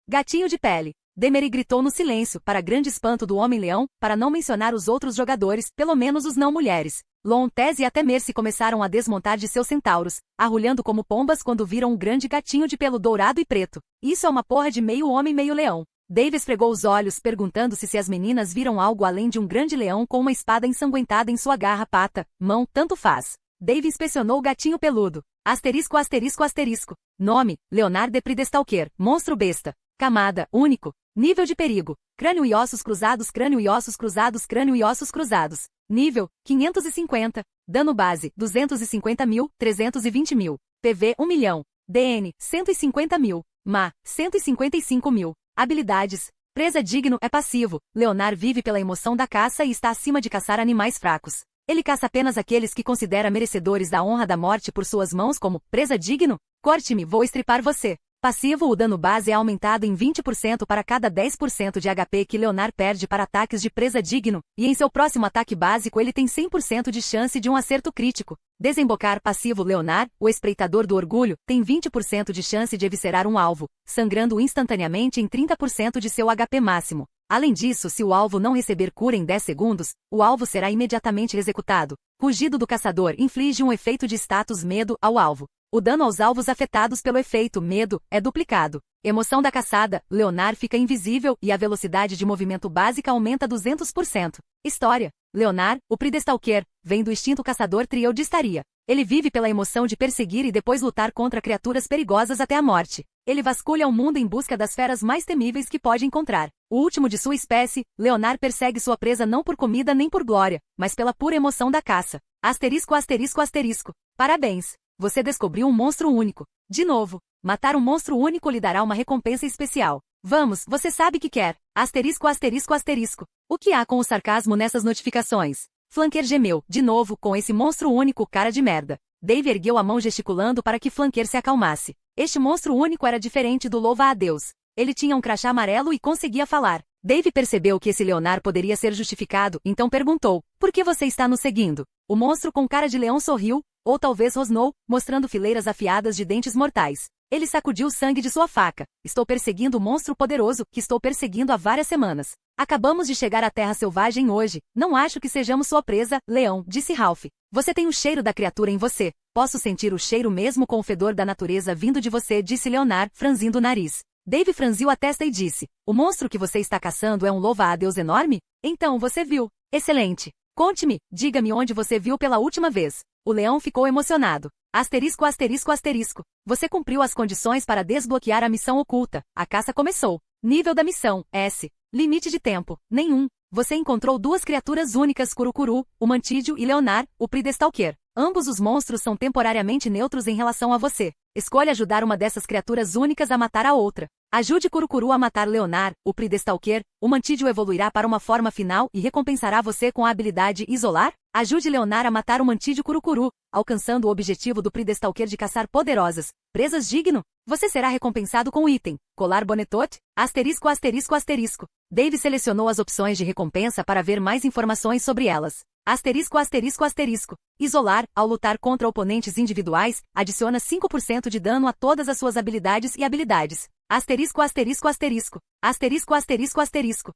Gatinho de pele. Demery gritou no silêncio, para grande espanto do Homem-Leão, para não mencionar os outros jogadores, pelo menos os não-mulheres. Lon, Tess e até Mercy começaram a desmontar de seus centauros, arrulhando como pombas quando viram um grande gatinho de pelo dourado e preto. Isso é uma porra de meio homem meio leão. Dave esfregou os olhos, perguntando-se se as meninas viram algo além de um grande leão com uma espada ensanguentada em sua garra, pata, mão, tanto faz. Dave inspecionou o gatinho peludo. Asterisco, asterisco, asterisco. Nome, Leonard de Pridestalker, monstro besta. Camada, único. Nível de perigo. Crânio e ossos cruzados, crânio e ossos cruzados, crânio e ossos cruzados. Nível, 550. Dano base, 250.000, 320.000. PV, 1 milhão. DN, 150.000. Ma, 155.000. Habilidades. Presa digno é passivo. Leonard vive pela emoção da caça e está acima de caçar animais fracos. Ele caça apenas aqueles que considera merecedores da honra da morte por suas mãos como presa digno. Corte-me, vou estripar você. Passivo: o dano base é aumentado em 20% para cada 10% de HP que Leonar perde para ataques de presa digno, e em seu próximo ataque básico ele tem 100% de chance de um acerto crítico. Desembocar: passivo Leonar, o espreitador do orgulho, tem 20% de chance de eviscerar um alvo, sangrando instantaneamente em 30% de seu HP máximo. Além disso, se o alvo não receber cura em 10 segundos, o alvo será imediatamente executado. Rugido do caçador inflige um efeito de status medo ao alvo. O dano aos alvos afetados pelo efeito medo é duplicado. Emoção da caçada: Leonar fica invisível e a velocidade de movimento básica aumenta 200%. História: Leonar, o Pridestalker, vem do instinto caçador trio de estaria. Ele vive pela emoção de perseguir e depois lutar contra criaturas perigosas até a morte. Ele vasculha o mundo em busca das feras mais temíveis que pode encontrar. O último de sua espécie, Leonar persegue sua presa não por comida nem por glória, mas pela pura emoção da caça. Asterisco, asterisco, asterisco. Parabéns! Você descobriu um monstro único. De novo, matar um monstro único lhe dará uma recompensa especial. Vamos, você sabe que quer. Asterisco, asterisco, asterisco. O que há com o sarcasmo nessas notificações? Flanker gemeu, de novo, com esse monstro único, cara de merda. Dave ergueu a mão gesticulando para que Flanker se acalmasse. Este monstro único era diferente do louva-a-Deus. Ele tinha um crachá amarelo e conseguia falar. Dave percebeu que esse Leonar poderia ser justificado, então perguntou: por que você está nos seguindo? O monstro com cara de leão sorriu, ou talvez rosnou, mostrando fileiras afiadas de dentes mortais. Ele sacudiu o sangue de sua faca. Estou perseguindo o monstro poderoso, que estou perseguindo há várias semanas. Acabamos de chegar à Terra Selvagem hoje. Não acho que sejamos sua presa, leão, disse Ralph. Você tem o cheiro da criatura em você. Posso sentir o cheiro mesmo com o fedor da natureza vindo de você, disse Leonar, franzindo o nariz. Dave franziu a testa e disse: o monstro que você está caçando é um louva-a-Deus enorme? Então você viu. Excelente. Conte-me, diga-me onde você viu pela última vez. O leão ficou emocionado. Asterisco, asterisco, asterisco. Você cumpriu as condições para desbloquear a missão oculta. A caça começou. Nível da missão, S. Limite de tempo, nenhum. Você encontrou duas criaturas únicas, Curukuru, o Mantídio, e Leonar, o Pridestalker. Ambos os monstros são temporariamente neutros em relação a você. Escolha ajudar uma dessas criaturas únicas a matar a outra. Ajude Curukuru a matar Leonar, o Pridestalker. O Mantídio evoluirá para uma forma final e recompensará você com a habilidade Isolar. Ajude Leonar a matar o Mantídio Curukuru, alcançando o objetivo do Pridestalker de caçar poderosas presas digno. Você será recompensado com o item Colar Bonetote, asterisco, asterisco, asterisco. Dave selecionou as opções de recompensa para ver mais informações sobre elas. Asterisco, asterisco, asterisco. Isolar: ao lutar contra oponentes individuais, adiciona 5% de dano a todas as suas habilidades e habilidades. Asterisco, asterisco, asterisco. Asterisco, asterisco, asterisco.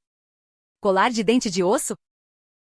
Colar de dente de osso?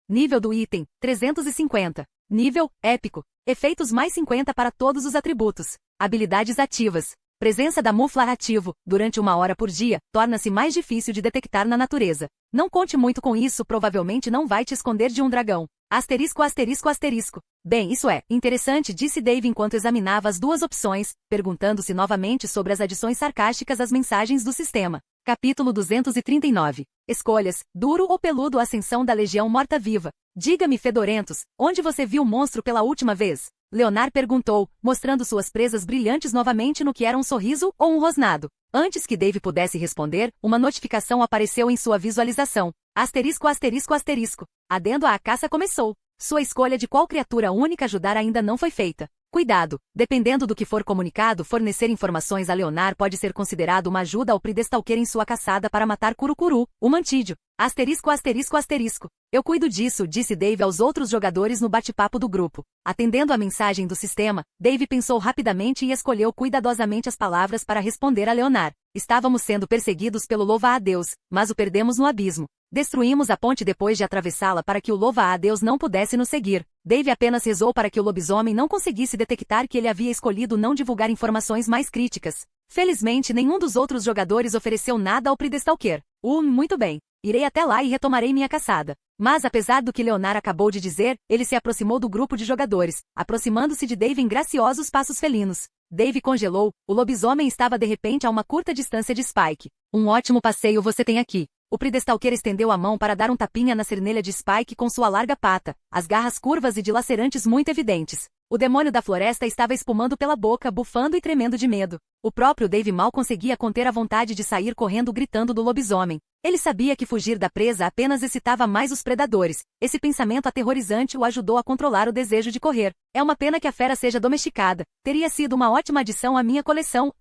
Nível do item, 350. Nível, épico. Efeitos mais 50 para todos os atributos. Habilidades ativas. Presença da mufla ativo, durante 1 hora por dia, torna-se mais difícil de detectar na natureza. Não conte muito com isso, provavelmente não vai te esconder de um dragão. Asterisco, asterisco, asterisco. Bem, isso é interessante, disse Dave enquanto examinava as duas opções, perguntando-se novamente sobre as adições sarcásticas às mensagens do sistema. Capítulo 239. Escolhas: duro ou peludo, ascensão da Legião Morta-Viva. Diga-me, fedorentos, onde você viu o monstro pela última vez? Leonar perguntou, mostrando suas presas brilhantes novamente no que era um sorriso ou um rosnado. Antes que Dave pudesse responder, uma notificação apareceu em sua visualização. Asterisco, asterisco, asterisco. Adendo: a caça começou. Sua escolha de qual criatura única ajudar ainda não foi feita. Cuidado! Dependendo do que for comunicado, fornecer informações a Leonar pode ser considerado uma ajuda ao Pridestalker em sua caçada para matar Curukuru, o Mantídio. Asterisco, asterisco, asterisco. Eu cuido disso, disse Dave aos outros jogadores no bate-papo do grupo. Atendendo à mensagem do sistema, Dave pensou rapidamente e escolheu cuidadosamente as palavras para responder a Leonar. Estávamos sendo perseguidos pelo louva-a-Deus, mas o perdemos no abismo. Destruímos a ponte depois de atravessá-la para que o louva-a-Deus não pudesse nos seguir. Dave apenas rezou para que o lobisomem não conseguisse detectar que ele havia escolhido não divulgar informações mais críticas. Felizmente, nenhum dos outros jogadores ofereceu nada ao Pridestalker. Muito bem. Irei até lá e retomarei minha caçada. Mas apesar do que Leonar acabou de dizer, ele se aproximou do grupo de jogadores, aproximando-se de Dave em graciosos passos felinos. Dave congelou, o lobisomem estava de repente a uma curta distância de Spike. Um ótimo passeio você tem aqui. O Pridestalker estendeu a mão para dar um tapinha na cernelha de Spike com sua larga pata, as garras curvas e dilacerantes muito evidentes. O demônio da floresta estava espumando pela boca, bufando e tremendo de medo. O próprio Dave mal conseguia conter a vontade de sair correndo gritando do lobisomem. Ele sabia que fugir da presa apenas excitava mais os predadores. Esse pensamento aterrorizante o ajudou a controlar o desejo de correr. É uma pena que a fera seja domesticada. Teria sido uma ótima adição à minha coleção.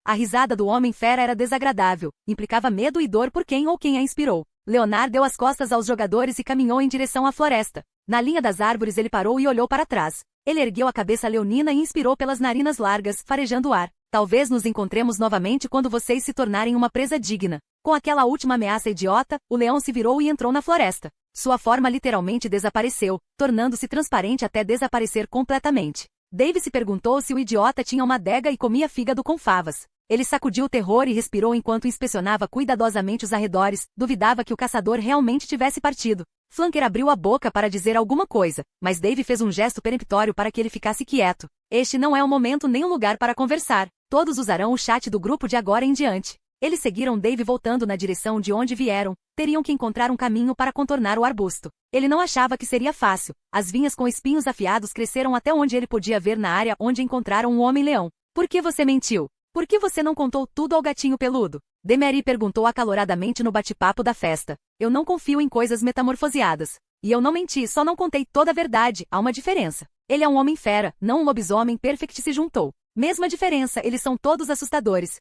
A risada do homem-fera era desagradável, implicava medo e dor por quem ou quem a inspirou. Leonard deu as costas aos jogadores e caminhou em direção à floresta. Na linha das árvores ele parou e olhou para trás. Ele ergueu a cabeça leonina e inspirou pelas narinas largas, farejando o ar. Talvez nos encontremos novamente quando vocês se tornarem uma presa digna. Com aquela última ameaça idiota, o leão se virou e entrou na floresta. Sua forma literalmente desapareceu, tornando-se transparente até desaparecer completamente. Dave se perguntou se o idiota tinha uma adega e comia fígado com favas. Ele sacudiu o terror e respirou enquanto inspecionava cuidadosamente os arredores, duvidava que o caçador realmente tivesse partido. Flanker abriu a boca para dizer alguma coisa, mas Dave fez um gesto peremptório para que ele ficasse quieto. Este não é o momento nem o lugar para conversar. Todos usarão o chat do grupo de agora em diante. Eles seguiram Dave voltando na direção de onde vieram. Teriam que encontrar um caminho para contornar o arbusto. Ele não achava que seria fácil. As vinhas com espinhos afiados cresceram até onde ele podia ver na área onde encontraram o homem-leão. Por que você mentiu? Por que você não contou tudo ao gatinho peludo? Demery perguntou acaloradamente no bate-papo da festa. Eu não confio em coisas metamorfoseadas. E eu não menti, só não contei toda a verdade. Há uma diferença. Ele é um homem-fera, não um lobisomem. Perfect se juntou. Mesma diferença, eles são todos assustadores.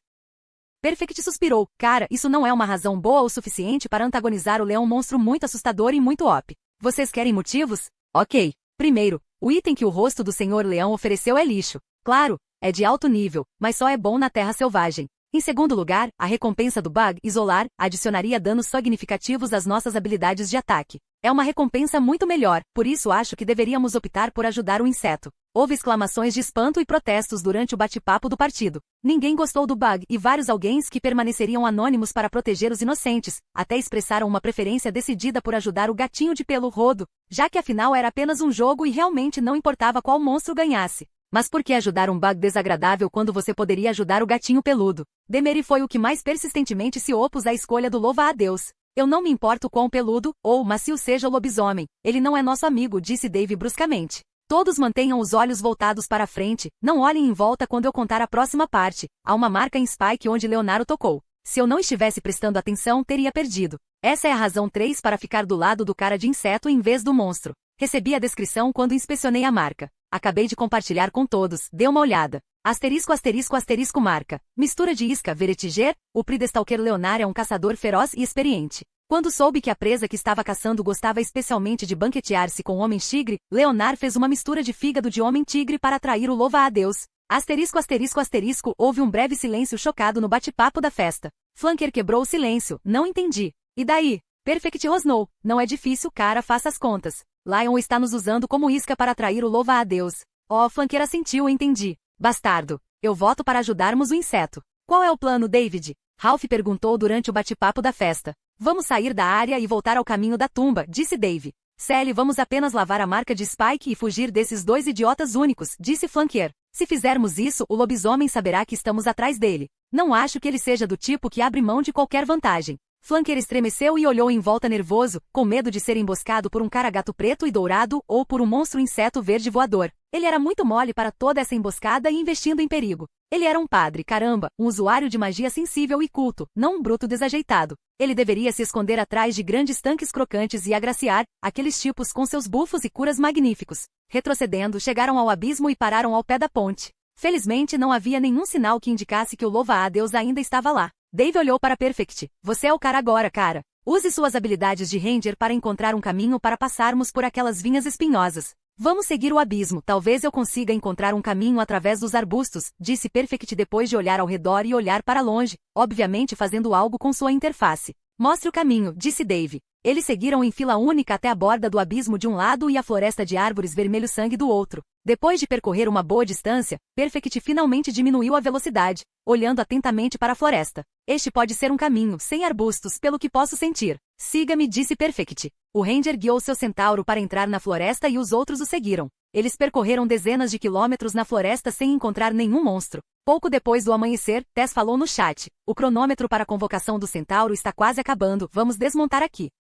Perfect suspirou. Cara, isso não é uma razão boa o suficiente para antagonizar o leão monstro muito assustador e muito OP. Vocês querem motivos? Ok. Primeiro, o item que o rosto do Senhor Leão ofereceu é lixo. Claro, é de alto nível, mas só é bom na terra selvagem. Em segundo lugar, a recompensa do bug, isolar, adicionaria danos significativos às nossas habilidades de ataque. É uma recompensa muito melhor, por isso acho que deveríamos optar por ajudar o inseto. Houve exclamações de espanto e protestos durante o bate-papo do partido. Ninguém gostou do bug e vários alguéns que permaneceriam anônimos para proteger os inocentes, até expressaram uma preferência decidida por ajudar o gatinho de pelo rodo, já que afinal era apenas um jogo e realmente não importava qual monstro ganhasse. Mas por que ajudar um bug desagradável quando você poderia ajudar o gatinho peludo? Demery foi o que mais persistentemente se opôs à escolha do louva-a-Deus. Eu não me importo quão peludo ou macio seja o lobisomem. Ele não é nosso amigo, disse Dave bruscamente. Todos mantenham os olhos voltados para a frente, não olhem em volta quando eu contar a próxima parte. Há uma marca em Spike onde Leonardo tocou. Se eu não estivesse prestando atenção, teria perdido. Essa é a razão 3 para ficar do lado do cara de inseto em vez do monstro. Recebi a descrição quando inspecionei a marca. Acabei de compartilhar com todos, dê uma olhada. Asterisco asterisco asterisco marca. Mistura de isca veretiger, o Predestalker Leonard é um caçador feroz e experiente. Quando soube que a presa que estava caçando gostava especialmente de banquetear-se com o Homem-Tigre, Leonard fez uma mistura de fígado de Homem-Tigre para atrair o louva-a-Deus. Asterisco asterisco asterisco, houve um breve silêncio chocado no bate-papo da festa. Flanker quebrou o silêncio, não entendi. E daí? Perfect rosnou, não é difícil, cara, faça as contas. Lion está nos usando como isca para atrair o louva-a-Deus. Oh, Flanker assentiu, entendi. Bastardo. Eu voto para ajudarmos o inseto. Qual é o plano, David? Ralph perguntou durante o bate-papo da festa. Vamos sair da área e voltar ao caminho da tumba, disse Dave. Sally, vamos apenas lavar a marca de Spike e fugir desses dois idiotas únicos, disse Flanker. Se fizermos isso, o lobisomem saberá que estamos atrás dele. Não acho que ele seja do tipo que abre mão de qualquer vantagem. Flanker estremeceu e olhou em volta nervoso, com medo de ser emboscado por um cara-gato preto e dourado ou por um monstro inseto verde voador. Ele era muito mole para toda essa emboscada e investindo em perigo. Ele era um padre, caramba, um usuário de magia sensível e culto, não um bruto desajeitado. Ele deveria se esconder atrás de grandes tanques crocantes e agraciar aqueles tipos com seus bufos e curas magníficos. Retrocedendo, chegaram ao abismo e pararam ao pé da ponte. Felizmente não havia nenhum sinal que indicasse que o louva-a-Deus ainda estava lá. Dave olhou para Perfect. Você é o cara agora, cara. Use suas habilidades de Ranger para encontrar um caminho para passarmos por aquelas vinhas espinhosas. Vamos seguir o abismo, talvez eu consiga encontrar um caminho através dos arbustos, disse Perfect depois de olhar ao redor e olhar para longe, obviamente fazendo algo com sua interface. Mostre o caminho, disse Dave. Eles seguiram em fila única até a borda do abismo de um lado e a floresta de árvores vermelho-sangue do outro. Depois de percorrer uma boa distância, Perfect finalmente diminuiu a velocidade, olhando atentamente para a floresta. Este pode ser um caminho, sem arbustos, pelo que posso sentir. Siga-me, disse Perfect. O Ranger guiou seu centauro para entrar na floresta e os outros o seguiram. Eles percorreram dezenas de quilômetros na floresta sem encontrar nenhum monstro. Pouco depois do amanhecer, Tess falou no chat. O cronômetro para a convocação do centauro está quase acabando, vamos desmontar aqui.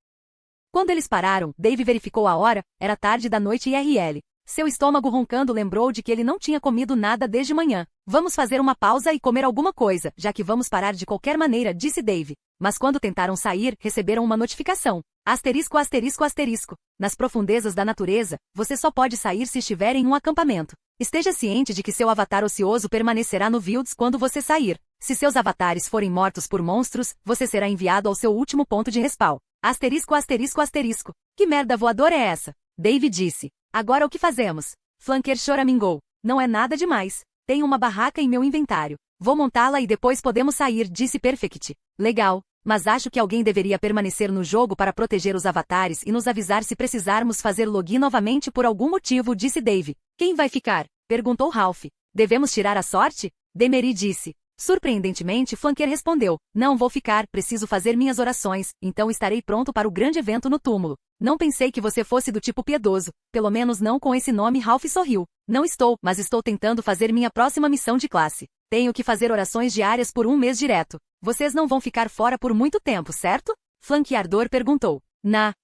Quando eles pararam, Dave verificou a hora, era tarde da noite IRL. Seu estômago roncando lembrou de que ele não tinha comido nada desde manhã. Vamos fazer uma pausa e comer alguma coisa, já que vamos parar de qualquer maneira, disse Dave. Mas quando tentaram sair, receberam uma notificação. Asterisco asterisco asterisco. Nas profundezas da natureza, você só pode sair se estiver em um acampamento. Esteja ciente de que seu avatar ocioso permanecerá no Wilds quando você sair. Se seus avatares forem mortos por monstros, você será enviado ao seu último ponto de respawn. Asterisco, asterisco, asterisco. Que merda voadora é essa? Dave disse. Agora o que fazemos? Flanker choramingou. Não é nada demais. Tenho uma barraca em meu inventário. Vou montá-la e depois podemos sair, disse Perfect. Legal. Mas acho que alguém deveria permanecer no jogo para proteger os avatares e nos avisar se precisarmos fazer login novamente por algum motivo, disse Dave. Quem vai ficar? Perguntou Ralph. Devemos tirar a sorte? Demery disse. Surpreendentemente, Flanker respondeu. Não vou ficar, preciso fazer minhas orações, então estarei pronto para o grande evento no túmulo. Não pensei que você fosse do tipo piedoso, pelo menos não com esse nome. Ralph sorriu. Não estou, mas estou tentando fazer minha próxima missão de classe. Tenho que fazer orações diárias por um mês direto. Vocês não vão ficar fora por muito tempo, certo? Flanqueador perguntou.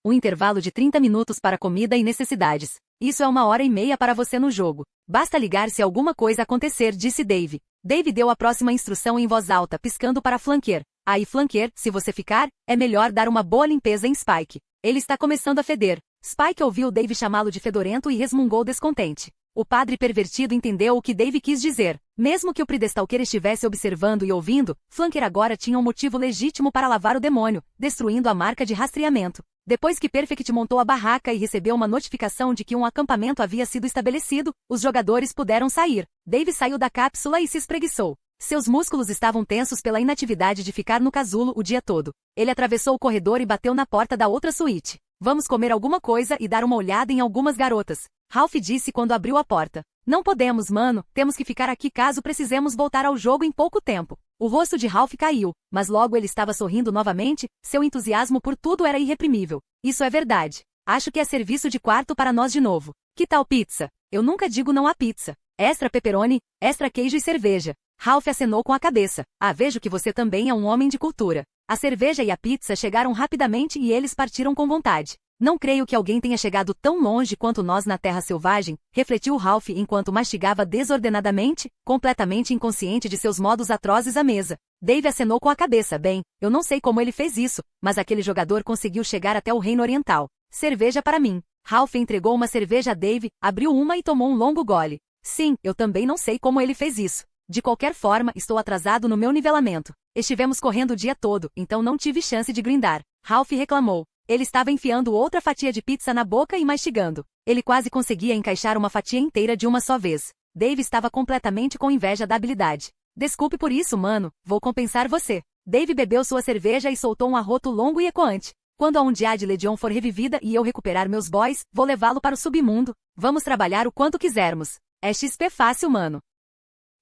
Um intervalo de 30 minutos para comida e necessidades. Isso é 1h30 para você no jogo. Basta ligar se alguma coisa acontecer, disse Dave. Dave deu a próxima instrução em voz alta, piscando para Flanker. Aí Flanker, se você ficar, é melhor dar uma boa limpeza em Spike. Ele está começando a feder. Spike ouviu Dave chamá-lo de fedorento e resmungou descontente. O padre pervertido entendeu o que Dave quis dizer. Mesmo que o Predestalker estivesse observando e ouvindo, Flanker agora tinha um motivo legítimo para lavar o demônio, destruindo a marca de rastreamento. Depois que Perfect montou a barraca e recebeu uma notificação de que um acampamento havia sido estabelecido, os jogadores puderam sair. Dave saiu da cápsula e se espreguiçou. Seus músculos estavam tensos pela inatividade de ficar no casulo o dia todo. Ele atravessou o corredor e bateu na porta da outra suíte. Vamos comer alguma coisa e dar uma olhada em algumas garotas. Ralph disse quando abriu a porta. Não podemos, mano, temos que ficar aqui caso precisemos voltar ao jogo em pouco tempo. O rosto de Ralph caiu, mas logo ele estava sorrindo novamente, seu entusiasmo por tudo era irreprimível. Isso é verdade. Acho que é serviço de quarto para nós de novo. Que tal pizza? Eu nunca digo não à pizza. Extra pepperoni, extra queijo e cerveja. Ralph acenou com a cabeça. Vejo que você também é um homem de cultura. A cerveja e a pizza chegaram rapidamente e eles partiram com vontade. Não creio que alguém tenha chegado tão longe quanto nós na Terra Selvagem, refletiu Ralph enquanto mastigava desordenadamente, completamente inconsciente de seus modos atrozes à mesa. Dave acenou com a cabeça. Bem, eu não sei como ele fez isso, mas aquele jogador conseguiu chegar até o Reino Oriental. Cerveja para mim. Ralph entregou uma cerveja a Dave, abriu uma e tomou um longo gole. Sim, eu também não sei como ele fez isso. De qualquer forma, estou atrasado no meu nivelamento. Estivemos correndo o dia todo, então não tive chance de grindar. Ralph reclamou. Ele estava enfiando outra fatia de pizza na boca e mastigando. Ele quase conseguia encaixar uma fatia inteira de uma só vez. Dave estava completamente com inveja da habilidade. Desculpe por isso, mano. Vou compensar você. Dave bebeu sua cerveja e soltou um arroto longo e ecoante. Quando a Undead Legion for revivida e eu recuperar meus boys, vou levá-lo para o submundo. Vamos trabalhar o quanto quisermos. É XP fácil, mano.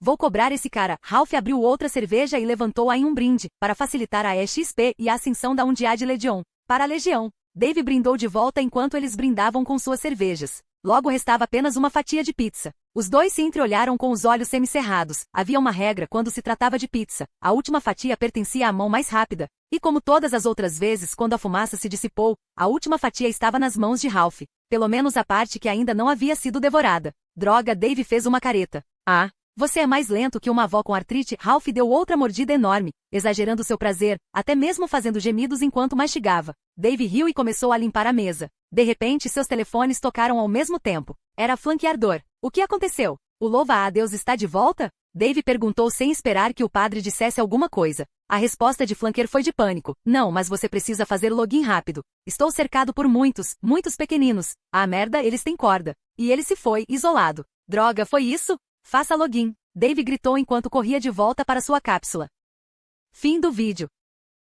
Vou cobrar esse cara. Ralph abriu outra cerveja e levantou-a em um brinde, para facilitar a XP e a ascensão da Undead Legion. Para a Legião. Dave brindou de volta enquanto eles brindavam com suas cervejas. Logo restava apenas uma fatia de pizza. Os dois se entreolharam com os olhos semicerrados. Havia uma regra quando se tratava de pizza. A última fatia pertencia à mão mais rápida. E como todas as outras vezes quando a fumaça se dissipou, a última fatia estava nas mãos de Ralph. Pelo menos a parte que ainda não havia sido devorada. Droga, Dave fez uma careta. Você é mais lento que uma avó com artrite. Ralph deu outra mordida enorme, exagerando seu prazer, até mesmo fazendo gemidos enquanto mastigava. Dave riu e começou a limpar a mesa. De repente seus telefones tocaram ao mesmo tempo. Era Flanqueador. O que aconteceu? O louva-a-Deus está de volta? Dave perguntou sem esperar que o padre dissesse alguma coisa. A resposta de Flanker foi de pânico. Não, mas você precisa fazer login rápido. Estou cercado por muitos pequeninos. Merda, eles têm corda. E ele se foi, isolado. Droga, foi isso? Faça login. Dave gritou enquanto corria de volta para sua cápsula. Fim do vídeo.